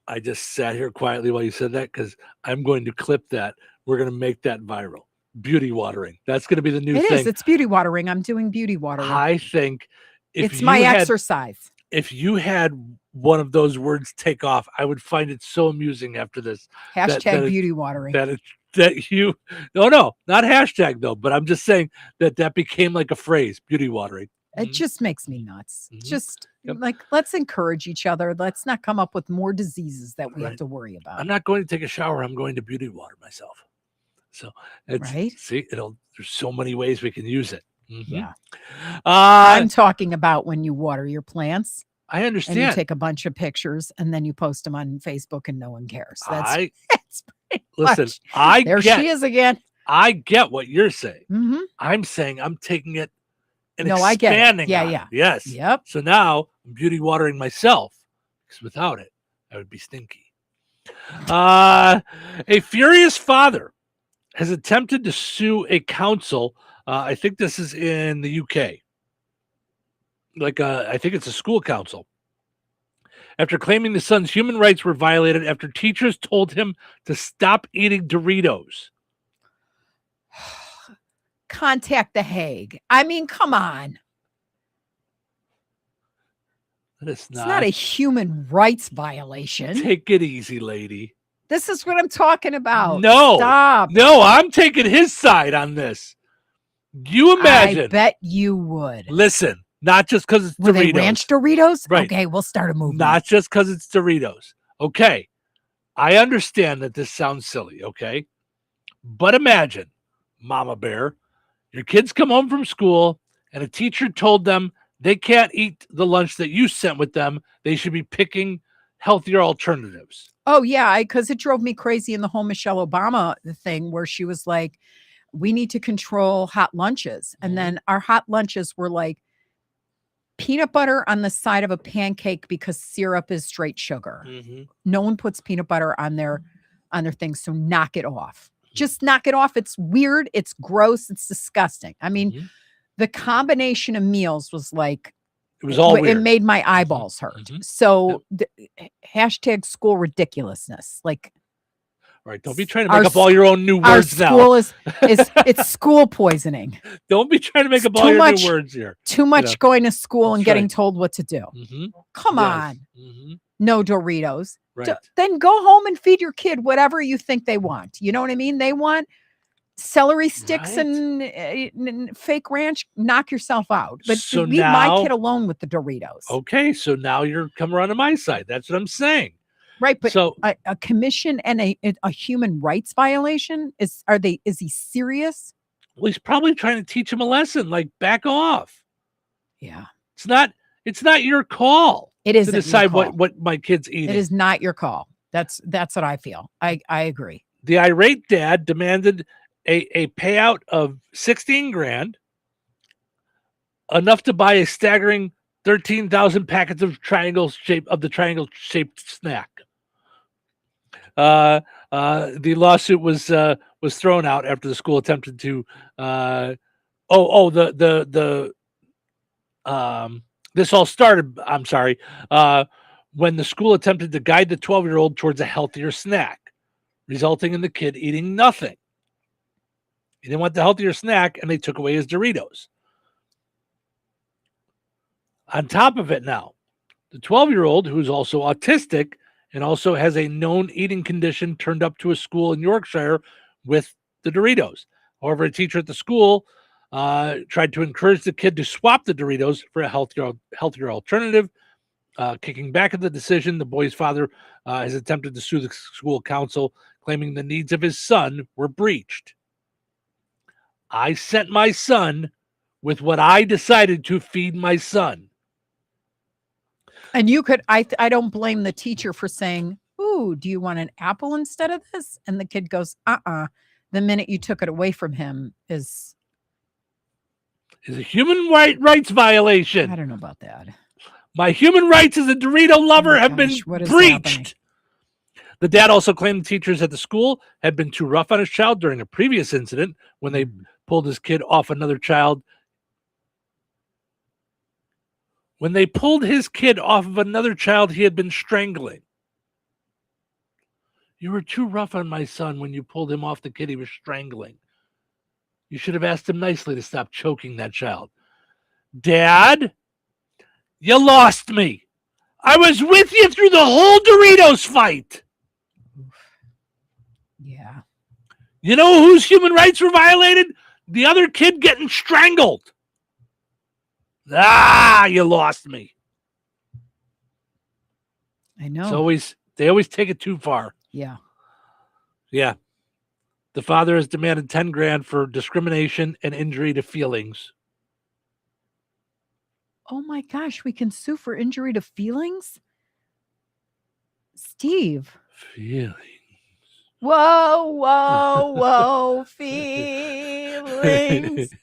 I just sat here quietly while you said that because I'm going to clip that. We're going to make that viral. Beauty watering. That's going to be the new thing. It is. It's beauty watering. I'm doing beauty watering. I think it's my exercise. If you had one of those words take off, I would find it so amusing after this. Hashtag beauty watering. No, not hashtag though, but I'm just saying that became like a phrase, beauty watering. It just makes me nuts. Just like, let's encourage each other. Let's not come up with more diseases that we have to worry about. I'm not going to take a shower. I'm going to beauty water myself. So see, there's so many ways we can use it. Yeah. I'm talking about when you water your plants. I understand. And you take a bunch of pictures and then you post them on Facebook and no one cares. That's listen. She is again. I get what you're saying. I'm saying I'm taking it and expanding. Yeah. Yes. Yep. So now I'm beauty watering myself because without it, I would be stinky. A furious father has attempted to sue a council. I think this is in the UK. I think it's a school council. After claiming the son's human rights were violated after teachers told him to stop eating Doritos. Contact The Hague. I mean, come on. It's not a human rights violation. Take it easy, lady. This is what I'm talking about. No. Stop. No, I'm taking his side on this. You imagine. I bet you would. Listen, not just because it's Doritos. Were they ranch Doritos? Right. Okay, we'll start a movement. Not just because it's Doritos. Okay. I understand that this sounds silly, okay? But imagine, Mama Bear, your kids come home from school and a teacher told them they can't eat the lunch that you sent with them. They should be picking healthier alternatives. Oh, yeah, because it drove me crazy in the whole Michelle Obama thing where she was like, we need to control hot lunches. And then our hot lunches were like peanut butter on the side of a pancake because syrup is straight sugar. No one puts peanut butter on their things. So knock it off. Just knock it off. It's weird. It's gross. It's disgusting. I mean, the combination of meals was like, it was all weird. It made my eyeballs hurt. So hashtag school ridiculousness. Like, right. Don't be trying to make up all your own new words now. Our school it's school poisoning. Don't be trying to make up all your new words here. Too much going to school and getting told what to do. Come on. No Doritos. Right. Then go home and feed your kid whatever you think they want. You know what I mean? They want celery sticks and fake ranch. Knock yourself out. But So leave my kid alone with the Doritos. Okay, so now you're coming around to my side. That's what I'm saying. Right, but so a commission and a human rights violation is he serious? Well, he's probably trying to teach him a lesson. Like, back off. Yeah, it's not your call. It is to decide what my kid's eating. It is not your call. That's what I feel. I agree. The irate dad demanded a payout of $16,000, enough to buy a staggering 13,000 packets of the triangle shaped snack. The lawsuit was thrown out after the school attempted to the This all started, when the school attempted to guide the 12-year-old towards a healthier snack, resulting in the kid eating nothing. He didn't want the healthier snack, and they took away his Doritos. On top of it now, the 12-year-old, who's also autistic and also has a known eating condition, turned up to a school in Yorkshire with the Doritos. However, a teacher at the school tried to encourage the kid to swap the Doritos for a healthier alternative. Kicking back at the decision, the boy's father has attempted to sue the school council, claiming the needs of his son were breached. I sent my son with what I decided to feed my son. And you could, I don't blame the teacher for saying, ooh, do you want an apple instead of this? And the kid goes, The minute you took it away from him is a human rights violation. I don't know about that. My human rights as a Dorito lover have been breached. Happening? The dad also claimed the teachers at the school had been too rough on his child during a previous incident when they pulled his kid off another child. When they pulled his kid off of another child he had been strangling. You were too rough on my son when you pulled him off the kid he was strangling. You should have asked him nicely to stop choking that child. Dad, you lost me. I was with you through the whole Doritos fight. Yeah. You know whose human rights were violated? The other kid getting strangled. You lost me. I know. They always take it too far. Yeah. Yeah. The father has demanded $10,000 for discrimination and injury to feelings. Oh my gosh, we can sue for injury to feelings? Steve. Feelings. Whoa, feelings. Do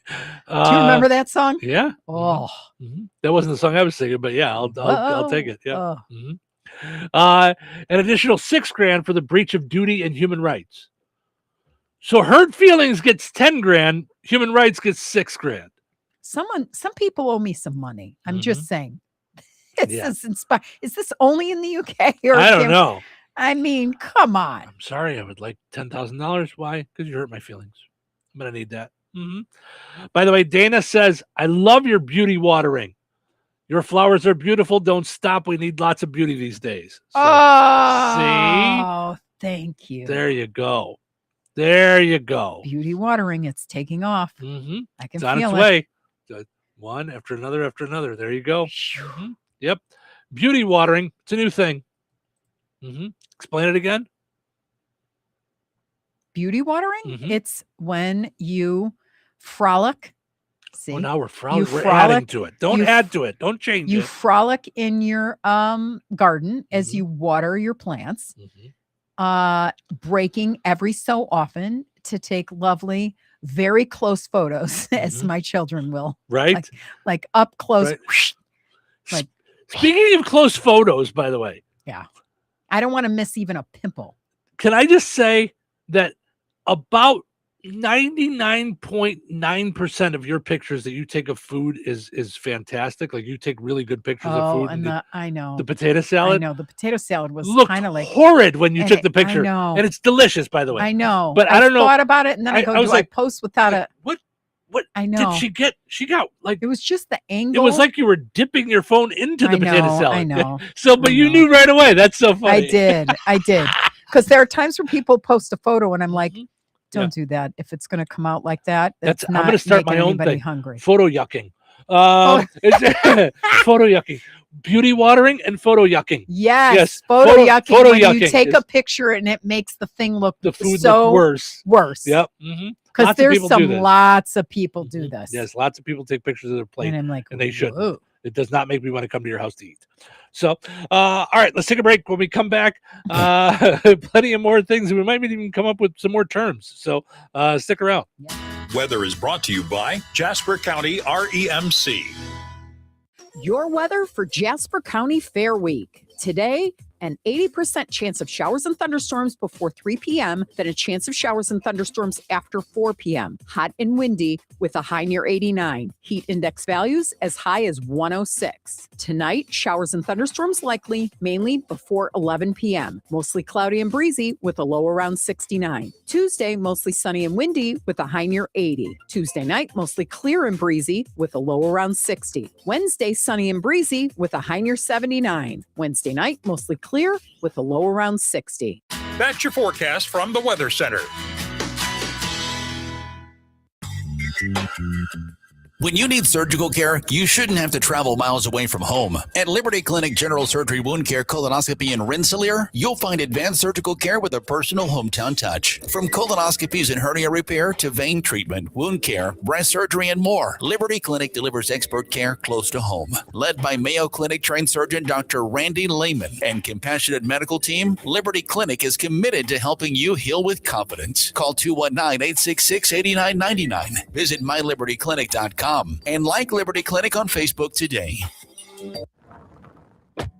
you remember that song? Yeah. Oh. Mm-hmm. That wasn't the song I was singing, but yeah, I'll take it. Yeah. Oh. Mm-hmm. An additional $6,000 for the breach of duty and human rights. So hurt feelings gets $10,000, human rights gets $6,000. Some people owe me some money. I'm just saying. Is this only in the UK? Or I don't know. I mean, come on. I'm sorry. I would like $10,000. Why? Because you hurt my feelings. I'm going to need that. Mm-hmm. By the way, Dana says, I love your beauty watering. Your flowers are beautiful. Don't stop. We need lots of beauty these days. So, see? Thank you. There you go. There you go. Beauty watering. It's taking off. Mm-hmm. I can it's on feel its way. One after another after another. There you go. Mm-hmm. Yep. Beauty watering. It's a new thing. Mm-hmm. Explain it again. Beauty watering? Mm-hmm. It's when you frolic. See? Oh, now we're frolic. We're adding to it. Don't add to it. Don't change it. You frolic in your garden as you water your plants, breaking every so often to take lovely, very close photos, as my children will. Right? Like up close. Right. Whoosh, like speaking of close photos, by the way. Yeah. I don't want to miss even a pimple. Can I just say that about 99.9% of your pictures that you take of food is fantastic. Like you take really good pictures of food. And I know the potato salad. I know the potato salad was kind of like horrid when you took the picture. I know. And it's delicious, by the way. I know. But I don't know. Thought about it, and then I go, I post without a what? I know. Did she get? She got like it was just the angle. It was like you were dipping your phone into the potato salad. I know. So, but you knew right away. That's so funny. I did. Because there are times where people post a photo, and I'm like, don't do that. If it's going to come out like that, that's not. I'm going to start my own thing. Hungry. Photo yucking. Photo yucking. Beauty watering and photo yucking. Yes. Photo yucking. Photo yucking. You take a picture and it makes the thing look the food so look worse. Worse. Yep. Because there's lots of people do this. Yes, lots of people take pictures of their plate. And I'm like, and they shouldn't. It does not make me want to come to your house to eat. So, all right, let's take a break. When we come back, plenty of more things. We might even come up with some more terms. So stick around. Yeah. Weather is brought to you by Jasper County REMC. Your weather for Jasper County Fair Week. Today An 80% chance of showers and thunderstorms before 3 p.m., then a chance of showers and thunderstorms after 4 p.m. Hot and windy with a high near 89. Heat index values as high as 106. Tonight, showers and thunderstorms likely, mainly before 11 p.m. Mostly cloudy and breezy with a low around 69. Tuesday, mostly sunny and windy with a high near 80. Tuesday night, mostly clear and breezy with a low around 60. Wednesday, sunny and breezy with a high near 79. Wednesday night, mostly clear with a low around 60. That's your forecast from the Weather Center. When you need surgical care, you shouldn't have to travel miles away from home. At Liberty Clinic General Surgery Wound Care Colonoscopy in Rensselaer, you'll find advanced surgical care with a personal hometown touch. From colonoscopies and hernia repair to vein treatment, wound care, breast surgery, and more, Liberty Clinic delivers expert care close to home. Led by Mayo Clinic trained surgeon Dr. Randy Lehman and compassionate medical team, Liberty Clinic is committed to helping you heal with confidence. Call 219-866-8999. Visit mylibertyclinic.com. And like Liberty Clinic on Facebook today.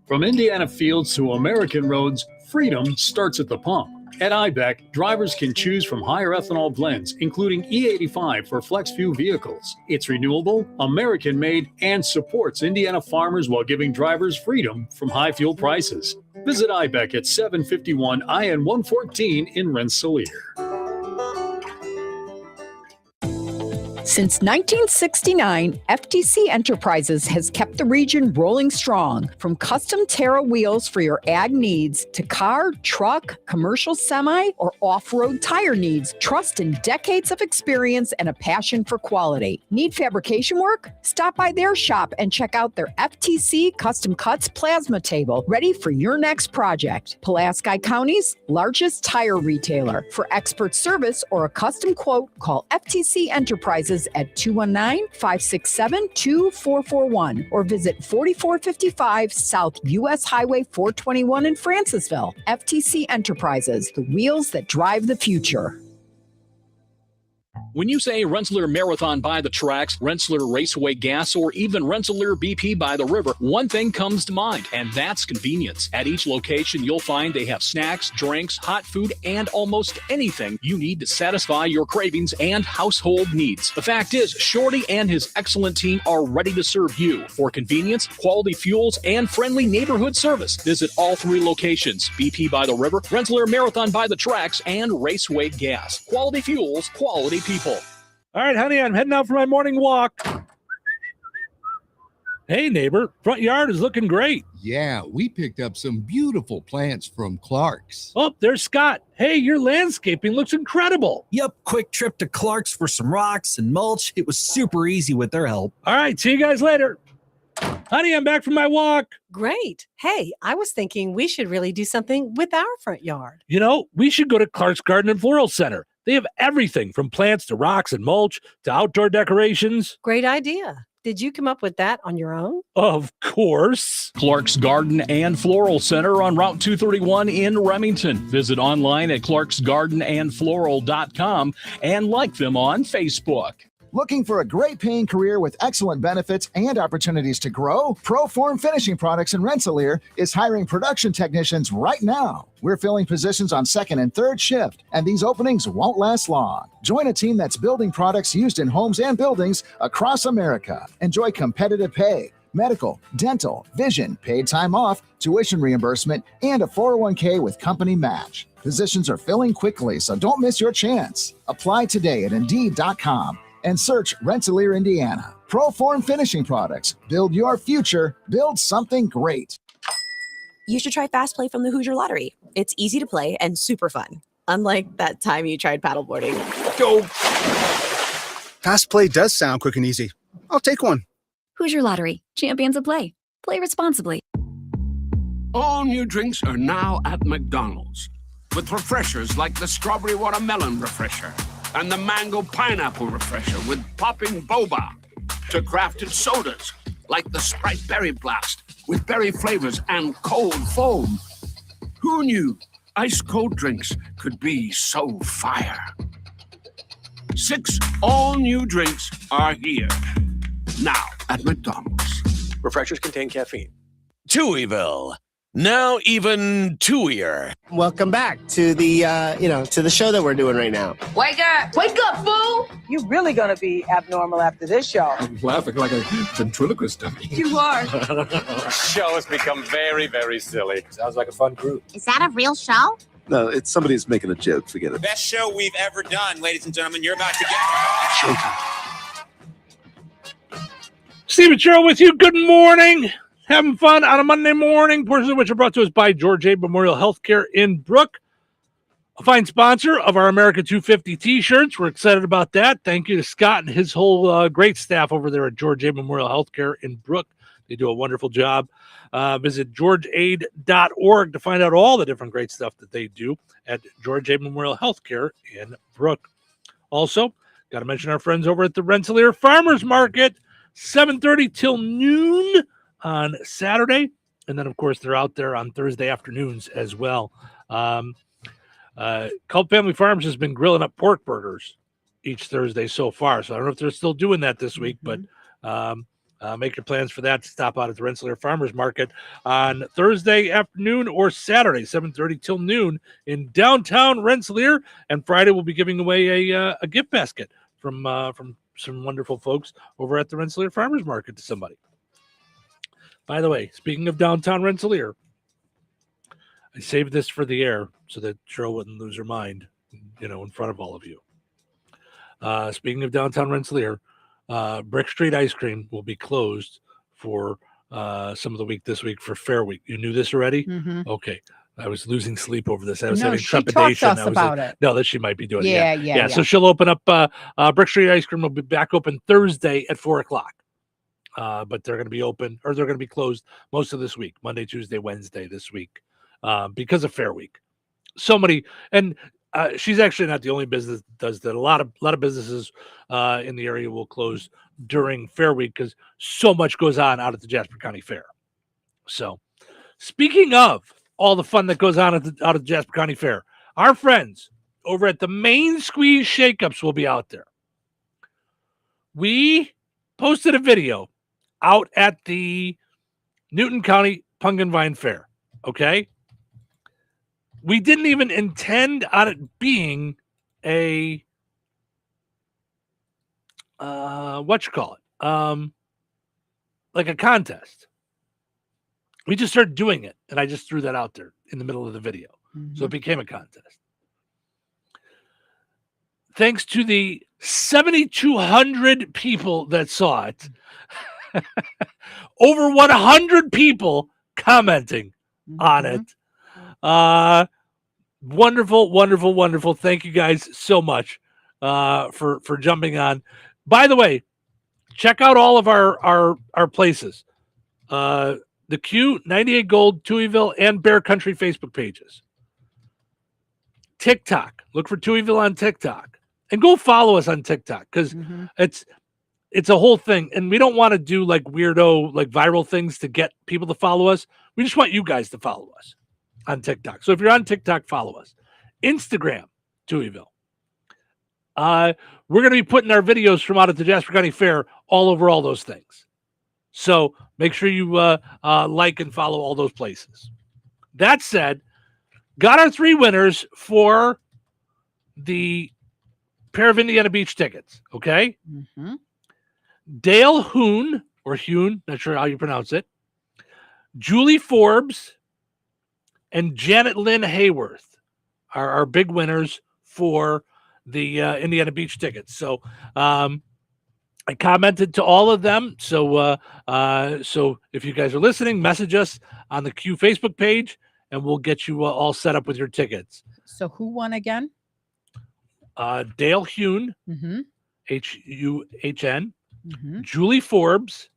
From Indiana fields to American roads, freedom starts at the pump. At IBEC, drivers can choose from higher ethanol blends, including E85 for flex fuel vehicles. It's renewable, American-made, and supports Indiana farmers while giving drivers freedom from high fuel prices. Visit IBEC at 751 IN 114 in Rensselaer. Since 1969, FTC Enterprises has kept the region rolling strong. From custom Terra wheels for your ag needs to car, truck, commercial semi, or off-road tire needs, trust in decades of experience and a passion for quality. Need fabrication work? Stop by their shop and check out their FTC Custom Cuts plasma table, ready for your next project. Pulaski County's largest tire retailer. For expert service or a custom quote, call FTC Enterprises at 219-567-2441 or visit 4455 South US Highway 421 in Francisville. FTC Enterprises, the wheels that drive the future. When you say Rensselaer Marathon by the tracks, Rensselaer Raceway Gas, or even Rensselaer BP by the river, one thing comes to mind, and that's convenience. At each location, you'll find they have snacks, drinks, hot food, and almost anything you need to satisfy your cravings and household needs. The fact is, Shorty and his excellent team are ready to serve you. For convenience, quality fuels, and friendly neighborhood service, visit all three locations: BP by the river, Rensselaer Marathon by the tracks, and Raceway Gas. Quality fuels, quality people. All right, honey, I'm heading out for my morning walk. Hey, neighbor, front yard is looking great. Yeah, we picked up some beautiful plants from Clark's. Oh, there's Scott. Hey, your landscaping looks incredible. Yep, quick trip to Clark's for some rocks and mulch. It was super easy with their help. All right, see you guys later. Honey, I'm back from my walk. Great. Hey, I was thinking we should really do something with our front yard. You know, we should go to Clark's Garden and Floral Center. They have everything from plants to rocks and mulch to outdoor decorations. Great idea. Did you come up with that on your own? Of course. Clark's Garden and Floral Center on Route 231 in Remington. Visit online at clarksgardenandfloral.com and like them on Facebook. Looking for a great paying career with excellent benefits and opportunities to grow? Proform Finishing Products in Rensselaer is hiring production technicians right now. We're filling positions on second and third shift, and these openings won't last long. Join a team that's building products used in homes and buildings across America. Enjoy competitive pay, medical, dental, vision, paid time off, tuition reimbursement, and a 401k with company match. Positions are filling quickly, so don't miss your chance. Apply today at Indeed.com. and search Rensselaer, Indiana. Proform Finishing Products. Build your future. Build something great. You should try Fast Play from the Hoosier Lottery. It's easy to play and super fun. Unlike that time you tried paddleboarding. Go! Fast Play does sound quick and easy. I'll take one. Hoosier Lottery. Champions of play. Play responsibly. All new drinks are now at McDonald's. With refreshers like the Strawberry Watermelon Refresher and the Mango Pineapple Refresher with popping boba, to crafted sodas like the Sprite Berry Blast with berry flavors and cold foam. Who knew ice cold drinks could be so fire? 6 all-new drinks are here, now at McDonald's. Refreshers contain caffeine. Touhyville, Now even two-ear. Welcome back to the, to the show that we're doing right now. Wake up, fool! You're really gonna be abnormal after this show. I'm laughing like a ventriloquist dummy. You are. The show has become very, very silly. Sounds like a fun group. Is that a real show? No, it's somebody's making a joke. Forget it. Best show we've ever done, ladies and gentlemen. You're about to get Stephen Sherrill with you. Good morning. Having fun on a Monday morning. Portions of which are brought to us by George A. Memorial Healthcare in Brook, a fine sponsor of our America 250 t-shirts. We're excited about that. Thank you to Scott and his whole great staff over there at George A. Memorial Healthcare in Brook. They do a wonderful job. Visit georgeaid.org to find out all the different great stuff that they do at George A. Memorial Healthcare in Brook. Also, got to mention our friends over at the Rensselaer Farmers Market, 7:30 till noon on Saturday. And then, of course, they're out there on Thursday afternoons as well. Cult Family Farms has been grilling up pork burgers each Thursday so far. So I don't know if they're still doing that this week, but make your plans for that. Stop out at the Rensselaer Farmers Market on Thursday afternoon or Saturday, 7:30 till noon in downtown Rensselaer. And Friday we'll be giving away a gift basket from some wonderful folks over at the Rensselaer Farmers Market to somebody. By the way, speaking of downtown Rensselaer, I saved this for the air so that Cheryl wouldn't lose her mind, in front of all of you. Speaking of downtown Rensselaer, Brick Street Ice Cream will be closed for some of the week this week for Fair Week. You knew this already? Mm-hmm. Okay. I was losing sleep over this. I was having she trepidation. talked to us about it. No, that she might be doing. Yeah. So she'll open up. Brick Street Ice Cream will be back open Thursday at 4:00. But they're going to be open, or they're going to be closed most of this week, Monday, Tuesday, Wednesday this week, because of Fair Week. So many, and she's actually not the only business that does that. A lot of businesses in the area will close during Fair Week because so much goes on out at the Jasper County Fair. So, speaking of all the fun that goes on out at the Jasper County Fair, our friends over at the Main Squeeze Shakeups will be out there. We posted a video out at the Newton County Pumpkin Vine Fair, okay? We didn't even intend on it being a, like a contest. We just started doing it, and I just threw that out there in the middle of the video. Mm-hmm. So it became a contest. Thanks to the 7,200 people that saw it, over 100 people commenting on it. Wonderful. Thank you guys so much for jumping on. By the way, check out all of our places. The Q, 98 Gold, Touhyville, and Bear Country Facebook pages. TikTok. Look for Touhyville on TikTok. And go follow us on TikTok because it's a whole thing. And we don't want to do like weirdo, like viral things to get people to follow us. We just want you guys to follow us on TikTok. So if you're on TikTok, follow us. Instagram, Touhyville. We're going to be putting our videos from out at the Jasper County Fair all over all those things. So make sure you like and follow all those places. That said, got our 3 winners for the pair of Indiana Beach tickets, okay? Mm-hmm. Dale Hoon, or Hune, not sure how you pronounce it, Julie Forbes, and Janet Lynn Hayworth are our big winners for the Indiana Beach tickets. So I commented to all of them. So if you guys are listening, message us on the Q Facebook page, and we'll get you all set up with your tickets. So who won again? Dale Hune, Huhn, Julie Forbes,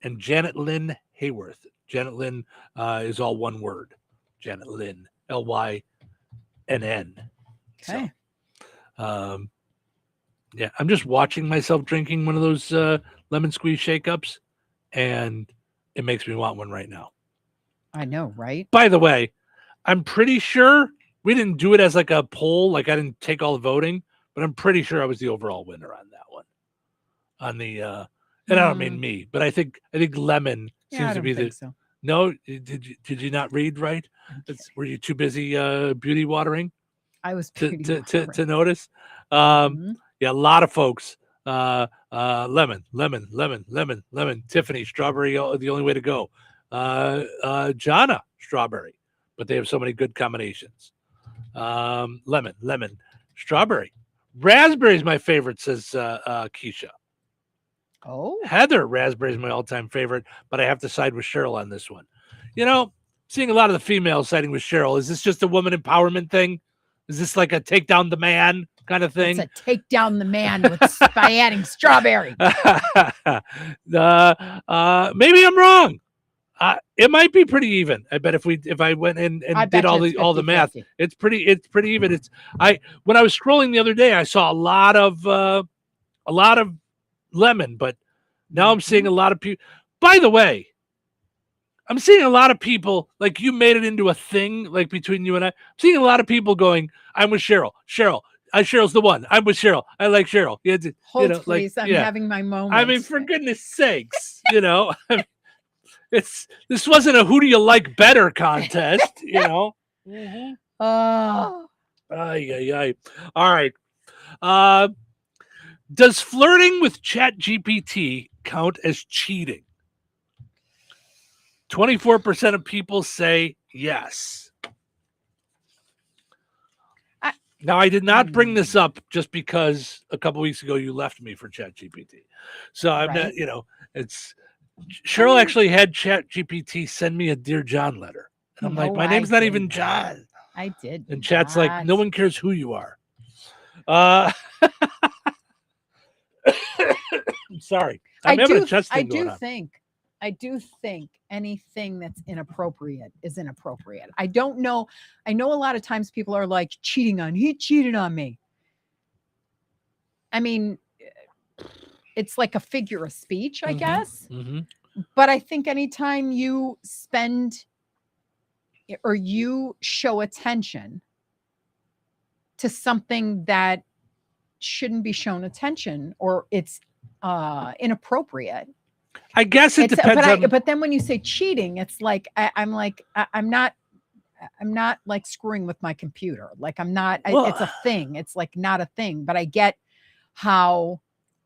and Janet Lynn Hayworth. Janet Lynn is all one word. Janet Lynn, Lynn. Okay. So, yeah, I'm just watching myself drinking one of those lemon squeeze shake-ups, and it makes me want one right now. I know, right? By the way, I'm pretty sure we didn't do it as like a poll. Like I didn't take all the voting, but I'm pretty sure I was the overall winner on that one. On the and I don't mean me, but I think lemon seems to be the No, did you not read right? Were you too busy beauty watering? I was to notice. Yeah, a lot of folks. Lemon. Tiffany, strawberry, the only way to go. Jana, strawberry, but they have so many good combinations. Lemon, strawberry, raspberry is my favorite, says Keisha. Oh, Heather, raspberry is my all-time favorite, but I have to side with Cheryl on this one. Seeing a lot of the females siding with Cheryl. Is this just a woman empowerment thing? Is this like a take down the man kind of thing? It's a take down the man by adding strawberry. Maybe I'm wrong. It might be pretty even. I bet if I went in and did all the math, it's pretty even. When I was scrolling the other day, I saw a lot of lemon, but now I'm seeing a lot of people. By the way, I'm seeing a lot of people, like you made it into a thing, like between you and I. I'm seeing a lot of people going, I'm with Cheryl. Cheryl's the one. I'm with Cheryl. I like Cheryl. Hold, please. I'm having my moment. I mean, for goodness sakes, this wasn't a who do you like better contest, Oh. Ay. All right. Does flirting with ChatGPT count as cheating? 24% of people say yes. Now, I did not bring this up just because a couple weeks ago you left me for ChatGPT. So I'm not, it's Cheryl actually had ChatGPT send me a Dear John letter. And I'm like, my name's not even John. I did. And Chat's like, no one cares who you are. I'm sorry. I do think anything that's inappropriate is inappropriate. I don't know. I know a lot of times people are like he cheated on me. I mean, it's like a figure of speech, I guess. Mm-hmm. But I think anytime you spend or you show attention to something that shouldn't be shown attention or it's inappropriate, I guess it depends. But then when you say cheating, it's like I'm not like screwing with my computer. Like I'm not. It's a thing. It's like not a thing. But I get how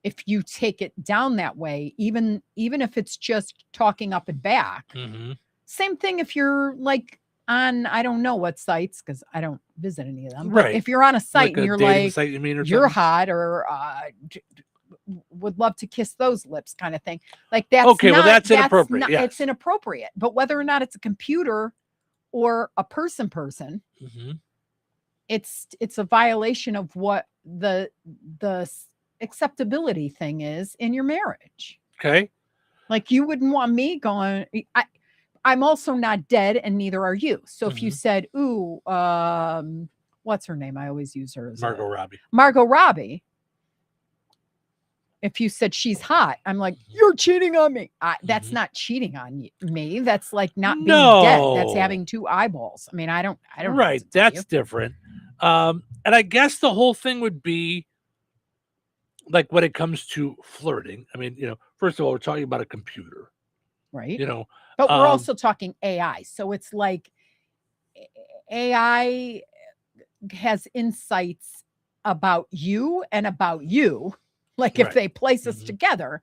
if you take it down that way, even if it's just talking up and back. Mm-hmm. Same thing if you're like on I don't know what sites because I don't visit any of them. Right. But if you're on a site like and you're like you're something? hot or would love to kiss those lips kind of thing. Like that's okay. Well, that's inappropriate. Yes. It's inappropriate. But whether or not it's a computer or a person, mm-hmm. it's a violation of what the acceptability thing is in your marriage. Okay. Like you wouldn't want me going. I'm also not dead, and neither are you. So if you said, "Ooh, what's her name?" I always use her as Margot Robbie. Margot Robbie. If you said she's hot, I'm like, you're cheating on me. That's not cheating on me. That's like not being dead. That's having two eyeballs. I mean, I don't. Right. That's different. And I guess the whole thing would be like when it comes to flirting. I mean, first of all, we're talking about a computer, right? But we're also talking AI. So it's like AI has insights about you and about you. Like if they place us together,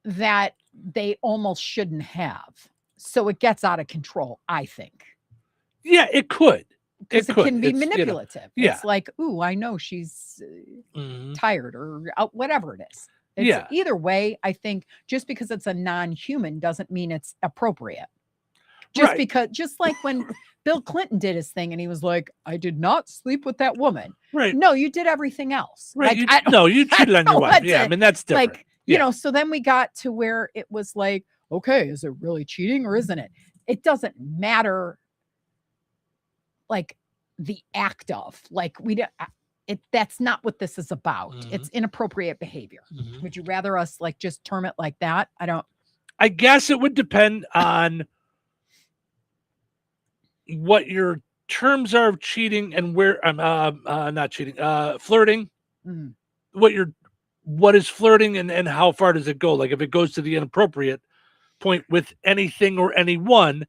that they almost shouldn't have. So it gets out of control, I think. Yeah, it could. Because it can be manipulative. Yeah. It's like, ooh, I know she's tired or whatever it is. Either way, I think just because it's a non-human doesn't mean it's appropriate. Just like when Bill Clinton did his thing and he was like, I did not sleep with that woman. Right. No, you did everything else. Right. Like, you cheated on your wife. Yeah. I mean, that's different. Like, so then we got to where it was like, okay, is it really cheating or isn't it? It doesn't matter. Like the act of like, that's not what this is about. It's inappropriate behavior. Would you rather us like just term it like that? I guess it would depend on what your terms are of cheating and where not cheating, flirting. What is flirting and how far does it go? Like if it goes to the inappropriate point with anything or anyone,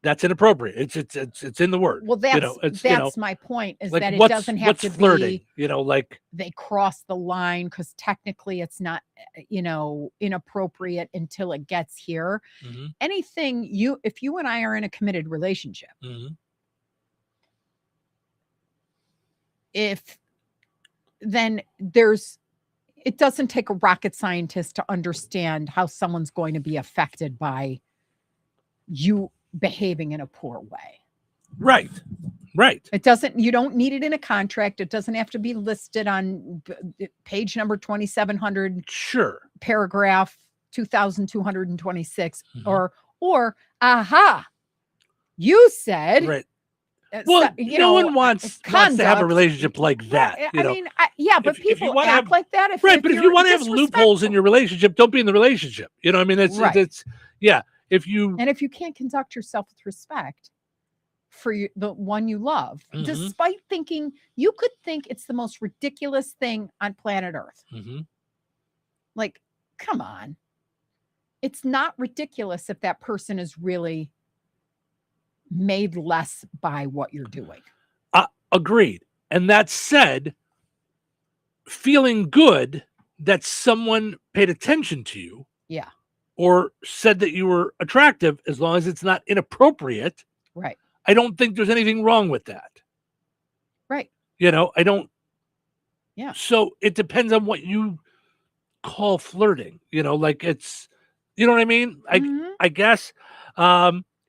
that's inappropriate. It's in the word. Well, that's it's my point, is like that it what's- doesn't have what's to flirting, be, like they cross the line, because technically it's not, inappropriate until it gets here. Mhm. Anything if you and I are in a committed relationship, Mhm. then it doesn't take a rocket scientist to understand how someone's going to be affected by you behaving in a poor way. Right. You don't need it in a contract. It doesn't have to be listed on page number 2700. Sure. Paragraph 2226 or aha. You said Right. Well, no one wants to have a conduct. relationship like that. I mean, but if people you wanna act have- like that. If But if you you're want to have loopholes in your relationship, don't be in the relationship. You know what I mean? Right. It's yeah. If you can't conduct yourself with respect for the one you love, Mhm. despite thinking you could think it's the most ridiculous thing on planet Earth. Mhm. Like, come on. It's not ridiculous if that person is really made less by what you're doing. Agreed. And that said, feeling good that someone paid attention to you Yeah. or said that you were attractive, as long as it's not inappropriate, Right. I don't think there's anything wrong with that. Right. I don't. Yeah. So it depends on what you call flirting. Like it's, you know what I mean? I guess.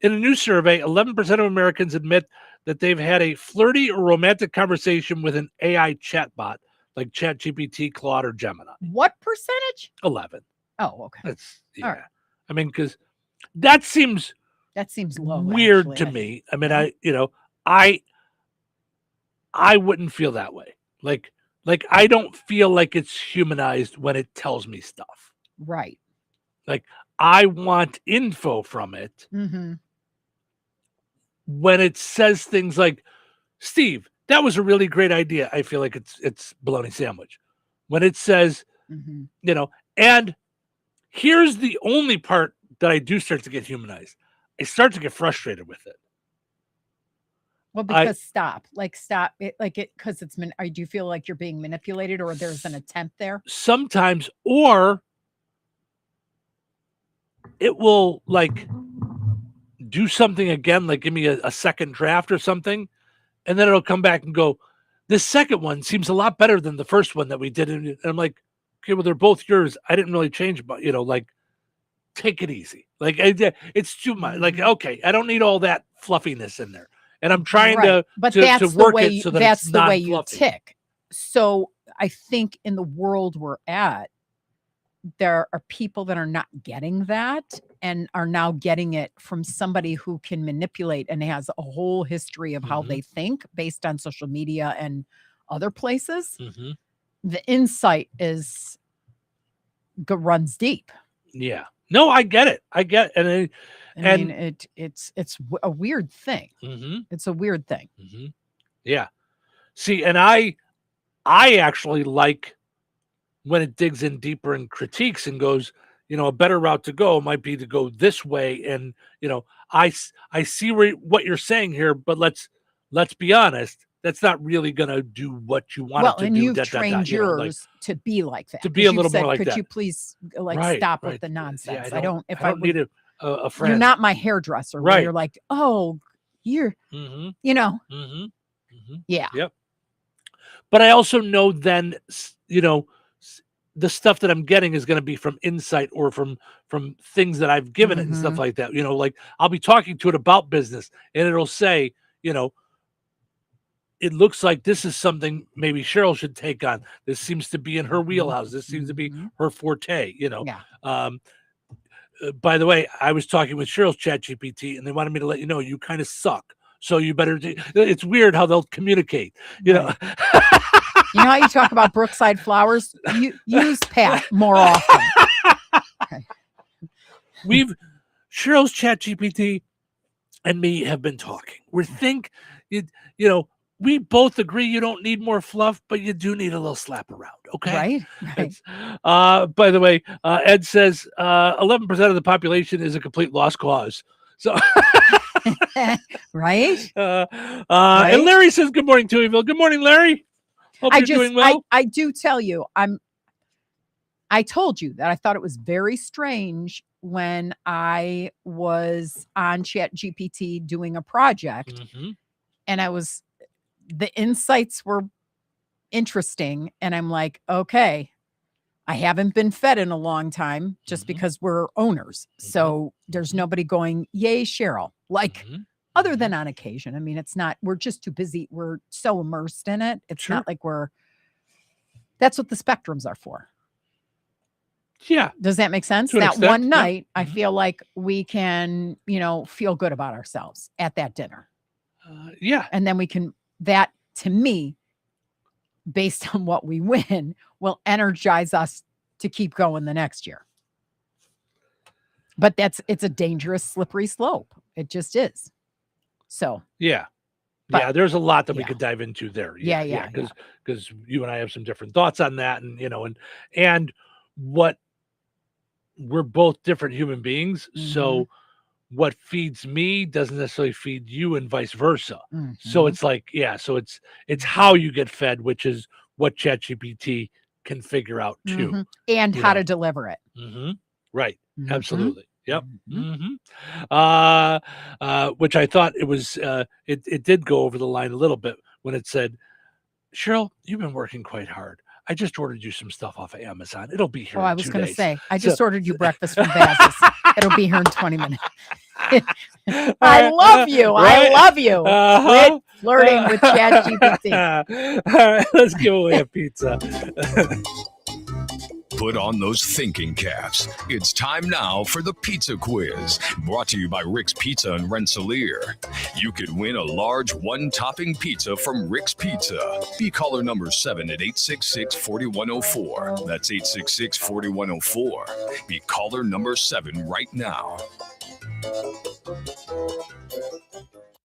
In a new survey, 11% of Americans admit that they've had a flirty or romantic conversation with an AI chatbot like ChatGPT, Claude, or Gemini. What percentage? 11. Oh, okay. That's All right. I mean, because that seems low. Weird actually, to I me. think. I mean, I wouldn't feel that way. Like I don't feel like it's humanized when it tells me stuff. Right. Like I want info from it. Mm-hmm. When it says things like, Steve, that was a really great idea. I feel like it's bologna sandwich. When it says, and here's the only part that I do start to get humanized. I start to get frustrated with it. Well, because stop it, because it's do you feel like you're being manipulated or there's an attempt there? Sometimes, or it will do something again, like give me a second draft or something, and then it'll come back and go, this second one seems a lot better than the first one that we did. And I'm like, okay, well, they're both yours. I didn't really change, but take it easy. It's too much. Okay, I don't need all that fluffiness in there. And I'm trying to but to that's work the way it so that that's it's the not way you fluffy. tick. So I think in the world we're at, there are people that are not getting that and are now getting it from somebody who can manipulate and has a whole history of how they think based on social media and other places. The insight runs deep. Yeah. No, I get it. I mean, it's a weird thing. It's a weird thing. Yeah. See, and I actually like when it digs in deeper and critiques and goes, a better route to go might be to go this way. And, I see what you're saying here, but let's be honest. That's not really going to do what you want it to and do. You've trained yours to be like that. To be a little more like could that. Could you please stop with the nonsense? Yeah, I don't need a friend. You're not my hairdresser. Where Right. you're like, oh, you're, Yeah. Yep. But I also know then, the stuff that I'm getting is going to be from insight or from things that I've given it and stuff like that. I'll be talking to it about business and it'll say, it looks like this is something maybe Cheryl should take on. This seems to be in her wheelhouse. This seems to be her forte, by the way, I was talking with Cheryl's ChatGPT and they wanted me to let you know you kind of suck. So you better it's weird how they'll communicate, You know how you talk about Brookside Flowers? You use Pat more often. Okay. Cheryl's ChatGPT and me have been talking. we both agree you don't need more fluff, but you do need a little slap around. Okay. Right. By the way, Ed says 11% of the population is a complete lost cause. So, right. And Larry says, "Good morning, Touhyville." Good morning, Larry. Hope you're doing well. I do tell you, I told you that I thought it was very strange when I was on ChatGPT doing a project, and the insights were interesting, and I'm like, okay, I haven't been fed in a long time just because we're owners. So there's nobody going, yay, Cheryl, like other than on occasion. I mean, it's not, we're just too busy. We're so immersed in it. It's not like that's what the spectrums are for. Yeah. Does that make sense? That one night, I feel like we can, feel good about ourselves at that dinner. Yeah. And then that to me, based on what we win, will energize us to keep going the next year. But it's a dangerous, slippery slope. It just is. So. Yeah. But, there's a lot that we could dive into there. Yeah. Because you and I have some different thoughts on that, and what we're both different human beings. So what feeds me doesn't necessarily feed you, and vice versa. So it's like, so it's how you get fed, which is what ChatGPT can figure out too, and how to deliver it. Right. Absolutely. Yep. Which I thought it was, it did go over the line a little bit when it said, "Cheryl, you've been working quite hard. I just ordered you some stuff off of Amazon. It'll be here." Oh, I was going to say, I just ordered you breakfast from Baz's. It'll be here in 20 minutes. I love you. Right? I love you. Quit flirting with ChatGPT. All right, let's give away a pizza. Put on those thinking caps. It's time now for the pizza quiz, brought to you by Rick's Pizza in Rensselaer. You could win a large one-topping pizza from Rick's Pizza. Be caller number 7 at 866-4104. That's 866-4104. Be caller number 7 right now.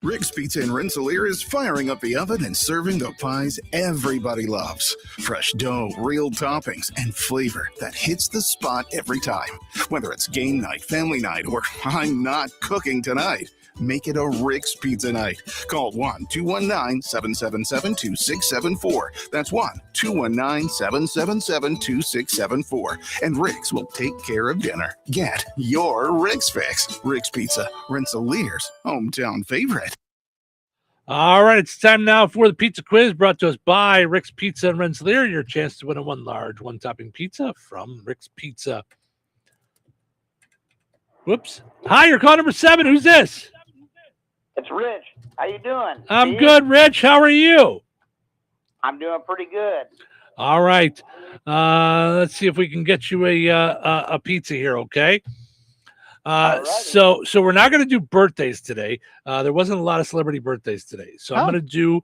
Rick's Pizza in Rensselaer is firing up the oven and serving the pies everybody loves. Fresh dough, real toppings, and flavor that hits the spot every time. Whether it's game night, family night, or I'm not cooking tonight, make it a Rick's Pizza night. Call 1-219-777-2674. That's 1-219-777-2674. And Rick's will take care of dinner. Get your Rick's fix. Rick's Pizza, Rensselaer's hometown favorite. All right, it's time now for the pizza quiz, brought to us by Rick's Pizza in Rensselaer. Your chance to win a one-topping pizza from Rick's Pizza. Whoops. Hi, you're call number 7. Who's this? It's Rich. How you doing? I'm good, Rich. How are you? I'm doing pretty good. All right. Let's see if we can get you a pizza here, okay? So we're not going to do birthdays today. There wasn't a lot of celebrity birthdays today. So I'm going to do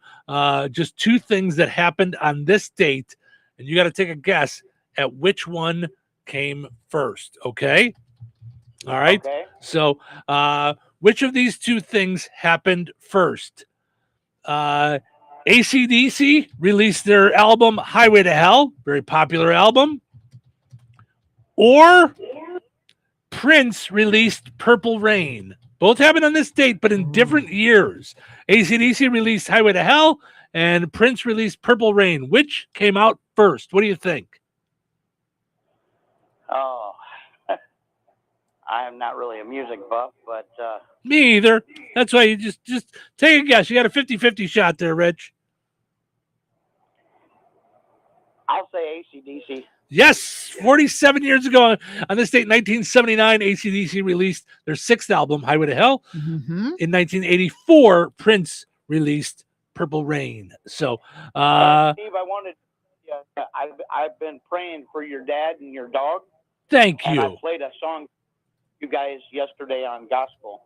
just 2 things that happened on this date, and you got to take a guess at which one came first, okay? All right. Okay. So which of these 2 things happened first? AC/DC released their album Highway to Hell, very popular album, or Prince released Purple Rain. Both happened on this date, but in different years. AC/DC released Highway to Hell, and Prince released Purple Rain. Which came out first? What do you think? Oh, I am not really a music buff, but... Me either. That's why you just take a guess. You got a 50-50 shot there, Rich. I'll say AC/DC. Yes, 47 years ago on this date, 1979, AC/DC released their 6th album, Highway to Hell. In 1984, Prince released Purple Rain. So, Steve, I wanted. I've been praying for your dad and your dog. Thank you. And I played a song for you guys yesterday on gospel.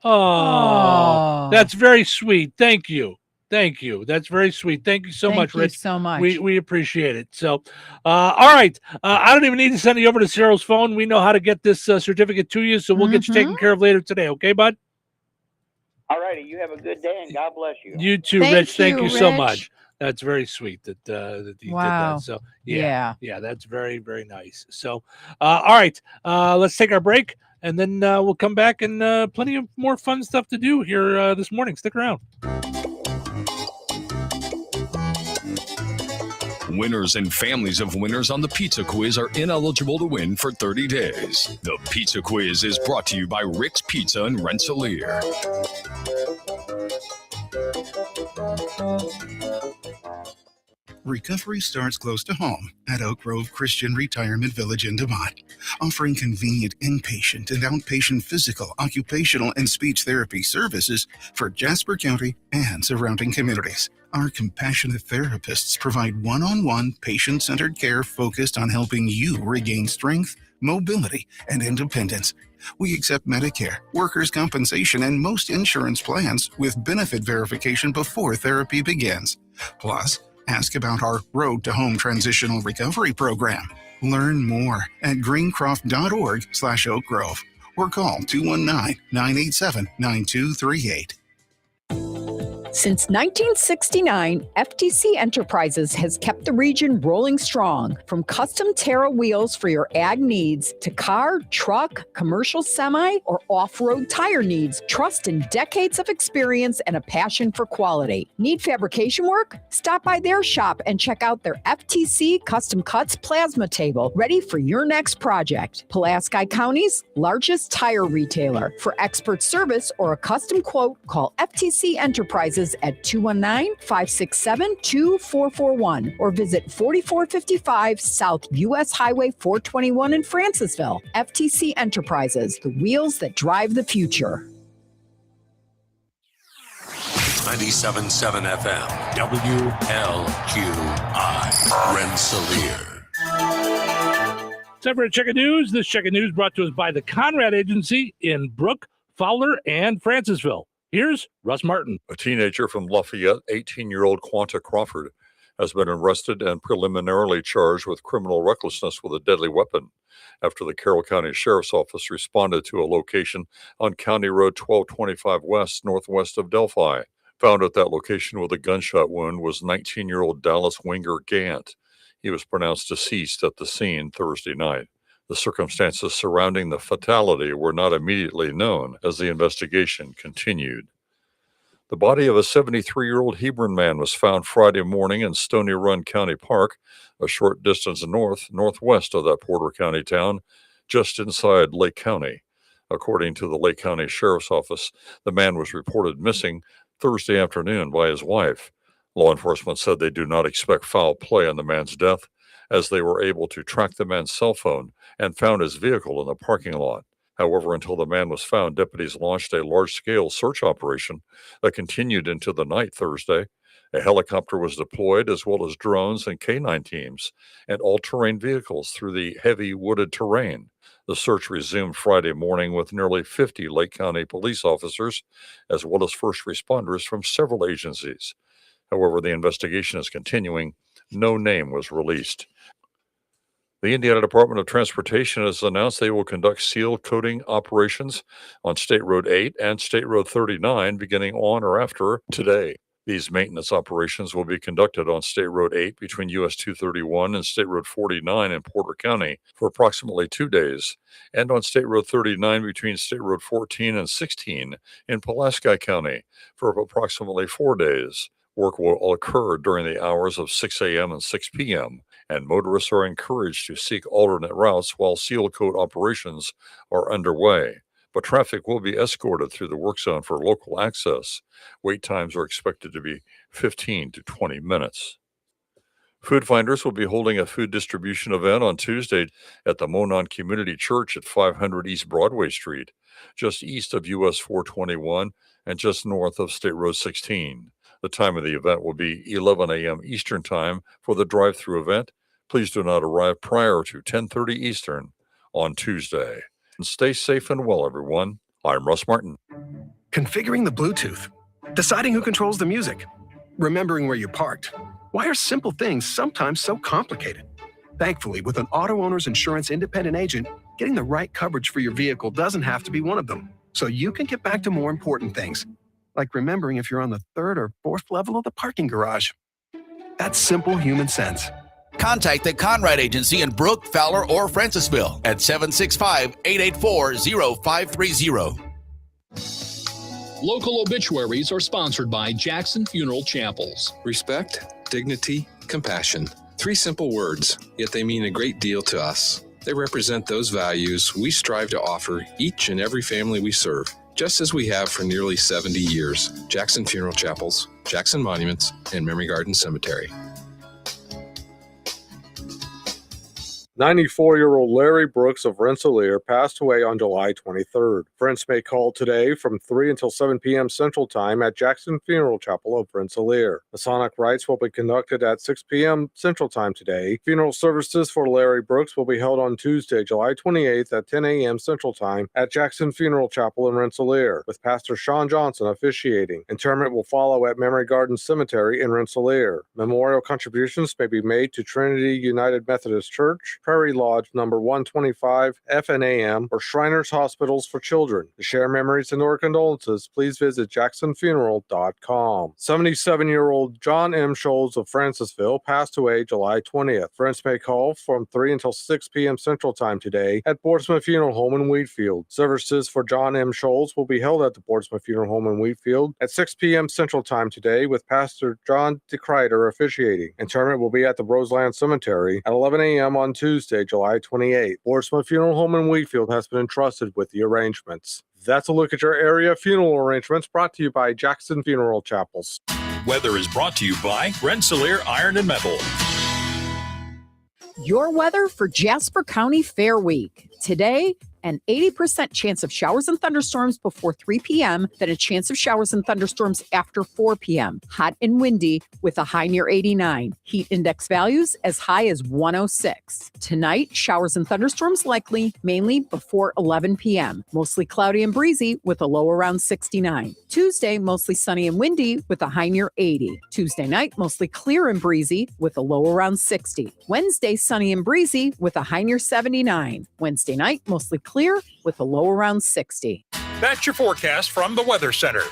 Oh, that's very sweet. Thank you. Thank you. That's very sweet. Thank you so much, Rich. So much. We appreciate it. So, all right. I don't even need to send you over to Cyril's phone. We know how to get this certificate to you, so we'll get you taken care of later today. Okay, bud? All righty. You have a good day, and God bless you. You too, Thank Rich. Thank you, you so Rich. much. That's very sweet that you Wow. did that. So Yeah. that's very, very nice. So all right, let's take our break, and then we'll come back and plenty of more fun stuff to do here this morning. Stick around. Winners and families of winners on the Pizza Quiz are ineligible to win for 30 days. The Pizza Quiz is brought to you by Rick's Pizza and Rensselaer. Recovery starts close to home at Oak Grove Christian Retirement Village in DeMont, offering convenient inpatient and outpatient physical, occupational, and speech therapy services for Jasper County and surrounding communities. Our compassionate therapists provide one-on-one, patient-centered care focused on helping you regain strength, mobility, and independence. We accept Medicare, workers' compensation, and most insurance plans with benefit verification before therapy begins. Plus, ask about our Road to Home Transitional Recovery Program. Learn more at greencroft.org/Oak Grove or call 219-987-9238. Since 1969, FTC Enterprises has kept the region rolling strong. From custom Terra wheels for your ag needs to car, truck, commercial semi, or off-road tire needs, trust in decades of experience and a passion for quality. Need fabrication work? Stop by their shop and check out their FTC Custom Cuts plasma table, ready for your next project. Pulaski County's largest tire retailer. For expert service or a custom quote, call FTC Enterprises at 219-567-2441 or visit 4455 South US Highway 421 in Francisville. FTC Enterprises, the wheels that drive the future. 97.7 FM, WLQI, Rensselaer. Time for a check of news. This check of news brought to us by the Conrad Agency in Brook, Fowler, and Francisville. Here's Russ Martin. A teenager from Lafayette, 18-year-old Quanta Crawford, has been arrested and preliminarily charged with criminal recklessness with a deadly weapon after the Carroll County Sheriff's Office responded to a location on County Road 1225 West, northwest of Delphi. Found at that location with a gunshot wound was 19-year-old Dallas Winger Gant. He was pronounced deceased at the scene Thursday night. The circumstances surrounding the fatality were not immediately known as the investigation continued. The body of a 73-year-old Hebron man was found Friday morning in Stony Run County Park, a short distance northwest of that Porter County town, just inside Lake County. According to the Lake County Sheriff's Office, the man was reported missing Thursday afternoon by his wife. Law enforcement said they do not expect foul play on the man's death, as they were able to track the man's cell phone and found his vehicle in the parking lot. However, until the man was found, deputies launched a large-scale search operation that continued into the night Thursday. A helicopter was deployed, as well as drones and K-9 teams and all-terrain vehicles through the heavy wooded terrain. The search resumed Friday morning with nearly 50 Lake County police officers, as well as first responders from several agencies. However, the investigation is continuing. No name was released. The Indiana Department of Transportation has announced they will conduct seal coating operations on State Road 8 and State Road 39 beginning on or after today. These maintenance operations will be conducted on State Road 8 between US 231 and State Road 49 in Porter County for approximately 2 days, and on State Road 39 between State Road 14 and 16 in Pulaski County for approximately 4 days. Work will occur during the hours of 6 a.m. and 6 p.m., and motorists are encouraged to seek alternate routes while seal coat operations are underway. But traffic will be escorted through the work zone for local access. Wait times are expected to be 15 to 20 minutes. Food Finders will be holding a food distribution event on Tuesday at the Monon Community Church at 500 East Broadway Street, just east of US 421 and just north of State Road 16. The time of the event will be 11 a.m. Eastern Time for the drive-through event. Please do not arrive prior to 10:30 Eastern on Tuesday. And stay safe and well, everyone. I'm Russ Martin. Configuring the Bluetooth, deciding who controls the music, remembering where you parked. Why are simple things sometimes so complicated? Thankfully, with an auto owner's insurance independent agent, getting the right coverage for your vehicle doesn't have to be one of them, so you can get back to more important things, like remembering if you're on the third or fourth level of the parking garage. That's simple human sense. Contact the Conrad Agency in Brook, Fowler, or Francisville at 765-884-0530. Local obituaries are sponsored by Jackson Funeral Chapels. Respect, dignity, compassion. 3 simple words, yet they mean a great deal to us. They represent those values we strive to offer each and every family we serve, just as we have for nearly 70 years. Jackson Funeral Chapels, Jackson Monuments, and Memory Garden Cemetery. 94-year-old Larry Brooks of Rensselaer passed away on July 23rd. Friends may call today from 3 until 7 p.m. Central Time at Jackson Funeral Chapel of Rensselaer. Masonic rites will be conducted at 6 p.m. Central Time today. Funeral services for Larry Brooks will be held on Tuesday, July 28th at 10 a.m. Central Time at Jackson Funeral Chapel in Rensselaer, with Pastor Sean Johnson officiating. Interment will follow at Memory Garden Cemetery in Rensselaer. Memorial contributions may be made to Trinity United Methodist Church, Prairie Lodge number 125 FNAM, or Shriners Hospitals for Children. To share memories and or condolences, please visit jacksonfuneral.com. 77-year-old John M. Scholes of Francisville passed away July 20th. Friends may call from 3 until 6 p.m. Central Time today at Boardsman Funeral Home in Wheatfield. Services for John M. Scholes will be held at the Boardsman Funeral Home in Wheatfield at 6 p.m. Central Time today, with Pastor John DeKreider officiating. Interment will be at the Roseland Cemetery at 11 a.m. on Tuesday, July 28th. Boardsman Funeral Home in Wheatfield has been entrusted with the arrangements. That's a look at your area funeral arrangements, brought to you by Jackson Funeral Chapels. Weather is brought to you by Rensselaer Iron and Metal. Your weather for Jasper County Fair Week. Today, an 80% chance of showers and thunderstorms before 3 p.m., then a chance of showers and thunderstorms after 4 p.m. Hot and windy with a high near 89. Heat index values as high as 106. Tonight, showers and thunderstorms likely, mainly before 11 p.m. Mostly cloudy and breezy with a low around 69. Tuesday, mostly sunny and windy with a high near 80. Tuesday night, mostly clear and breezy with a low around 60. Wednesday, sunny and breezy with a high near 79. Wednesday night, mostly clear with a low around 60. That's your forecast from the Weather Center.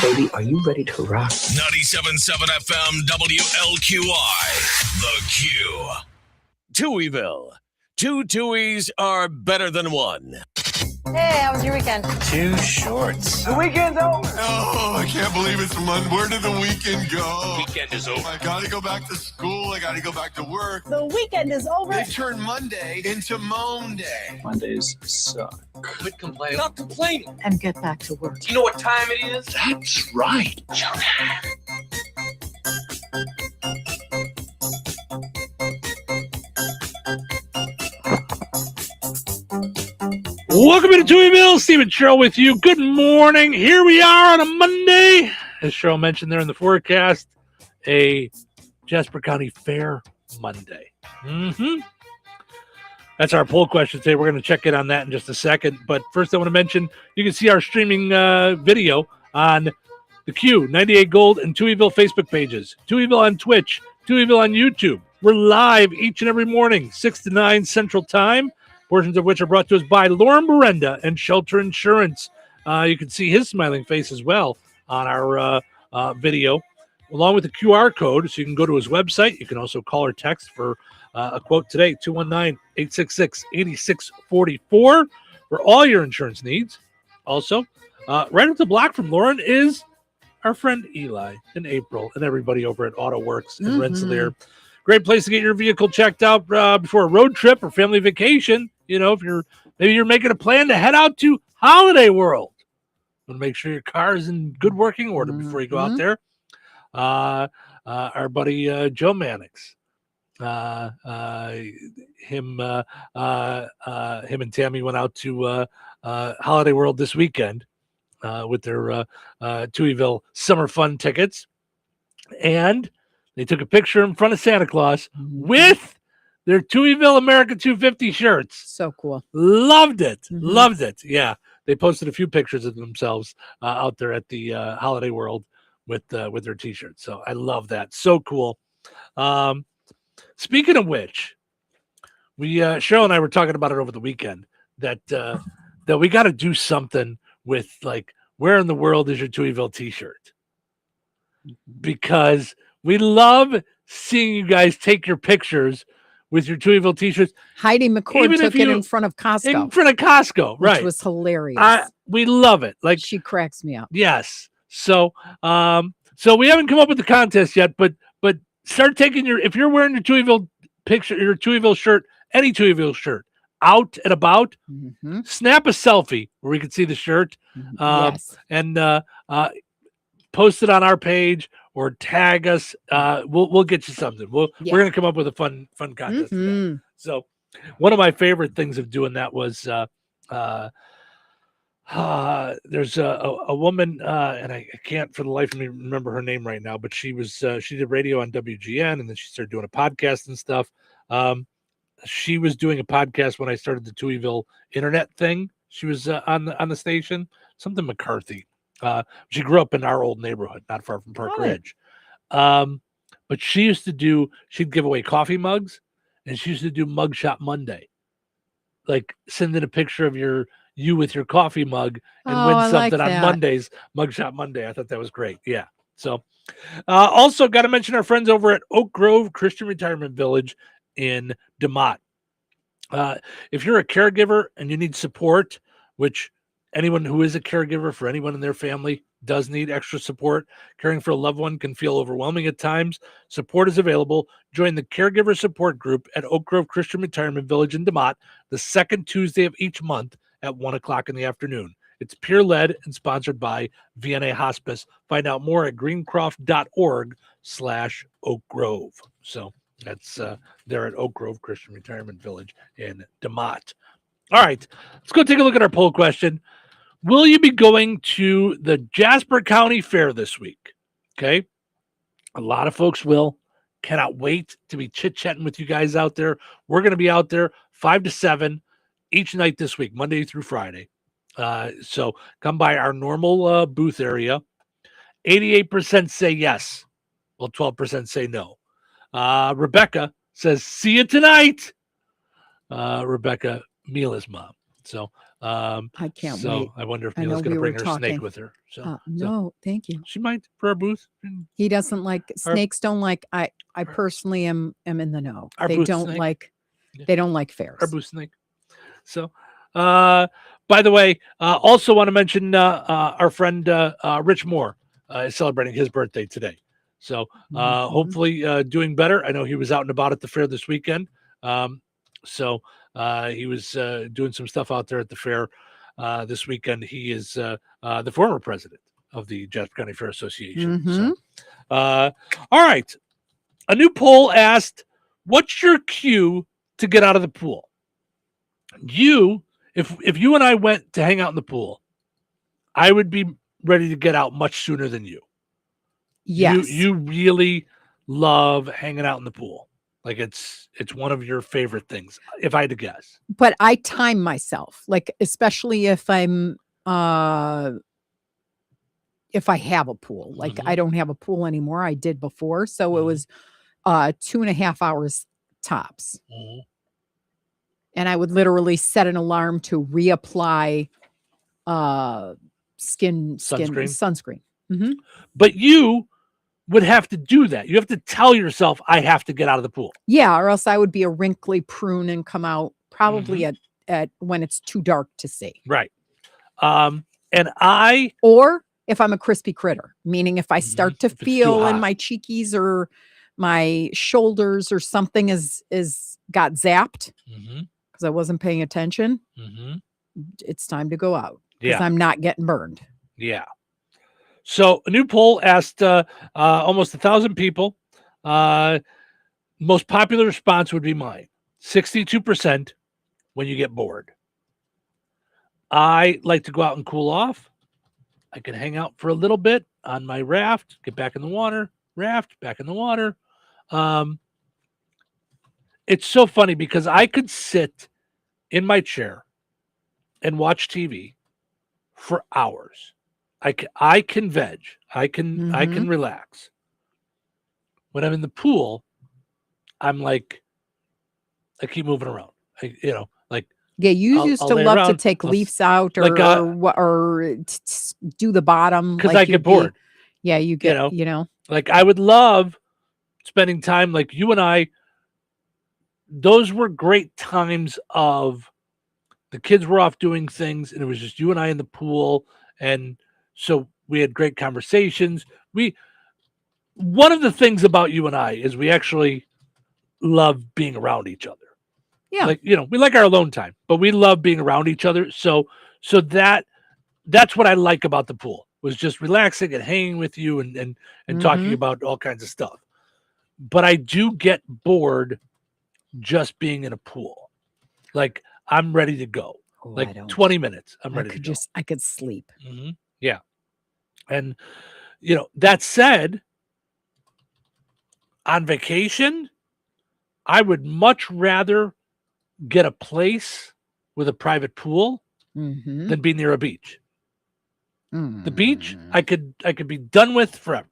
Baby, are you ready to rock? 97.7 FM WLQI. The Q. Touhyville. 2 Tuies are better than 1. Hey, how was your weekend? 2 shorts. The weekend's over. Oh, I can't believe it's Monday. Where did the weekend go? Weekend is over. I gotta go back to school. I gotta go back to work. The weekend is over. They turned Monday into Moan Day. Mondays suck. Quit complaining. Stop complaining. And get back to work. Do you know what time it is? That's right, Jonah. Welcome to Touhyville. Stephen Sherrill with you. Good morning. Here we are on a Monday. As Sherrill mentioned there in the forecast, a Jasper County Fair Monday. That's our poll question today. We're going to check in on that in just a second. But first, I want to mention you can see our streaming video on the Q, 98 Gold, and Touhyville Facebook pages. Touhyville on Twitch, Touhyville on YouTube. We're live each and every morning, 6 to 9 Central Time. Portions of which are brought to us by Lauren Berenda and Shelter Insurance. You can see his smiling face as well on our video, along with the QR code, so you can go to his website. You can also call or text for a quote today, 219-866-8644, for all your insurance needs. Also, right up the block from Lauren is our friend Eli and April and everybody over at Auto Works in Rensselaer. Great place to get your vehicle checked out before a road trip or family vacation. You know, if you're making a plan to head out to Holiday World, you want to make sure your car is in good working order before you go out there. Our buddy Joe Mannix, him and Tammy went out to Holiday World this weekend with their Touhyville Summer Fun tickets, and they took a picture in front of Santa Claus with their Touhyville America 250 shirts. So cool. Loved it. Loved it. Yeah. They posted a few pictures of themselves out there at the Holiday World with their T-shirts. So I love that. So cool. Speaking of which, Cheryl and I were talking about it over the weekend, that that we got to do something with, like, where in the world is your Touhyville t-shirt? Because we love seeing you guys take your pictures with your Touhyville t-shirts. Heidi McCord took it in front of Costco. In front of Costco, right. Which was hilarious. We love it. Like, she cracks me up. Yes. So so we haven't come up with the contest yet, but start taking if you're wearing your Touhyville picture, your Touhyville shirt, any Touhyville shirt, out and about, snap a selfie where we can see the shirt. Yes. And post it on our page or tag us. We'll get you something. We're gonna come up with a fun contest. So one of my favorite things of doing that was there's a woman and I can't for the life of me remember her name right now, but she did radio on WGN, and then she started doing a podcast and stuff. She was doing a podcast when I started the Touhyville internet thing. She was on the station, something McCarthy. She grew up in our old neighborhood, not far from Park Ridge. But she'd give away coffee mugs, and she used to do Mugshot Monday. Like, send in a picture of you with your coffee mug and win something on Mondays, Mugshot Monday. I thought that was great. Yeah. So also got to mention our friends over at Oak Grove Christian Retirement Village in DeMott. If you're a caregiver and you need support, which anyone who is a caregiver for anyone in their family does need extra support. Caring for a loved one can feel overwhelming at times. Support is available. Join the Caregiver Support Group at Oak Grove Christian Retirement Village in DeMott the second Tuesday of each month at 1 o'clock in the afternoon. It's peer-led and sponsored by VNA Hospice. Find out more at greencroft.org/Oak Grove. So that's there at Oak Grove Christian Retirement Village in DeMott. All right, let's go take a look at our poll question. Will you be going to the Jasper County Fair this week? Okay. A lot of folks will. Cannot wait to be chit-chatting with you guys out there. We're going to be out there 5 to 7 each night this week, Monday through Friday. So come by our normal booth area. 88% say yes. Well, 12% say no. Rebecca says, see you tonight. Rebecca, Mila's mom. So I can't wait. I wonder if Mila's going to bring her snake with her. So no, thank you. She might for our booth. He doesn't like snakes. Don't like. I personally am in the know. They don't like. They don't like fairs. Our booth snake. So, by the way, also want to mention our friend Rich Moore is celebrating his birthday today. So hopefully doing better. I know he was out and about at the fair this weekend. So he was doing some stuff out there at the fair this weekend. He is the former president of the Jasper County Fair Association. So, all right. A new poll asked, what's your cue to get out of the pool? If you and I went to hang out in the pool, I would be ready to get out much sooner than you. Yes. You really love hanging out in the pool. Like it's one of your favorite things, if I had to guess. But I time myself, like especially if I'm if I have a pool. Like I don't have a pool anymore. I did before, so it was 2.5 hours tops. And I would literally set an alarm to reapply sunscreen. But you would have to do that. You have to tell yourself, I have to get out of the pool. Yeah, or else I would be a wrinkly prune and come out probably at when it's too dark to see. Right. Or if I'm a crispy critter, meaning if I start to feel in my cheekies or my shoulders or something is got zapped because I wasn't paying attention, it's time to go out because I'm not getting burned. Yeah. So a new poll asked almost 1,000 people. Most popular response would be mine. 62% when you get bored. I like to go out and cool off. I can hang out for a little bit on my raft, get back in the water, back in the water. It's so funny because I could sit in my chair and watch TV for hours. I can veg. I can relax. When I'm in the pool, I'm like, I keep moving around. Yeah, you used I'll to lay love to around. take I'll leaves out or like, do the bottom because like I you'd get bored. Yeah, you get, You know, like I would love spending time like you and I. Those were great times of the kids were off doing things and it was just you and I in the pool. And so we had great conversations. One of the things about you and I is we actually love being around each other. Yeah. Like, we like our alone time, but we love being around each other. So that's what I like about the pool, was just relaxing and hanging with you and talking about all kinds of stuff. But I do get bored just being in a pool. Like I'm ready to go. Oh, like I don't. 20 minutes. I'm ready to go. I could sleep. Yeah. And, that said, on vacation, I would much rather get a place with a private pool than be near a beach. The beach, I could be done with forever.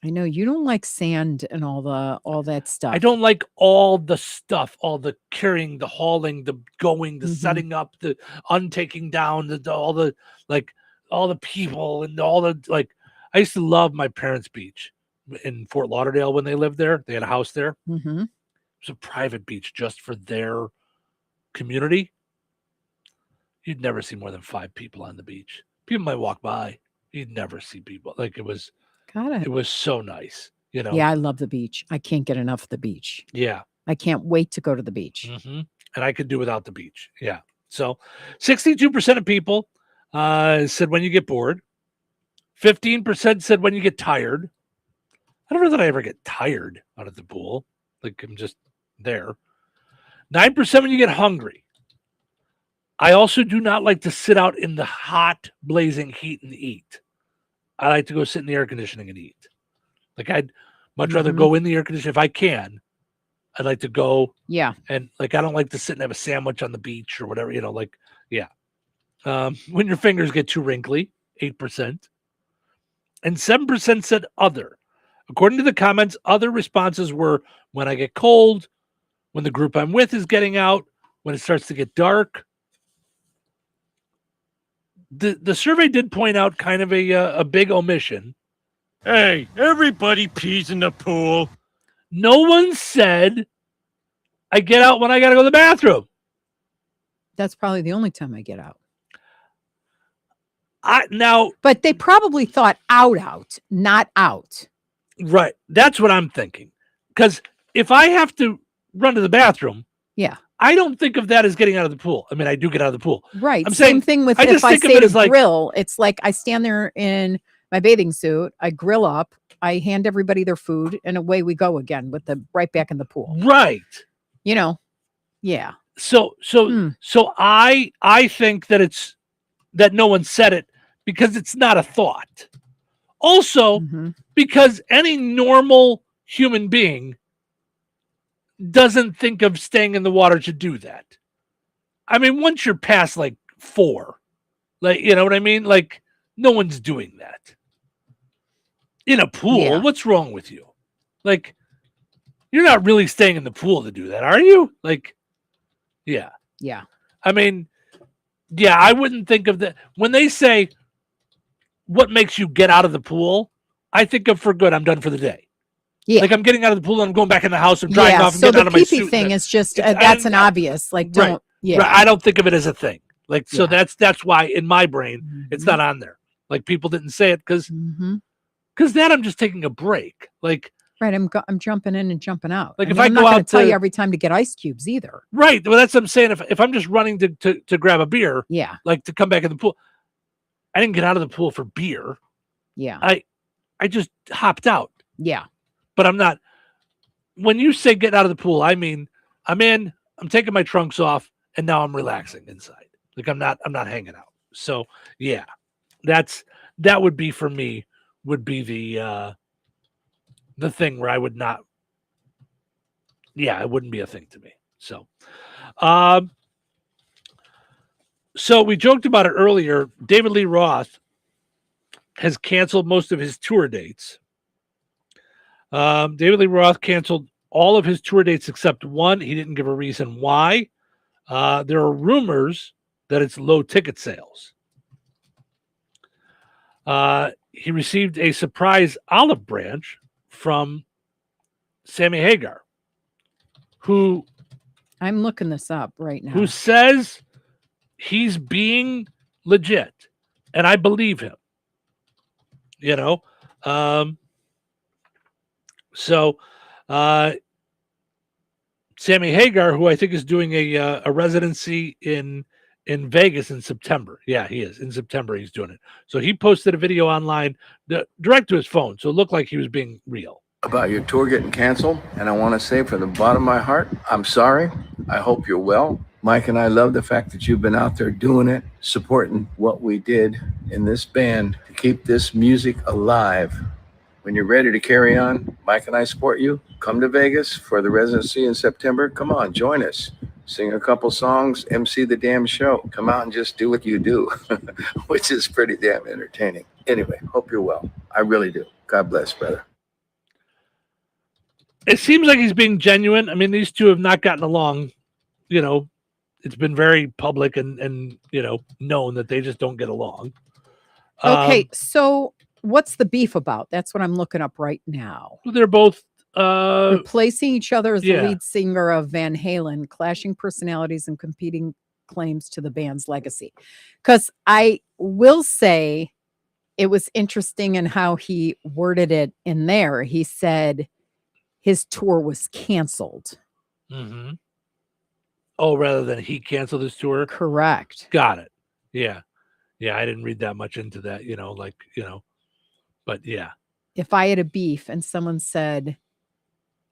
I know you don't like sand and all that stuff. I don't like all the stuff, all the carrying, the hauling, the going, the setting up, the untaking down, all the people and all the I used to love my parents' beach in Fort Lauderdale when they lived there. They had a house there. It was a private beach just for their community. You'd never see more than 5 people on the beach. People might walk by. You'd never see people. Like it was so nice. Yeah, I love the beach. I can't get enough of the beach. Yeah. I can't wait to go to the beach. And I could do without the beach. Yeah. So 62% of people said when you get bored. 15% said when you get tired. I don't know that I ever get tired out of the pool. Like I'm just there. 9% when you get hungry. I also do not like to sit out in the hot, blazing heat and eat. I like to go sit in the air conditioning and eat. Like I'd much rather go in the air conditioning if I can. I'd like to go. Yeah. And I don't like to sit and have a sandwich on the beach or whatever, yeah. When your fingers get too wrinkly, 8%. And 7% said other. According to the comments, other responses were when I get cold, when the group I'm with is getting out, when it starts to get dark. The survey did point out kind of a big omission. Hey, everybody pees in the pool. No one said I get out when I got to go to the bathroom. That's probably the only time I get out. But they probably thought out, not out. Right. That's what I'm thinking. Because if I have to run to the bathroom, yeah, I don't think of that as getting out of the pool. I mean, I do get out of the pool. Right. I'm Same saying, thing with if I stay to grill. It's like I stand there in my bathing suit, I grill up, I hand everybody their food, and away we go again with the right back in the pool. Right. Yeah. So I think that it's that no one said it because it's not a thought. Also, because any normal human being doesn't think of staying in the water to do that. I mean, once you're past 4, you know what I mean? No one's doing that. In a pool, what's wrong with you? You're not really staying in the pool to do that, are you? Yeah. Yeah. I mean, yeah, I wouldn't think of that. When they say, what makes you get out of the pool? I think of for good, I'm done for the day. Yeah. I'm getting out of the pool and I'm going back in the house and drying off and so getting out of my the suit. pee-pee thing is just, that's an obvious, don't, right. yeah. Right. I don't think of it as a thing. So that's why in my brain, it's not on there. People didn't say it because that I'm just taking a break. Right. I'm jumping in and jumping out. If I'm I not go going out to tell you every time to get ice cubes either. Right. Well, that's what I'm saying. If I'm just running to grab a beer, yeah, to come back in the pool, I didn't get out of the pool for beer. Yeah. I just hopped out. Yeah. But I'm not. When you say get out of the pool, I mean I'm in. I'm taking my trunks off, and now I'm relaxing inside. I'm not hanging out. So yeah, that would be for me. Would be the thing where I would not. Yeah, it wouldn't be a thing to me. So, so we joked about it earlier. David Lee Roth has canceled most of his tour dates. David Lee Roth canceled all of his tour dates except one. He didn't give a reason why. There are rumors that it's low ticket sales. He received a surprise olive branch from Sammy Hagar, who I'm looking this up right now. who says he's being legit, and I believe him. So Sammy Hagar, who I think is doing a residency in Vegas in September. Yeah, he is. In September, he's doing it. So he posted a video online direct to his phone. So it looked like he was being real. About your tour getting canceled, and I want to say from the bottom of my heart, I'm sorry. I hope you're well. Mike and I love the fact that you've been out there doing it, supporting what we did in this band to keep this music alive. When you're ready to carry on, Mike and I support you. Come to Vegas for the residency in September. Come on, join us. Sing a couple songs, MC the damn show. Come out and just do what you do, which is pretty damn entertaining. Anyway, hope you're well. I really do. God bless, brother. It seems like he's being genuine. I mean, these two have not gotten along. It's been very public and known that they just don't get along. Okay, so what's the beef about? That's what I'm looking up right now. They're both replacing each other as yeah. the lead singer of Van Halen, clashing personalities and competing claims to the band's legacy. Because I will say it was interesting in how he worded it in there. He said his tour was canceled. Mm-hmm. Oh, rather than he canceled his tour? Correct. Got it. Yeah. Yeah, I didn't read that much into that, but yeah. If I had a beef and someone said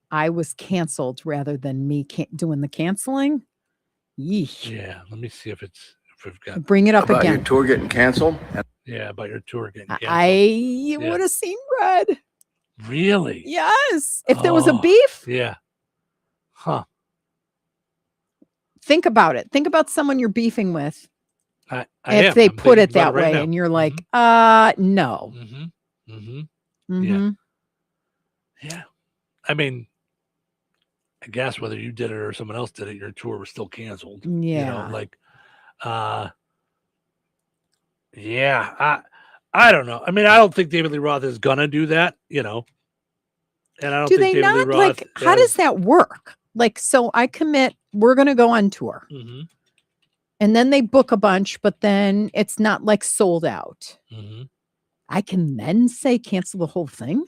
I was canceled rather than me doing the canceling, yeesh. Yeah, let me see if we've got. Bring it up about again. Your tour getting canceled? Yeah, about your tour getting canceled. I would have seen red. Really? Yes. If there was a beef. Yeah. Huh. Think about it. Think about someone you're beefing with. If they put it that way and you're like, no. Mm-hmm. Mm-hmm. Mm-hmm. Yeah. I mean, I guess whether you did it or someone else did it, your tour was still canceled. Yeah. Yeah. I don't know. I mean, I don't think David Lee Roth is gonna do that, and I don't do think they David not Lee Roth how does that work? Like, so I commit, we're gonna go on tour. Mm-hmm. And then they book a bunch, but then it's not like sold out. Mm-hmm. I can then say cancel the whole thing.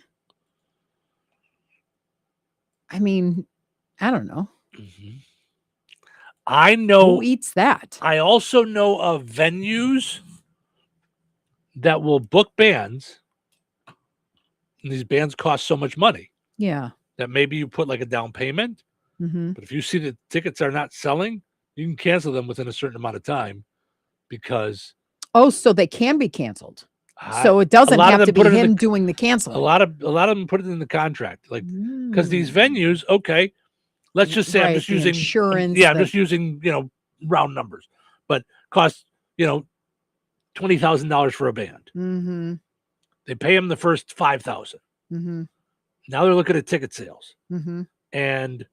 I mean, I don't know. Mm-hmm. I know who eats that. I also know of venues that will book bands, and these bands cost so much money. Yeah. That maybe you put like a down payment, but if you see the tickets are not selling, you can cancel them within a certain amount of time because. Oh, so they can be canceled. So it doesn't have to be him doing the canceling. A lot of them put it in the contract, like because these venues, okay, let's just say I'm just using insurance. Yeah, I'm just using round numbers, but cost $20,000 for a band. Mm-hmm. They pay them the first $5,000. Mm-hmm. Now they're looking at ticket sales, mm-hmm. and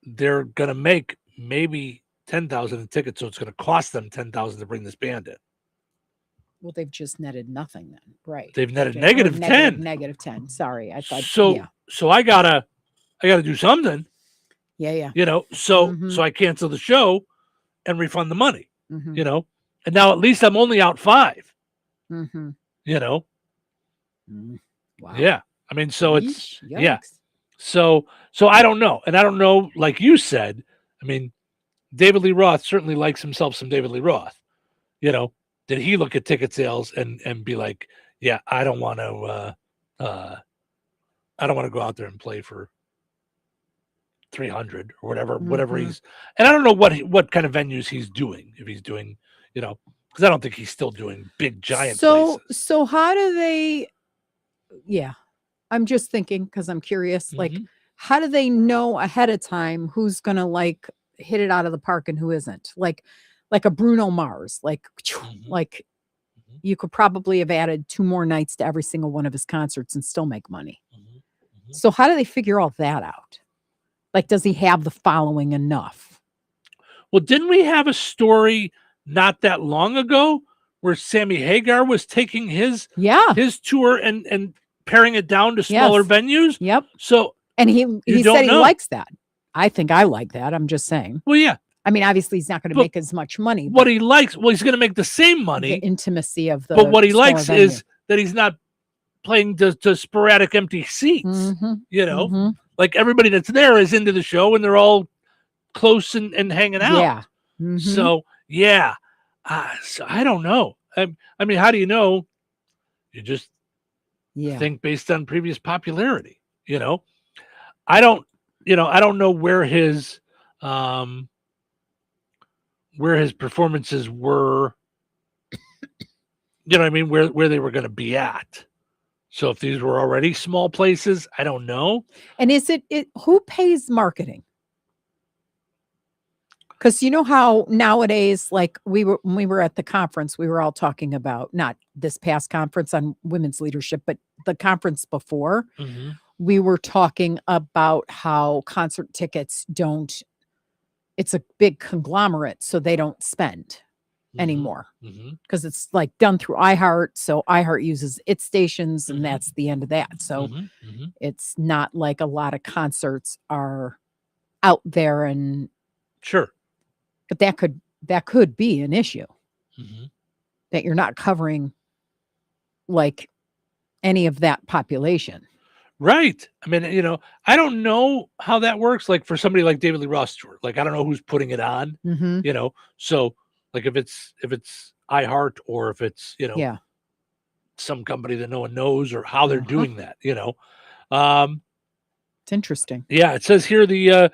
they're gonna make maybe 10,000 in tickets, so it's gonna cost them 10,000 to bring this band in. Well, they've just netted nothing then, right? They've netted negative 10. Negative 10. Sorry, I thought. So, yeah. So I gotta do something. Yeah. So I cancel the show and refund the money. Mm-hmm. And now at least I'm only out 5. Mm-hmm. Wow. Yeah. I mean, so it's Yikes. yeah. So I don't know, and I don't know. Like you said, I mean, David Lee Roth certainly likes himself some David Lee Roth. Did he look at ticket sales and be like, yeah, I don't want to go out there and play for 300 or whatever he's, and I don't know what kind of venues he's doing, if he's doing, because I don't think he's still doing big giant places. So how do they, yeah, I'm just thinking because I'm curious, like, how do they know ahead of time who's going to like hit it out of the park and who isn't? Like a Bruno Mars, like you could probably have added 2 more nights to every single one of his concerts and still make money. So how do they figure all that out? Like, does he have the following enough? Well, didn't we have a story not that long ago where Sammy Hagar was taking his tour and paring it down to smaller venues? Yep. So and he said he know. likes that. I think I like that. I'm just saying. Well, yeah. I mean, obviously he's not going to make as much money. What he likes, well, he's going to make the same money. The intimacy of the But what he likes venue. is that he's not playing to sporadic empty seats. Mm-hmm. You know, like everybody that's there is into the show and they're all close and hanging out. Yeah. Mm-hmm. So yeah, so I don't know. I mean, how do you know? You just think based on previous popularity. You know, I don't know where his performances were. You know what I mean? Where they were going to be at. So if these were already small places, I don't know. And is it who pays marketing? Because you know how nowadays, like when we were at the conference, we were all talking about not this past conference on women's leadership, but the conference before. Mm-hmm. We were talking about how concert tickets it's a big conglomerate, so they don't spend anymore because it's like done through iHeart. So iHeart uses its stations and that's the end of that. So it's not like a lot of concerts are out there and sure. But that could be an issue that you're not covering like any of that population. Right. I mean, you know, I don't know how that works. Like for somebody like David Lee Roth Stewart, like I don't know who's putting it on, you know, so like if it's iHeart or if it's, you know, some company that no one knows or how they're doing that, you know. It's interesting. Yeah, it says here the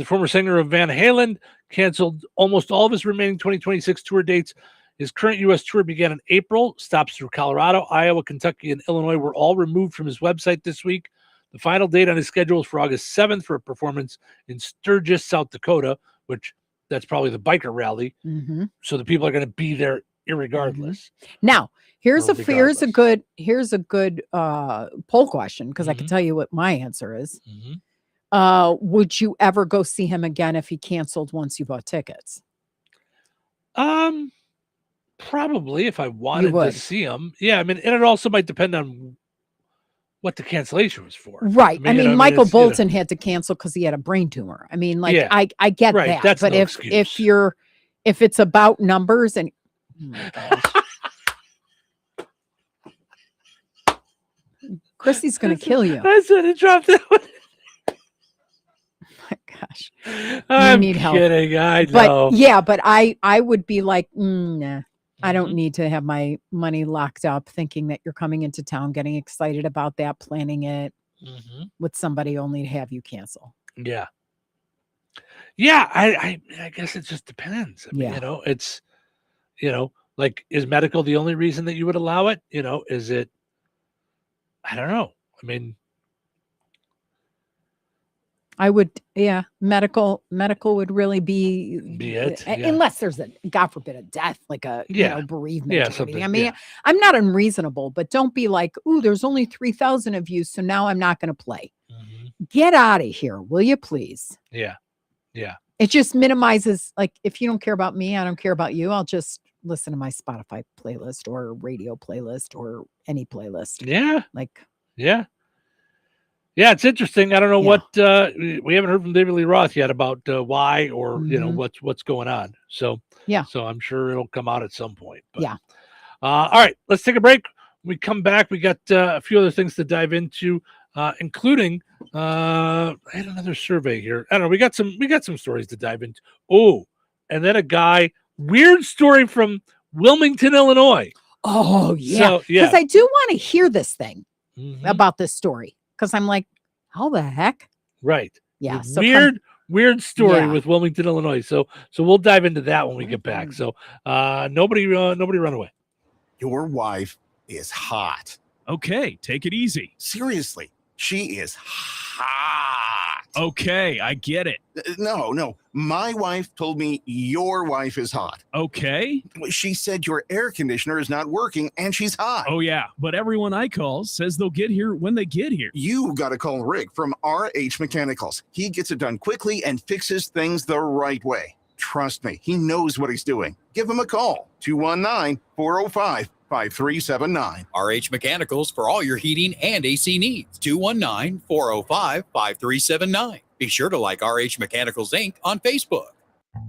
former singer of Van Halen canceled almost all of his remaining 2026 tour dates. His current U.S. tour began in April. Stops through Colorado, Iowa, Kentucky, and Illinois were all removed from his website this week. The final date on his schedule is for August 7th for a performance in Sturgis, South Dakota, which that's probably the biker rally. So the people are going to be there irregardless. Now, here's a good poll question because I can tell you what my answer is. Would you ever go see him again if he canceled once you bought tickets? Probably if I wanted to see him. Yeah, I mean, and it also might depend on what the cancellation was for. Right. I mean, you know, Michael Bolton had to cancel because he had a brain tumor. I mean, like I get that. That's but no if it's about numbers and oh my gosh. Christy's gonna kill you. That's what it dropped that one. My gosh. I'm need help. kidding. I know. But yeah, but I would be like, nah. I don't need to have my money locked up thinking that you're coming into town, getting excited about that, planning it with somebody only to have you cancel. Yeah. Yeah. I guess it just depends. I mean, you know, it's, you know, like, is medical the only reason that you would allow it? You know, is it, I don't know. I mean, I would, medical would really be it, unless there's a, God forbid, a death, like a you know, bereavement. Yeah, or something. anything. I mean, I'm not unreasonable, but don't be like, ooh, there's only 3,000 of you, so now I'm not going to play. Get out of here, will you please? Yeah. Yeah. It just minimizes, like, if you don't care about me, I don't care about you. I'll just listen to my Spotify playlist or radio playlist or any playlist. Yeah. Like, yeah. Yeah, it's interesting. I don't know what we haven't heard from David Lee Roth yet about why or you know what's going on. So so I'm sure it'll come out at some point. But, all right, let's take a break. When we come back, we got a few other things to dive into, including I had another survey here. I don't know. We got some stories to dive into. Oh, and then a weird story from Wilmington, Illinois. Oh yeah, so, because I do want to hear this thing about this story. Because I'm like, how the heck? Right. Yeah. So weird story with Wilmington, Illinois. So we'll dive into that when we get back. So nobody run away. Your wife is hot. Okay, take it easy. Seriously, she is hot. Okay, I get it. No. My wife told me your wife is hot. Okay. She said your air conditioner is not working and she's hot. Oh, yeah. But everyone I call says they'll get here when they get here. You got to call Rick from RH Mechanicals. He gets it done quickly and fixes things the right way. Trust me, he knows what he's doing. Give him a call, 219-405-5379. RH Mechanicals for all your heating and AC needs. 219-405-5379. Be sure to like RH Mechanicals Inc. on Facebook.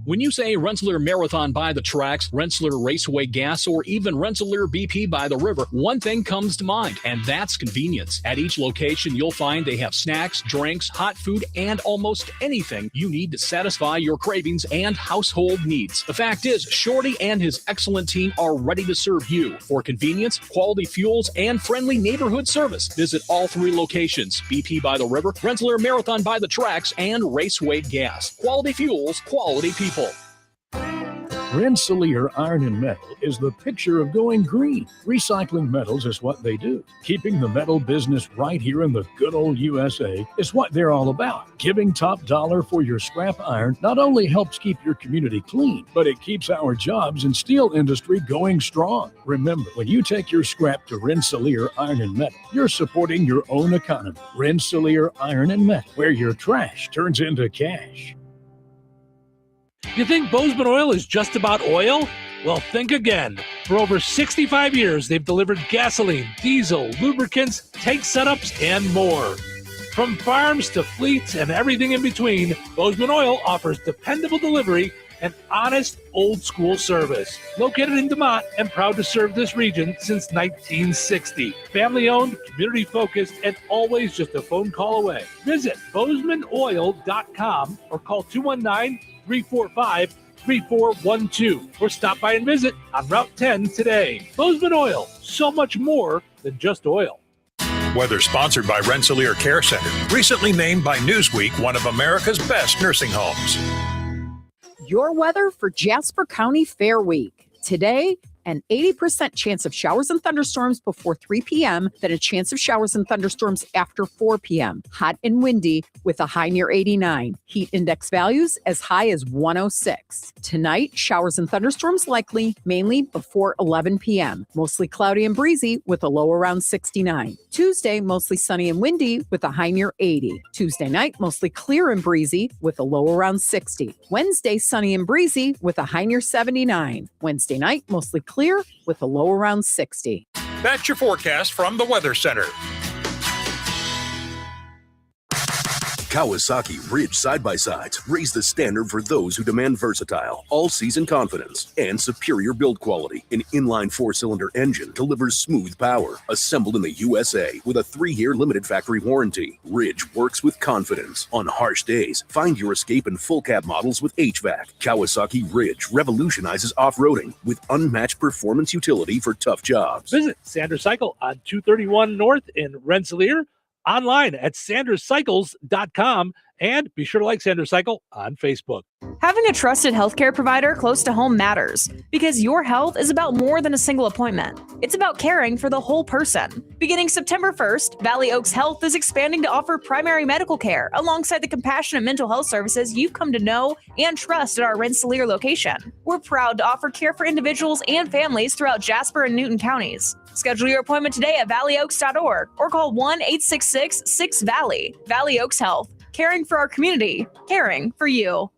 When you say Rensselaer Marathon by the tracks, Rensselaer Raceway Gas, or even Rensselaer BP by the river, one thing comes to mind, and that's convenience. At each location, you'll find they have snacks, drinks, hot food, and almost anything you need to satisfy your cravings and household needs. The fact is, Shorty and his excellent team are ready to serve you. For convenience, quality fuels, and friendly neighborhood service, visit all three locations: BP by the river, Rensselaer Marathon by the tracks, and Raceway Gas. Quality fuels, quality people. Rensselaer Iron and Metal is the picture of going green. Recycling metals is what they do. Keeping the metal business right here in the good old USA is what they're all about. Giving top dollar for your scrap iron not only helps keep your community clean, but it keeps our jobs and steel industry going strong. Remember, when you take your scrap to Rensselaer Iron and Metal, you're supporting your own economy. Rensselaer Iron and Metal, where your trash turns into cash. You think Bozeman Oil is just about oil? Well, think again. For over 65 years, they've delivered gasoline, diesel, lubricants, tank setups, and more. From farms to fleets and everything in between, Bozeman Oil offers dependable delivery and honest, old-school service. Located in DeMont and proud to serve this region since 1960. Family-owned, community-focused, and always just a phone call away. Visit BozemanOil.com or call 219-345-3412 or stop by and visit on Route 10 today. Bozeman Oil, so much more than just oil. Weather sponsored by Rensselaer Care Center, recently named by Newsweek one of America's best nursing homes. Your weather for Jasper County Fair Week. Today, an 80% chance of showers and thunderstorms before 3 p.m., then a chance of showers and thunderstorms after 4 p.m. Hot and windy with a high near 89. Heat index values as high as 106. Tonight, showers and thunderstorms likely, mainly before 11 p.m. Mostly cloudy and breezy with a low around 69. Tuesday, mostly sunny and windy with a high near 80. Tuesday night, mostly clear and breezy with a low around 60. Wednesday, sunny and breezy with a high near 79. Wednesday night, mostly clear with a low around 60. That's your forecast from the Weather Center. Kawasaki Ridge side-by-sides raise the standard for those who demand versatile, all-season confidence, and superior build quality. An inline 4-cylinder engine delivers smooth power, assembled in the USA with a 3-year limited factory warranty. Ridge works with confidence. On harsh days, find your escape in full-cab models with HVAC. Kawasaki Ridge revolutionizes off-roading with unmatched performance utility for tough jobs. Visit Sanders Cycle on 231 North in Rensselaer, online at sanderscycles.com, and be sure to like Sanders Cycle on Facebook. Having a trusted healthcare provider close to home matters because your health is about more than a single appointment. It's about caring for the whole person. Beginning September 1st, Valley Oaks Health is expanding to offer primary medical care alongside the compassionate mental health services you've come to know and trust at our Rensselaer location. We're proud to offer care for individuals and families throughout Jasper and Newton counties. Schedule your appointment today at valleyoaks.org or call 1-866-6-VALLEY. Valley Oaks Health. Caring for our community. Caring for you.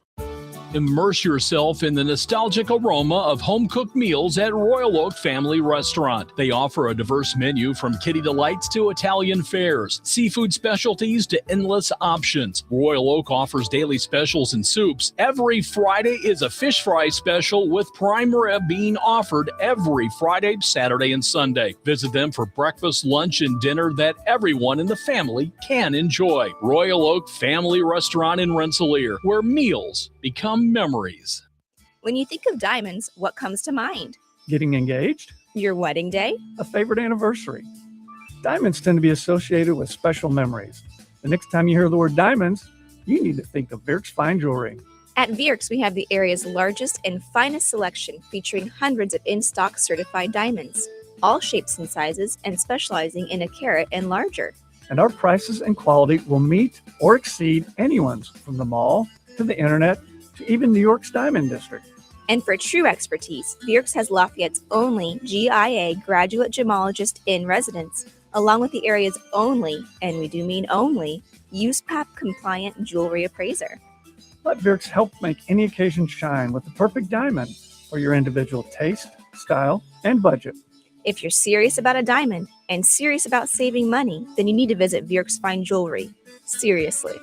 Immerse yourself in the nostalgic aroma of home-cooked meals at Royal Oak Family Restaurant. They offer a diverse menu from kitty delights to Italian fares, seafood specialties to endless options. Royal Oak offers daily specials and soups. Every Friday is a fish fry special with prime rib being offered every Friday, Saturday, and Sunday. Visit them for breakfast, lunch, and dinner that everyone in the family can enjoy. Royal Oak Family Restaurant in Rensselaer, where meals become memories. When you think of diamonds, what comes to mind? Getting engaged? Your wedding day? A favorite anniversary. Diamonds tend to be associated with special memories. The next time you hear the word diamonds, you need to think of Vierk's Fine Jewelry. At Vierk's, we have the area's largest and finest selection featuring hundreds of in-stock certified diamonds, all shapes and sizes and specializing in a carat and larger. And our prices and quality will meet or exceed anyone's from the mall to the internet to even New York's Diamond District. And for true expertise, Vierk's has Lafayette's only GIA graduate gemologist in residence, along with the area's only, and we do mean only, USPAP compliant jewelry appraiser. Let Virks help make any occasion shine with the perfect diamond for your individual taste, style, and budget. If you're serious about a diamond and serious about saving money, then you need to visit Virks Fine Jewelry. Seriously.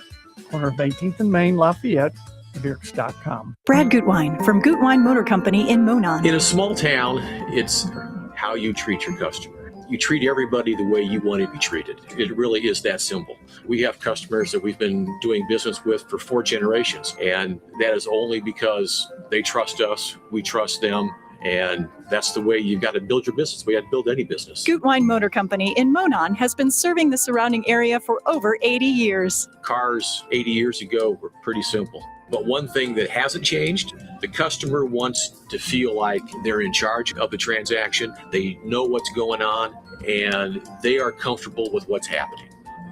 Corner of 18th and Main, Lafayette, Virks.com. Brad Gutwein from Gutwein Motor Company in Monon. In a small town, it's how you treat your customer. You treat everybody the way you want to be treated. It really is that simple. We have customers that we've been doing business with for 4 generations, and that is only because they trust us, we trust them, and that's the way you've got to build your business. We had to build any business. Gutwein Motor Company in Monon has been serving the surrounding area for over 80 years. Cars 80 years ago were pretty simple. But one thing that hasn't changed, the customer wants to feel like they're in charge of the transaction. They know what's going on, and they are comfortable with what's happening.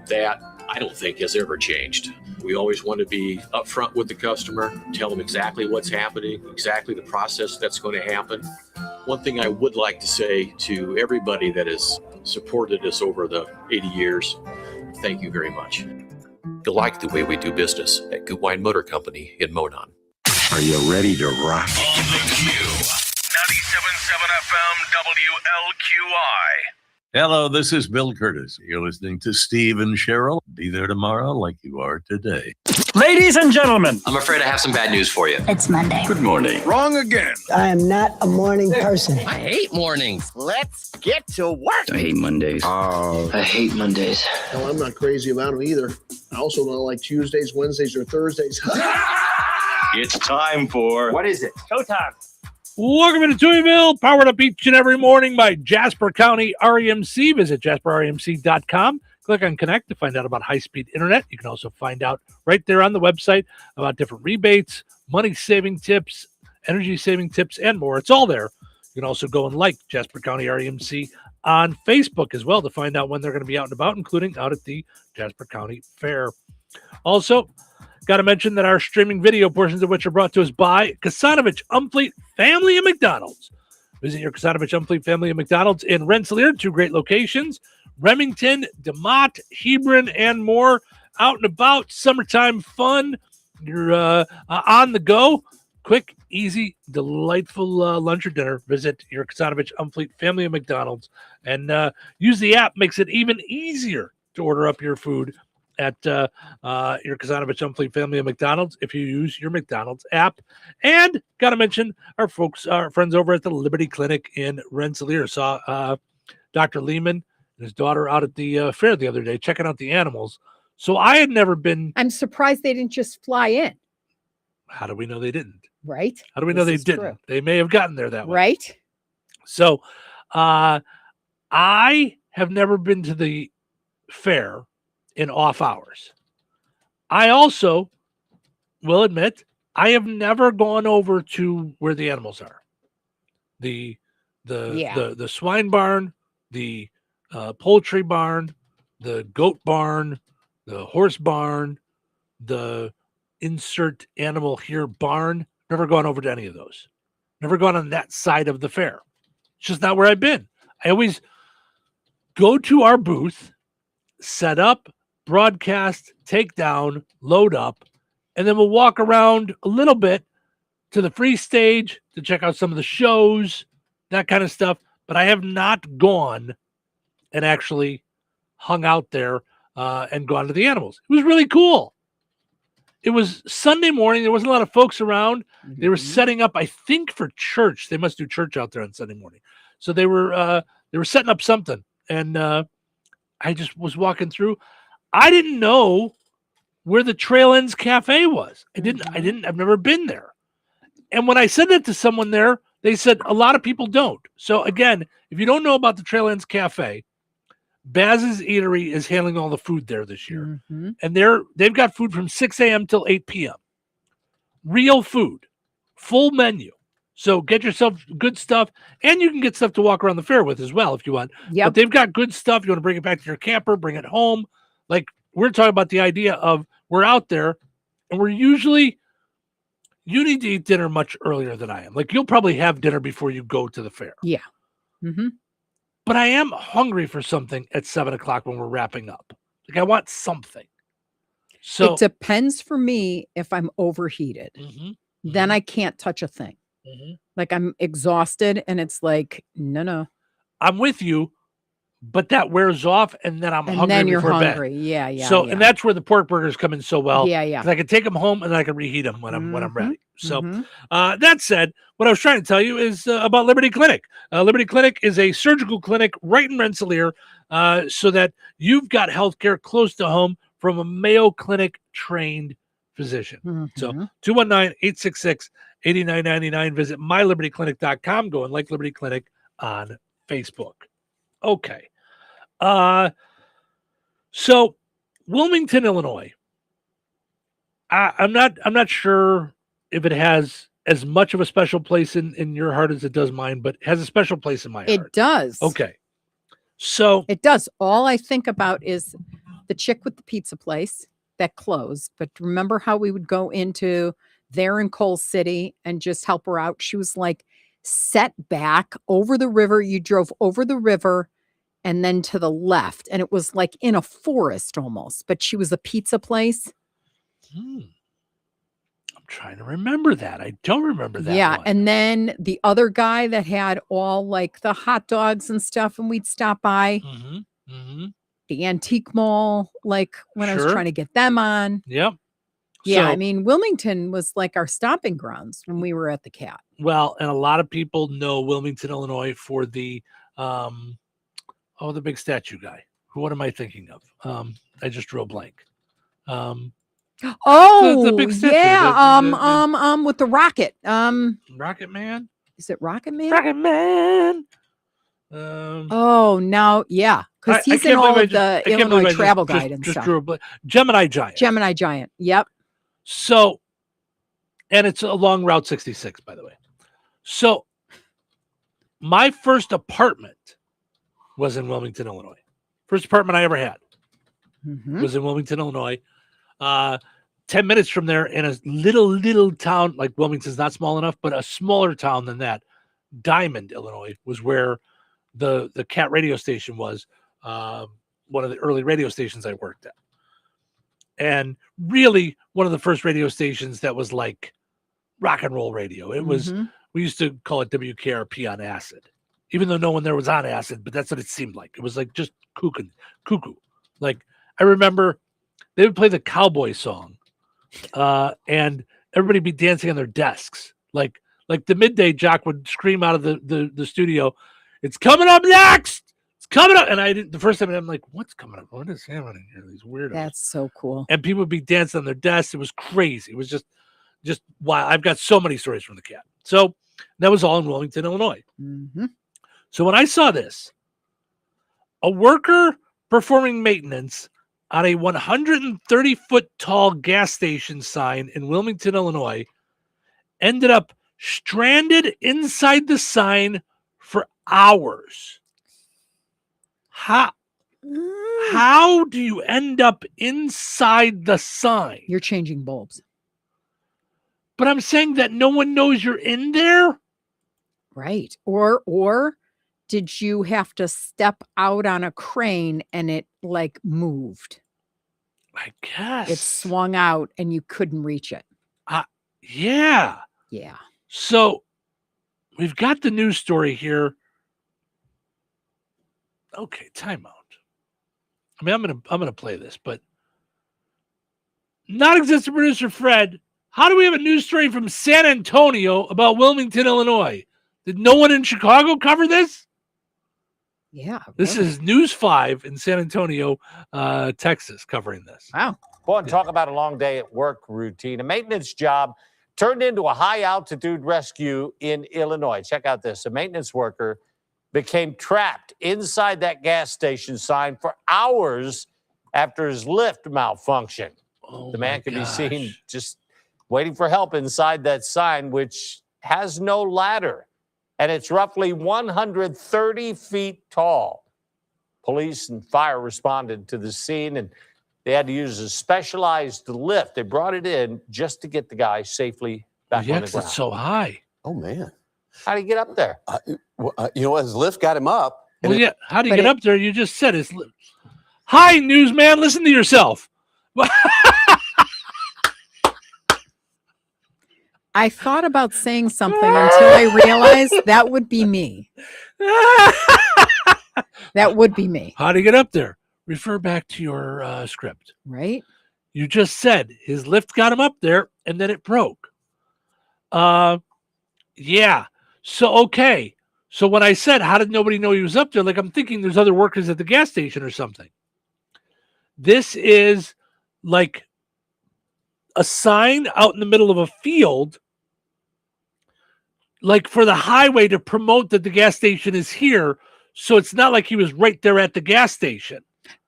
That, I don't think, has ever changed. We always want to be upfront with the customer, tell them exactly what's happening, exactly the process that's going to happen. One thing I would like to say to everybody that has supported us over the 80 years, thank you very much. You'll like the way we do business at Gutwein Motor Company in Monon. Are you ready to rock? On the Q. 97.7 FM WLQI. Hello, this is Bill Curtis. You're listening to Steve and Cheryl. Be there tomorrow like you are today. Ladies and gentlemen, I'm afraid I have some bad news for you. It's Monday. Good morning. Wrong again. I am not a morning person. I hate mornings. Let's get to work. I hate Mondays. I hate Mondays. No, I'm not crazy about them either. I also don't like Tuesdays, Wednesdays, or Thursdays. It's time for... What is it? Showtime. Welcome to Touhyville, powered up each and every morning by Jasper County REMC. Visit jasperremc.com. Click on Connect to find out about high-speed internet. You can also find out right there on the website about different rebates, money-saving tips, energy-saving tips, and more. It's all there. You can also go and like Jasper County REMC on Facebook as well to find out when they're going to be out and about, including out at the Jasper County Fair. Also, got to mention that our streaming video portions of which are brought to us by Kasanovich Umfleet Family and McDonald's. Visit your Kasanovich Umfleet Family and McDonald's in Rensselaer, 2 great locations, Remington, DeMott, Hebron, and more. Out and about, summertime fun. You're on the go. Quick, easy, delightful lunch or dinner. Visit your Kasanovich Umfleet Family and McDonald's. And use the app. Makes it even easier to order up your food at your Kasanovich Umfleet Family and McDonald's if you use your McDonald's app. And got to mention our friends over at the Liberty Clinic in Rensselaer. Saw Dr. Lehman and his daughter out at the fair the other day checking out the animals. So I had never been. I'm surprised they didn't just fly in. How do we know they didn't? Right. How do we know they didn't? True. They may have gotten there that way. Right. So I have never been to the fair in off hours. I also will admit I have never gone over to where the animals are. The swine barn, the poultry barn, the goat barn, the horse barn, the insert animal here barn. Never gone over to any of those. Never gone on that side of the fair. It's just not where I've been. I always go to our booth, set up, broadcast, take down, load up, and then we'll walk around a little bit to the free stage to check out some of the shows, that kind of stuff. But I have not gone and actually hung out there and gone to the animals. It was really cool. It was Sunday morning. There wasn't a lot of folks around. They were setting up, I think, for church. They must do church out there on Sunday morning. So they were setting up something. And I just was walking through. I didn't know where the Trail Ends Cafe was. I've never been there. And when I said that to someone there, they said a lot of people don't. So again, if you don't know about the Trail Ends Cafe, Baz's Eatery is handling all the food there this year. Mm-hmm. And they've got food from 6 a.m. till 8 p.m. Real food, full menu. So get yourself good stuff, and you can get stuff to walk around the fair with as well if you want. Yep. But they've got good stuff. You want to bring it back to your camper, bring it home. Like we're talking about the idea of we're out there, and you need to eat dinner much earlier than I am. Like you'll probably have dinner before you go to the fair. Yeah. Mm-hmm. But I am hungry for something at 7 o'clock when we're wrapping up. Like I want something. So it depends for me if I'm overheated. Then I can't touch a thing. Like I'm exhausted and it's like, no. I'm with you, but that wears off and then I'm And hungry then you're before hungry. bed. Yeah. So, and that's where the pork burgers come in so well. Yeah. 'Cause I can take them home and I can reheat them when I'm ready. So, that said, what I was trying to tell you is about Liberty Clinic. Liberty Clinic is a surgical clinic right in Rensselaer, so that you've got healthcare close to home from a Mayo Clinic trained physician. So 219-866-8999. Visit mylibertyclinic.com. Go and like Liberty Clinic on Facebook. Okay. So Wilmington, Illinois. I'm not sure if it has as much of a special place in your heart as it does mine, but it has a special place in my heart. It does. Okay. So it does. All I think about is the chick with the pizza place that closed. But remember how we would go into there in Coal City and just help her out? She was like set back over the river. You drove over the river and then to the left. And it was like in a forest almost. But she was a pizza place. I'm trying to remember that. I don't remember that. Yeah. one. And then the other guy that had all like the hot dogs and stuff, and we'd stop by the antique mall, like when I was Sure. trying to get them on. Yep. Yeah. So- I mean, Wilmington was like our stomping grounds when we were at the Cat. Well, and a lot of people know Wilmington, Illinois for the the big statue guy. What am I thinking of? I just drew a blank. Oh, the big statue, yeah. With the rocket. Rocket Man? Is it Rocket Man? Rocket Man. Oh, no. Yeah. Because he's in all of the Illinois travel guide and stuff. Drew a blank. Gemini Giant. Gemini Giant. Yep. So, and it's along Route 66, by the way. So, my first apartment was in Wilmington, Illinois. First apartment I ever had was in Wilmington, Illinois. 10 minutes from there in a little town, like Wilmington's not small enough, but a smaller town than that. Diamond, Illinois, was where the Cat radio station was, one of the early radio stations I worked at. And really one of the first radio stations that was like rock and roll radio. It was, we used to call it WKRP on acid, even though no one there was on acid, but that's what it seemed like. It was like just cuckoo. Like I remember they would play the cowboy song, and everybody be dancing on their desks. Like the midday jock would scream out of the studio, "It's coming up next! It's coming up!" And I didn't. The first time I'm like, "What's coming up? What is happening here? These weirdos." That's so cool. And people would be dancing on their desks. It was crazy. It was just wild. I've got so many stories from the Cat. So that was all in Wilmington, Illinois. So when I saw this, a worker performing maintenance on a 130-foot tall gas station sign in Wilmington, Illinois, ended up stranded inside the sign for hours. How do you end up inside the sign? You're changing bulbs. But I'm saying that no one knows you're in there? Right. Or did you have to step out on a crane and it like moved? I guess. It swung out and you couldn't reach it. Yeah. Yeah. So we've got the news story here. Okay, timeout. I mean, I'm gonna play this, but non-existent producer Fred, how do we have a news story from San Antonio about Wilmington, Illinois? Did no one in Chicago cover this? Yeah. This is News 5 in San Antonio, Texas, covering this. Wow. Boy, and talk about a long day at work routine. A maintenance job turned into a high-altitude rescue in Illinois. Check out this. A maintenance worker became trapped inside that gas station sign for hours after his lift malfunctioned. The man can be seen just waiting for help inside that sign, which has no ladder. And it's roughly 130 feet tall. Police and fire responded to the scene, and they had to use a specialized lift. They brought it in just to get the guy safely back on the ground. It's so high. Oh, man. How do you get up there? You know, his lift got him up. Well, yeah. How do you get up there? You just said it's. Hi, newsman. Listen to yourself. I thought about saying something until I realized that would be me. That would be me. How to get up there? Refer back to your script. Right? You just said his lift got him up there, and then it broke. Yeah. So, okay. So when I said, how did nobody know he was up there? Like, I'm thinking there's other workers at the gas station or something. This is like a sign out in the middle of a field, like for the highway to promote that the gas station is here. So it's not like he was right there at the gas station.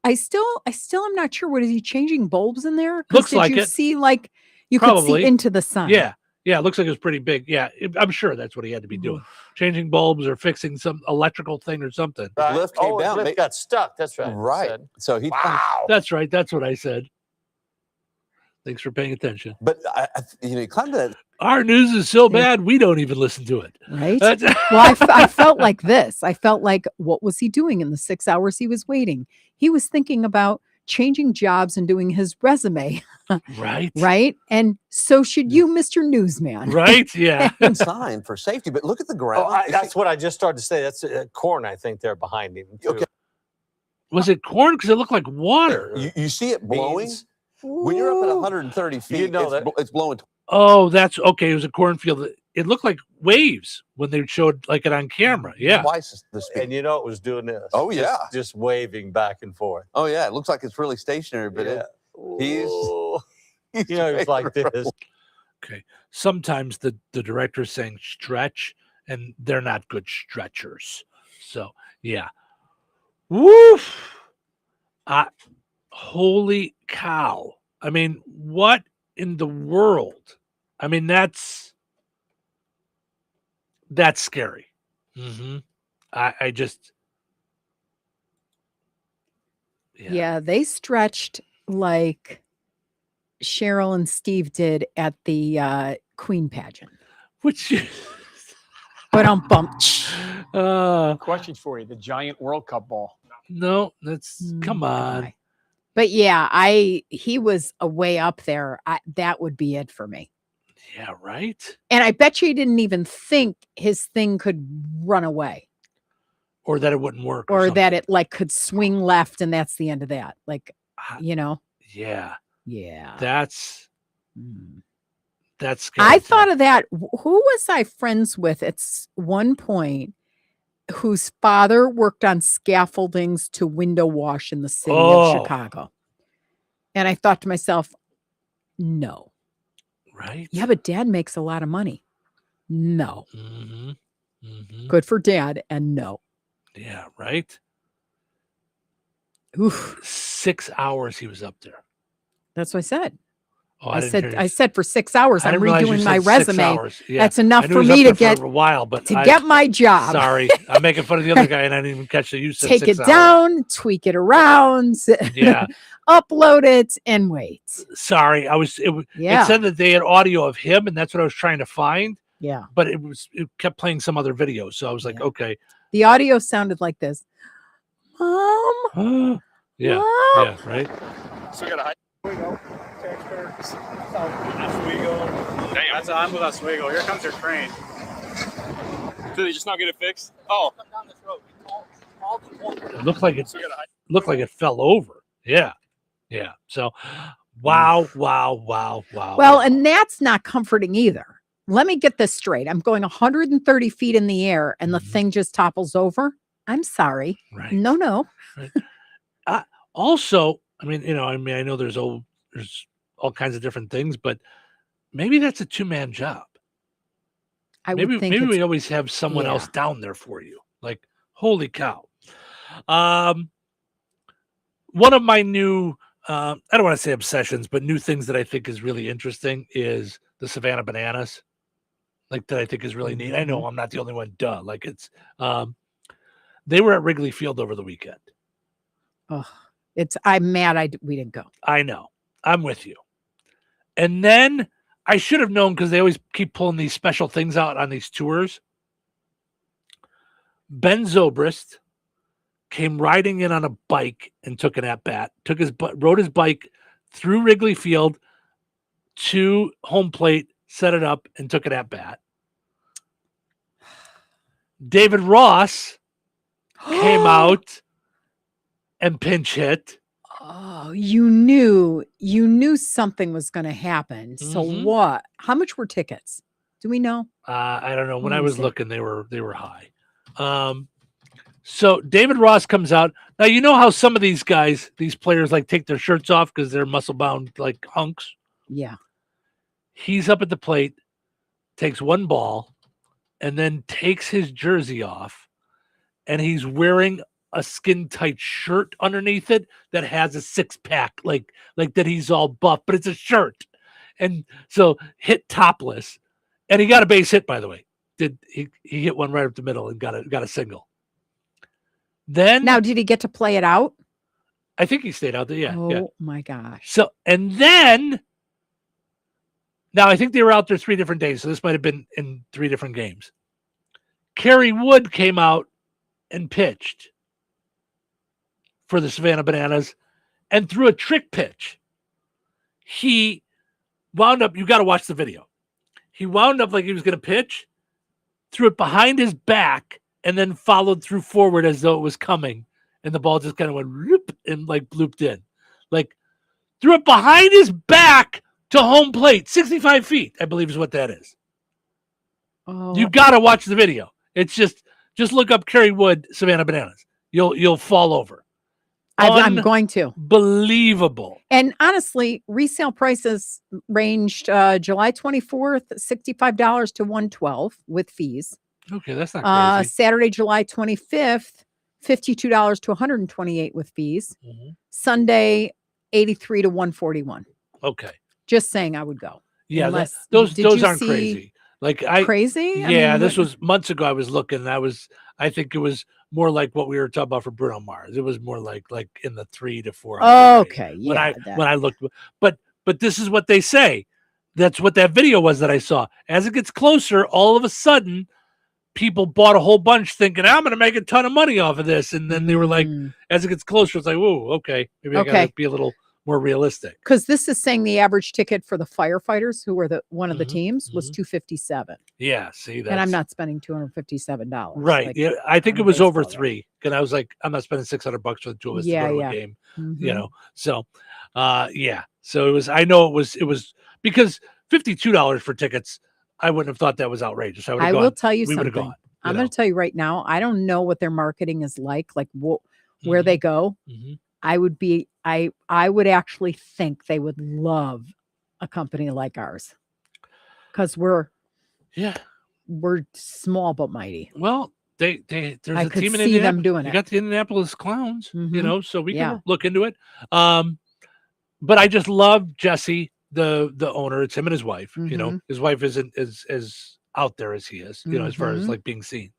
I still am not sure. What is he changing bulbs in there? Looks like you it. See, like you Probably. could see into the sun. Yeah. Yeah. It looks like it was pretty big. Yeah. I'm sure that's what he had to be doing. Changing bulbs or fixing some electrical thing or something. His lift came his down. lift got stuck. That's right. Right. So he. Wow. That's right. That's what I said. Thanks for paying attention. But he climbed that. Our news is so bad we don't even listen to it. Right. Well, I felt like this. I felt like, what was he doing in the 6 hours he was waiting? He was thinking about changing jobs and doing his resume. Right. Right. And so should you, Mr. Newsman. Right. Yeah. Good sign for safety. But look at the ground. That's what I just started to say. That's corn, I think, there behind him. Too. Okay. Was it corn? Because it looked like water. You see it blowing? Beans. When you're up at 130 feet, You know it's blowing. Oh, that's okay. It was a cornfield. It looked like waves when they showed like it on camera. Yeah. Twice the speed. And you know it was doing this. Oh, yeah. Just waving back and forth. Oh, yeah. It looks like it's really stationary, but he's you know, it's like this. Okay. Sometimes the director's saying stretch, and they're not good stretchers. So, yeah. Woof. Holy cow. I mean, what in the world? I mean, that's scary. Mm-hmm. I just. Yeah, they stretched like Cheryl and Steve did at the Queen pageant. Which, but I'm bumped. Question for you: the giant World Cup ball. No, that's come on. But yeah, he was way up there. That would be it for me. Yeah, right. And I bet you he didn't even think his thing could run away. Or that it wouldn't work. Or that it like could swing left and that's the end of that. Like, you know? Yeah. Yeah. That's scary. I thought of that. Who was I friends with at one point whose father worked on scaffoldings to window wash in the city of Chicago? And I thought to myself, no. Right. Yeah, but dad makes a lot of money. No. Mm-hmm. Mm-hmm. Good for dad, and no. Yeah, right. Oof. 6 hours he was up there. That's what I said. Oh, I said for 6 hours. I'm redoing my 6 resume. hours. Yeah. That's enough I knew for he was me up to there get for a while, but get my job. Sorry, I'm making fun of the other guy, and I didn't even catch that you said Take 6 it hours. down, tweak it around, Yeah. upload it, and wait. Sorry, it said that they had audio of him, and that's what I was trying to find. Yeah, but it kept playing some other video, so I was like, okay. The audio sounded like this. Mom. Yeah. Mom? Yeah. Right. So we got a high. Oswego, taxpayers. Oswego. Damn. That's I'm with Oswego. Here comes your train. Did they just not get it fixed? Oh. It looked like it fell over. Yeah. Yeah. So, wow. Well, and that's not comforting either. Let me get this straight. I'm going 130 feet in the air and the thing just topples over. I'm sorry. Right. No. Right. Also, I know there's all kinds of different things, but maybe that's a two-man job. Maybe we always have someone else down there for you. Like, holy cow. One of my new, I don't want to say obsessions, but new things that I think is really interesting is the Savannah Bananas. Like, that I think is really neat. I know I'm not the only one. Duh. Like, it's, they were at Wrigley Field over the weekend. Oh, I'm mad we didn't go. I know. I'm with you. And then I should have known, because they always keep pulling these special things out on these tours. Ben Zobrist came riding in on a bike and took an at-bat, rode his bike through Wrigley Field to home plate, set it up, and took it at bat. David Ross came out and pinch hit. Oh, you knew something was going to happen. So what? How much were tickets? Do we know? I don't know. When Let I me was see. looking, they were high. So David Ross comes out. Now, you know how some of these guys, these players, like take their shirts off because they're muscle bound like hunks. Yeah. He's up at the plate, takes one ball, and then takes his jersey off, and he's wearing a skin tight shirt underneath it that has a 6-pack, like that he's all buff, but it's a shirt. And so hit topless, and he got a base hit, by the way. He hit one right up the middle and got a single. Then Now, did he get to play it out? I think he stayed out there. Yeah. Oh yeah. my gosh. So, and then now I think they were out there 3 different days. So this might have been in 3 different games. Kerry Wood came out and pitched for the Savannah Bananas and threw a trick pitch. He wound up, you got to watch the video. He wound up like he was going to pitch, threw it behind his back, and then followed through forward as though it was coming. And the ball just kind of went whoop and like blooped in. Like threw it behind his back to home plate, 65 feet, I believe is what that is. Oh. You got to watch the video. It's just look up Kerry Wood, Savannah Bananas. You'll fall over. I'm going to. Believable. And honestly, resale prices ranged July 24th, $65 to $112 with fees. Okay, that's not crazy. Saturday, July 25th, $52 to $128 with fees. Sunday, $83 to $141. Okay. Just saying I would go. Yeah, Unless- those did you aren't see crazy. Like crazy? Yeah, I mean, this was months ago. I was looking. And I think it was more like what we were talking about for Bruno Mars. It was more like in the 300 to 400. Okay, When yeah, when I looked, but this is what they say. That's what that video was that I saw. As it gets closer, all of a sudden, people bought a whole bunch, thinking I'm going to make a ton of money off of this, and then they were like, as it gets closer, it's like, whoa, okay, maybe I got to be a little more realistic. because this is saying the average ticket for the firefighters, who were one of the teams, was $257. Yeah, see that. And I'm not spending $257. Right. like, yeah, I think on it a was over baseball game. 3. And I was like, I'm not spending $600 for the 2 of us to go to a game. You Mhm. know. So yeah. So it was, I know it was because $52 for tickets, I wouldn't have thought that was outrageous. I would have I gone. will tell you we would have something. gone. I'm going to tell you right now, I don't know what their marketing is like where they go. I would actually think they would love a company like ours, because we're small but mighty. Well, there's I a could team in see them Indianapolis. doing You it. got the Indianapolis Clowns, you know, so we Yeah. can look into it. But I just love Jesse, the owner. It's him and his wife. You know, his wife isn't as out there as he is, you know, as far as like being seen.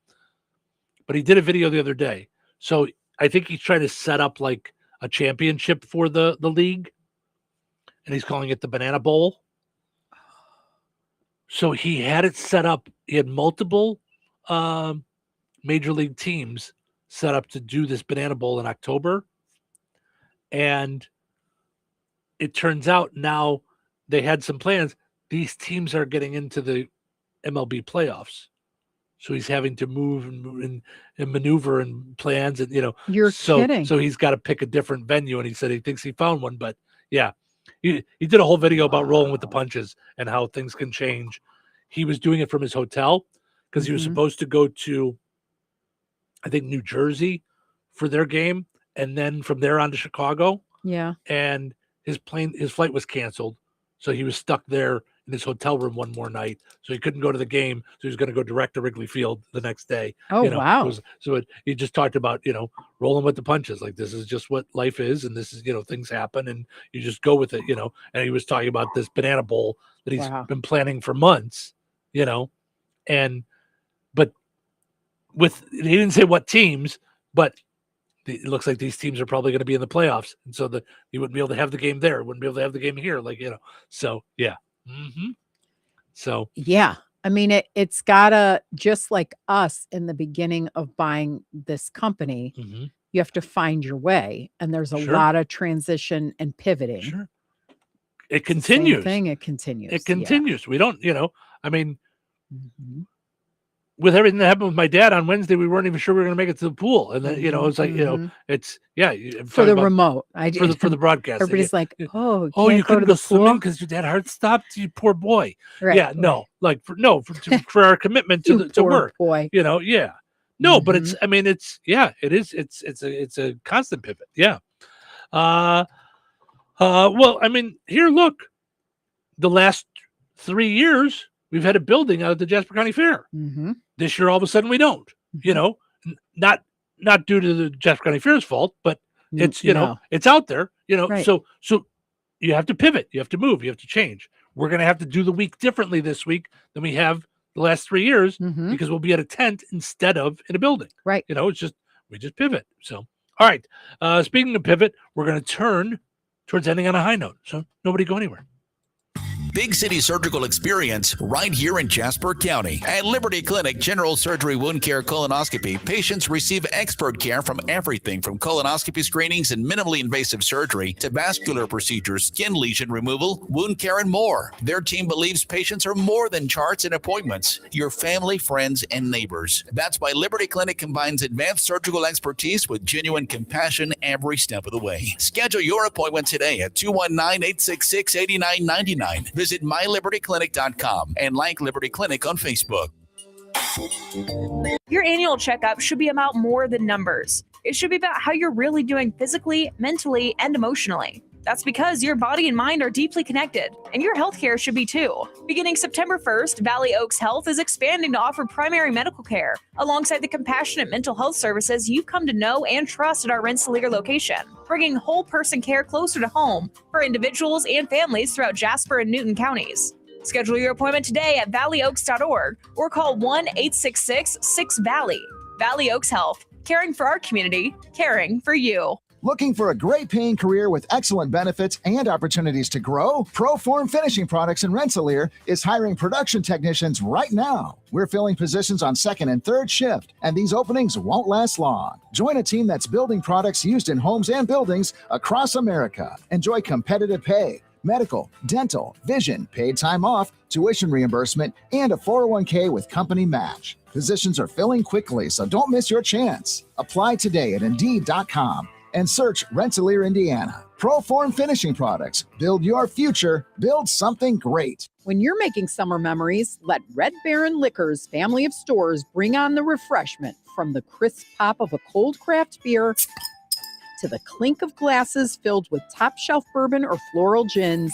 But he did a video the other day. So I think he's trying to set up like a championship for the league. And he's calling it the Banana Bowl. So he had it set up. He had multiple major league teams set up to do this Banana Bowl in October. And it turns out now they had some plans. These teams are getting into the MLB playoffs. So he's having to move and maneuver and plans, and You're kidding. So he's got to pick a different venue, and he said he thinks he found one. But yeah, he did a whole video about rolling with the punches and how things can change. He was doing it from his hotel because he was supposed to go to, I think, New Jersey for their game, and then from there on to Chicago. Yeah. And his flight was canceled, so he was stuck there in his hotel room one more night, so he couldn't go to the game. So he was going to go direct to Wrigley Field the next day. Oh, wow. He just talked about, rolling with the punches. Like, this is just what life is. And this is, things happen and you just go with it, and he was talking about this Banana Bowl that he's been planning for months, but he didn't say what teams, but it looks like these teams are probably going to be in the playoffs. And so he wouldn't be able to have the game there. Wouldn't be able to have the game here. So yeah. So yeah, I mean, it's gotta, just like us in the beginning of buying this company, you have to find your way, and there's a lot of transition and pivoting. Sure. it continues. Same thing. It continues. It continues. We don't, I mean, with everything that happened with my dad on Wednesday, we weren't even sure we were going to make it to the pool. And then, it's like, it's, for the remote. For the broadcast. Everybody's like, oh, you couldn't go swimming because your dad heart stopped? You poor boy. Right, yeah, no. Like, for our commitment to work. Boy. Yeah. No, but it's, it is. It's a constant pivot. Yeah. Well, here, look, the last 3 years, we've had a building out at the Jasper County Fair. Mm-hmm. This year, all of a sudden, we don't. Not due to the Jasper County Fair's fault, but it's it's out there. Right. So you have to pivot, you have to move, you have to change. We're going to have to do the week differently this week than we have the last 3 years because we'll be at a tent instead of in a building. Right. It's just we just pivot. So all right. Speaking of pivot, we're going to turn towards ending on a high note. So nobody go anywhere. Big city surgical experience right here in Jasper County. At Liberty Clinic General Surgery Wound Care Colonoscopy, patients receive expert care from everything from colonoscopy screenings and minimally invasive surgery to vascular procedures, skin lesion removal, wound care, and more. Their team believes patients are more than charts and appointments, your family, friends, and neighbors. That's why Liberty Clinic combines advanced surgical expertise with genuine compassion every step of the way. Schedule your appointment today at 219-866-8999. Visit mylibertyclinic.com and like Liberty Clinic on Facebook. Your annual checkup should be about more than numbers. It should be about how you're really doing physically, mentally, and emotionally. That's because your body and mind are deeply connected, and your healthcare should be too. Beginning September 1st, Valley Oaks Health is expanding to offer primary medical care alongside the compassionate mental health services you've come to know and trust at our Rensselaer location, bringing whole person care closer to home for individuals and families throughout Jasper and Newton counties. Schedule your appointment today at valleyoaks.org or call 1-866-6-VALLEY. Valley Oaks Health, caring for our community, caring for you. Looking for a great paying career with excellent benefits and opportunities to grow? Proform Finishing Products in Rensselaer is hiring production technicians right now. We're filling positions on second and third shift, and these openings won't last long. Join a team that's building products used in homes and buildings across America. Enjoy competitive pay, medical, dental, vision, paid time off, tuition reimbursement, and a 401k with company match. Positions are filling quickly, so don't miss your chance. Apply today at Indeed.com. and search Rensselaer, Indiana. Proform Finishing Products. Build your future. Build something great. When you're making summer memories, let Red Baron Liquor's family of stores bring on the refreshment, from the crisp pop of a cold craft beer to the clink of glasses filled with top shelf bourbon or floral gins.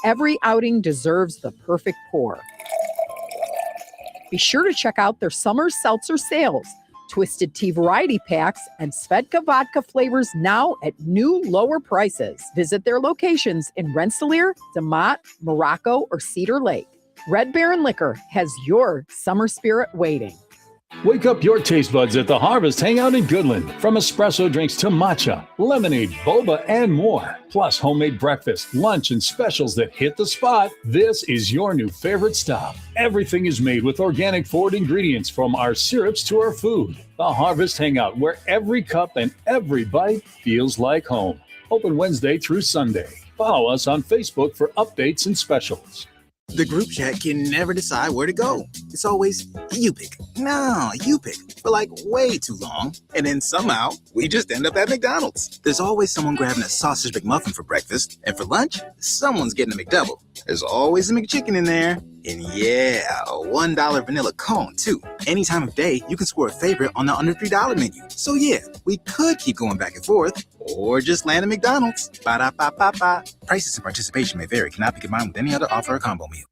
Every outing deserves the perfect pour. Be sure to check out their summer seltzer sales. Twisted Tea variety packs and Svedka vodka flavors now at new lower prices. Visit their locations in Rensselaer, DeMotte, Morocco, or Cedar Lake. Red Baron Liquor has your summer spirit waiting. Wake up your taste buds at the Harvest Hangout in Goodland. From espresso drinks to matcha, lemonade, boba, and more. Plus homemade breakfast, lunch, and specials that hit the spot. This is your new favorite stop. Everything is made with organic forward ingredients, from our syrups to our food. The Harvest Hangout, where every cup and every bite feels like home. Open Wednesday through Sunday. Follow us on Facebook for updates and specials. The group chat can never decide where to go. It's always, you pick. No, you pick. For like way too long. And then somehow, we just end up at McDonald's. There's always someone grabbing a sausage McMuffin for breakfast. And for lunch, someone's getting a McDouble. There's always a McChicken in there. And yeah, a $1 vanilla cone, too. Any time of day, you can score a favorite on the under $3 menu. So yeah, we could keep going back and forth, or just land at McDonald's. Ba-da-ba-ba-ba. Prices and participation may vary. Cannot be combined with any other offer or combo meal.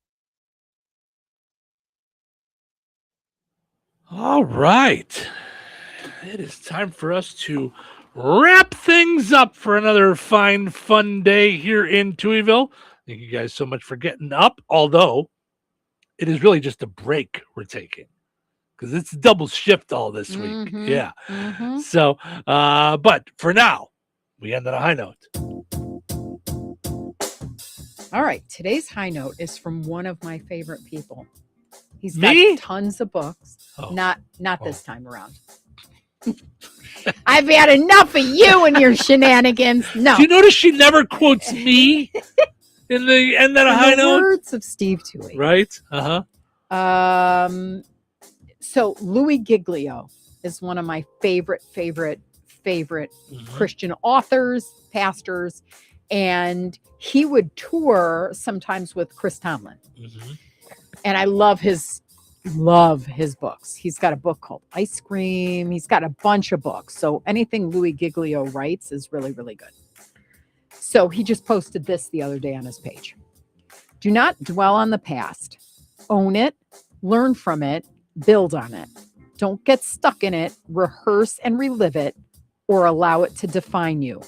All right. It is time for us to wrap things up for another fine, fun day here in Touhyville. Thank you guys so much for getting up, although it is really just a break we're taking because it's double shift all this week. Yeah. So, but for now, we end on a high note. All right. Today's high note is from one of my favorite people. He's Me? got tons of books. Oh. Not this time around. I've had enough of you and your shenanigans. No. Do you notice she never quotes me? in the end on a In high the note. words of Steve Touhy. Right? So Louis Giglio is one of my favorite Christian authors, pastors, and he would tour sometimes with Chris Tomlin. And I love his books. He's got a book called Ice Cream. He's got a bunch of books. So anything Louis Giglio writes is really, really good. So he just posted this the other day on his page. Do not dwell on the past. Own it, learn from it, build on it. Don't get stuck in it, rehearse and relive it, or allow it to define you.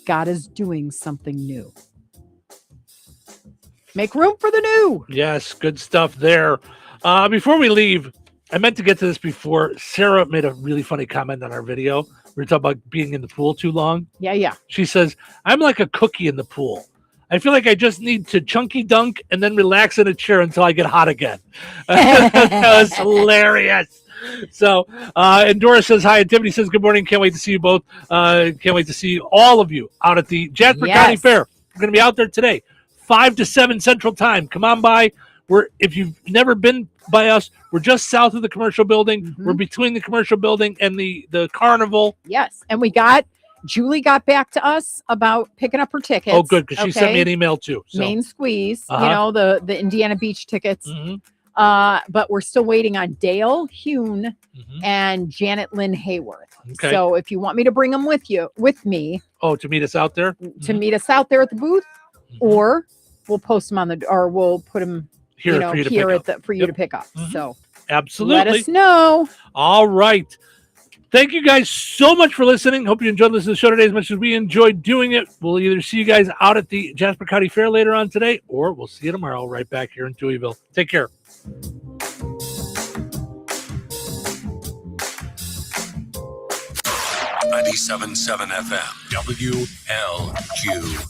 God is doing something new. Make room for the new. Yes, good stuff there. Before we leave, I meant to get to this before. Sarah made a really funny comment on our video. We were talking about being in the pool too long. Yeah. She says, I'm like a cookie in the pool. I feel like I just need to chunky dunk and then relax in a chair until I get hot again. That was hilarious. So, and Doris says hi, and Tiffany says good morning. Can't wait to see you both. Can't wait to see all of you out at the Jasper County Fair. We're going to be out there today, 5 to 7 Central Time. Come on by. If you've never been by us, we're just south of the commercial building. We're between the commercial building and the carnival. Yes, and Julie got back to us about picking up her tickets. Oh, good, because she sent me an email too. So. Main Squeeze, the Indiana Beach tickets. But we're still waiting on Dale Hune and Janet Lynn Hayworth. Okay. So if you want me to bring them with me. Oh, to meet us out there? To meet us out there at the booth, or we'll post them we'll put them here for you to pick up. So absolutely. let us know. All right. Thank you guys so much for listening. Hope you enjoyed listening to the show today as much as we enjoyed doing it. We'll either see you guys out at the Jasper County Fair later on today, or we'll see you tomorrow right back here in Touhyville. Take care. 97.7 FM, WLQI.